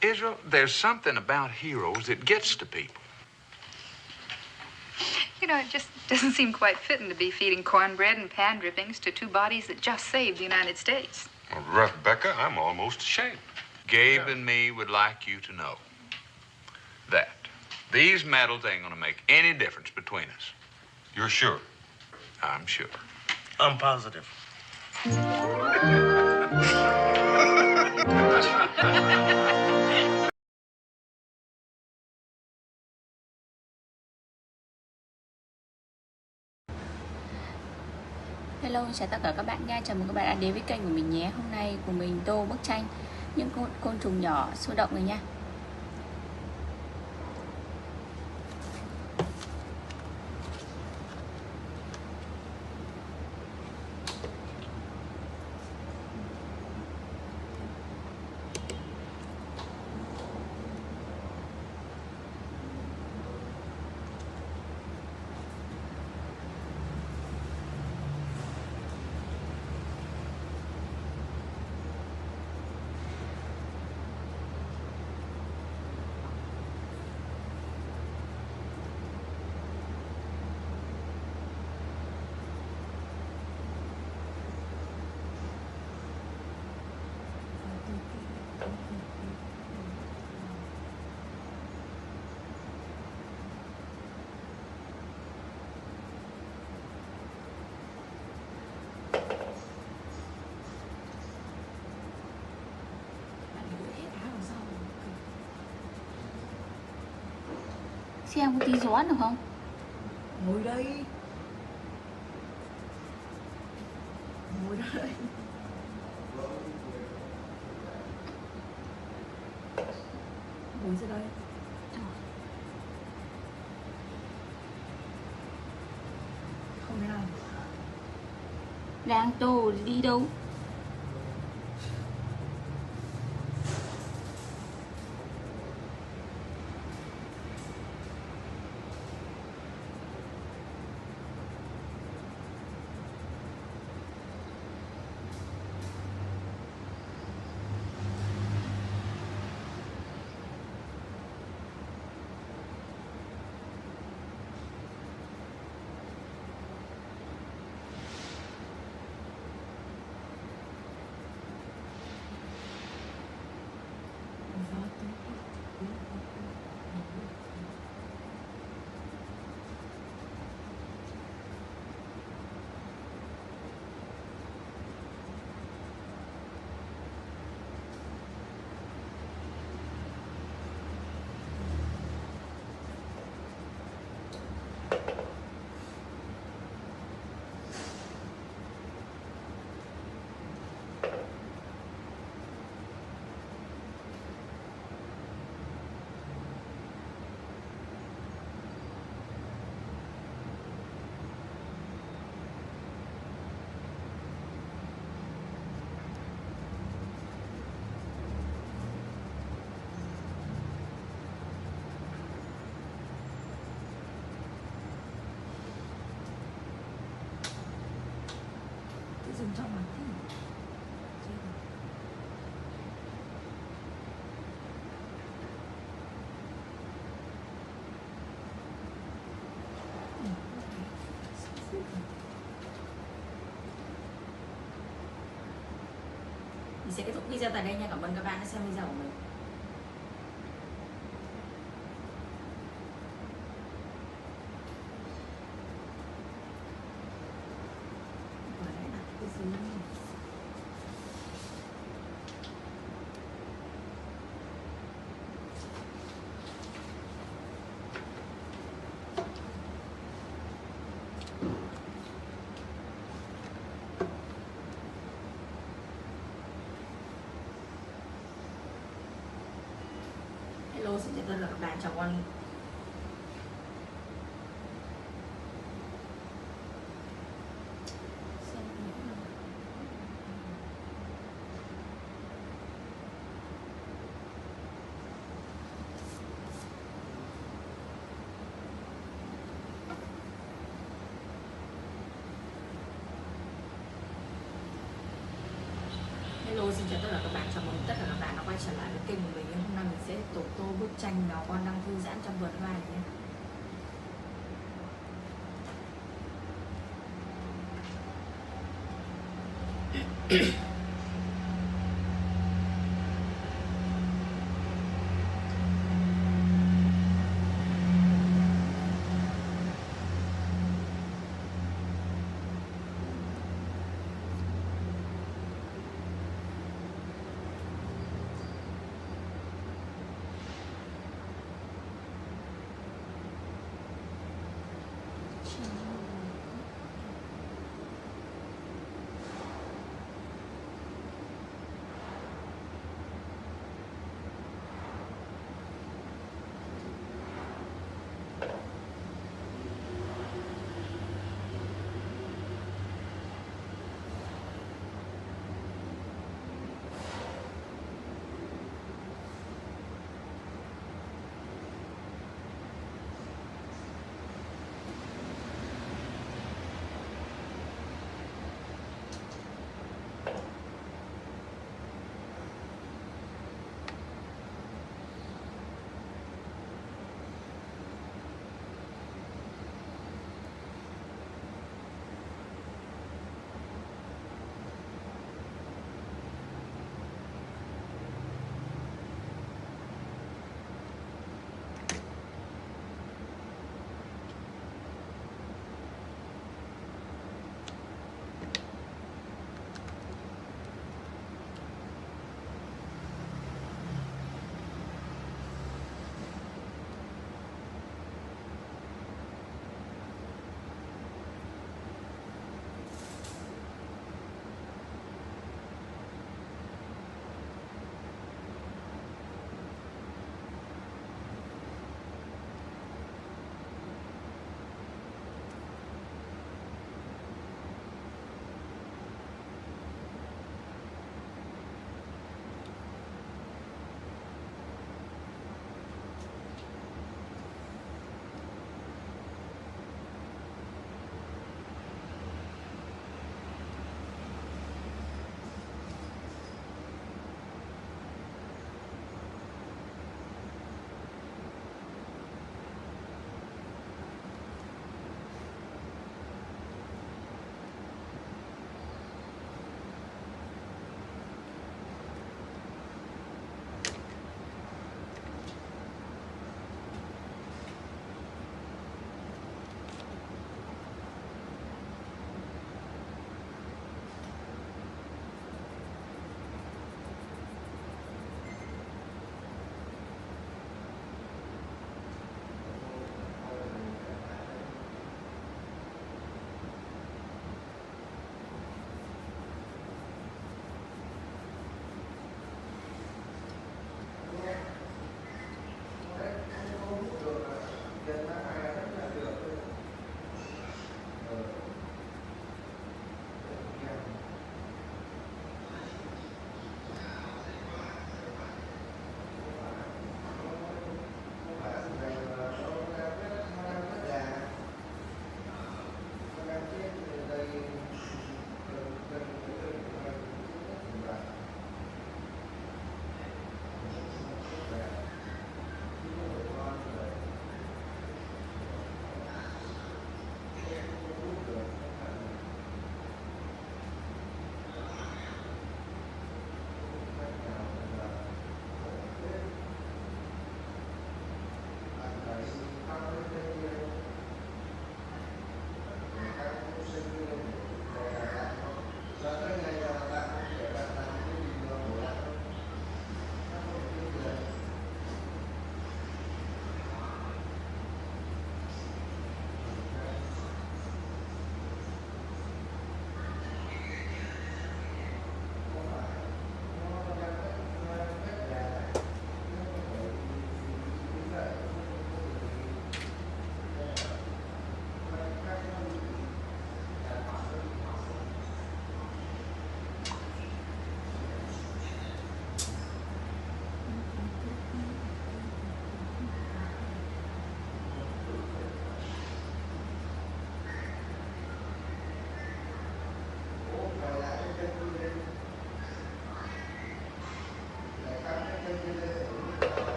Israel, there's something about heroes that gets to people. You know, it just doesn't seem quite fitting to be feeding cornbread and pan drippings to two bodies that just saved the United States. Well, Rebecca, I'm almost ashamed. Gabe and me would like you to know that these medals ain't gonna make any difference between us. You're sure? I'm sure. I'm positive. Hello, chào tất cả các bạn nha. Chào mừng các bạn đã đến với kênh của mình nhé. Hôm nay của mình tô bức tranh những côn trùng nhỏ sôi động này nha. Xem có tí gió được không? Ngồi đây. Ngồi đây. Ngồi ra đây. Không thế nào? Đang tô đi đâu? Dừng trong mặt thế. Mình sẽ kết thúc video tại đây nha. Cảm ơn các bạn đã xem video của mình. Hello, xin chào tất cả các bạn, chào con. Hello, xin chào tất cả các bạn, chào mừng tất cả các bạn đã quay trở lại với kênh của mình. Hôm nay mình sẽ tiếp tục tô bức tranh Mèo Con Đang Thư Giãn Trong Vườn Hoa này nhé.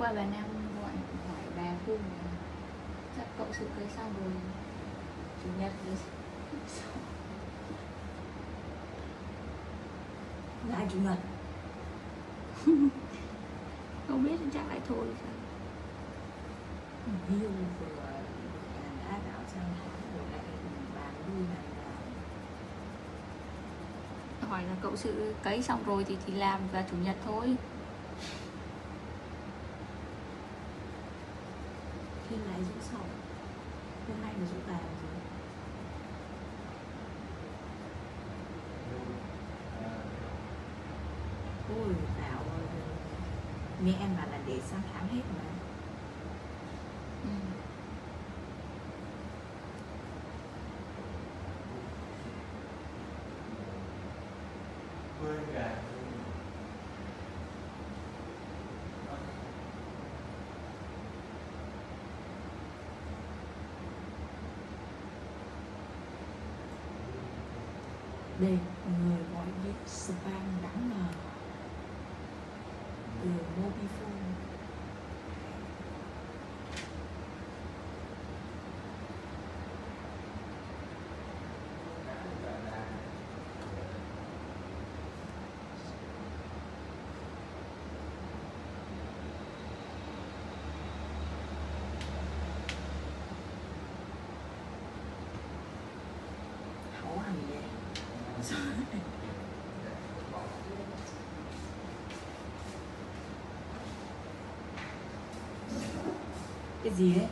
qua bà Nam gọi hỏi bà Phương chắc cậu sự cưới xong rồi chủ nhật rồi lại chủ nhật. Không biết chắc lại thôi sao. Ví dụ vừa đã bảo sao rồi lại bàn vui này là hỏi là cậu sự cấy xong rồi thì làm vào chủ nhật thôi. khi lại rũ sau hôm nay là rũ tàn rồi. Ôi Thảo ơi, mẹ em bảo là để sang tháng hết mà. Đây, người gọi điện spam đáng ngờ từ Mobifone. Hấu hẳn vậy. Cái gì đấy?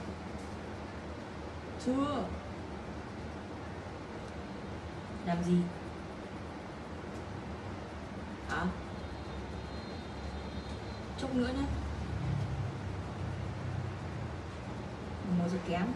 Chưa. Làm gì? Hả? Chút nữa nhé. 1 giờ kém.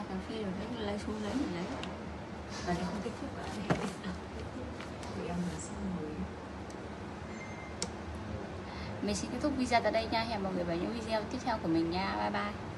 Cà phê rồi đấy, lấy xuống lấy mình lấy. Và nó không kết thúc ở đây. Tụi em là xong rồi. Mình xin kết thúc video tại đây nha. Hẹn mọi người vào những video tiếp theo của mình nha. Bye bye.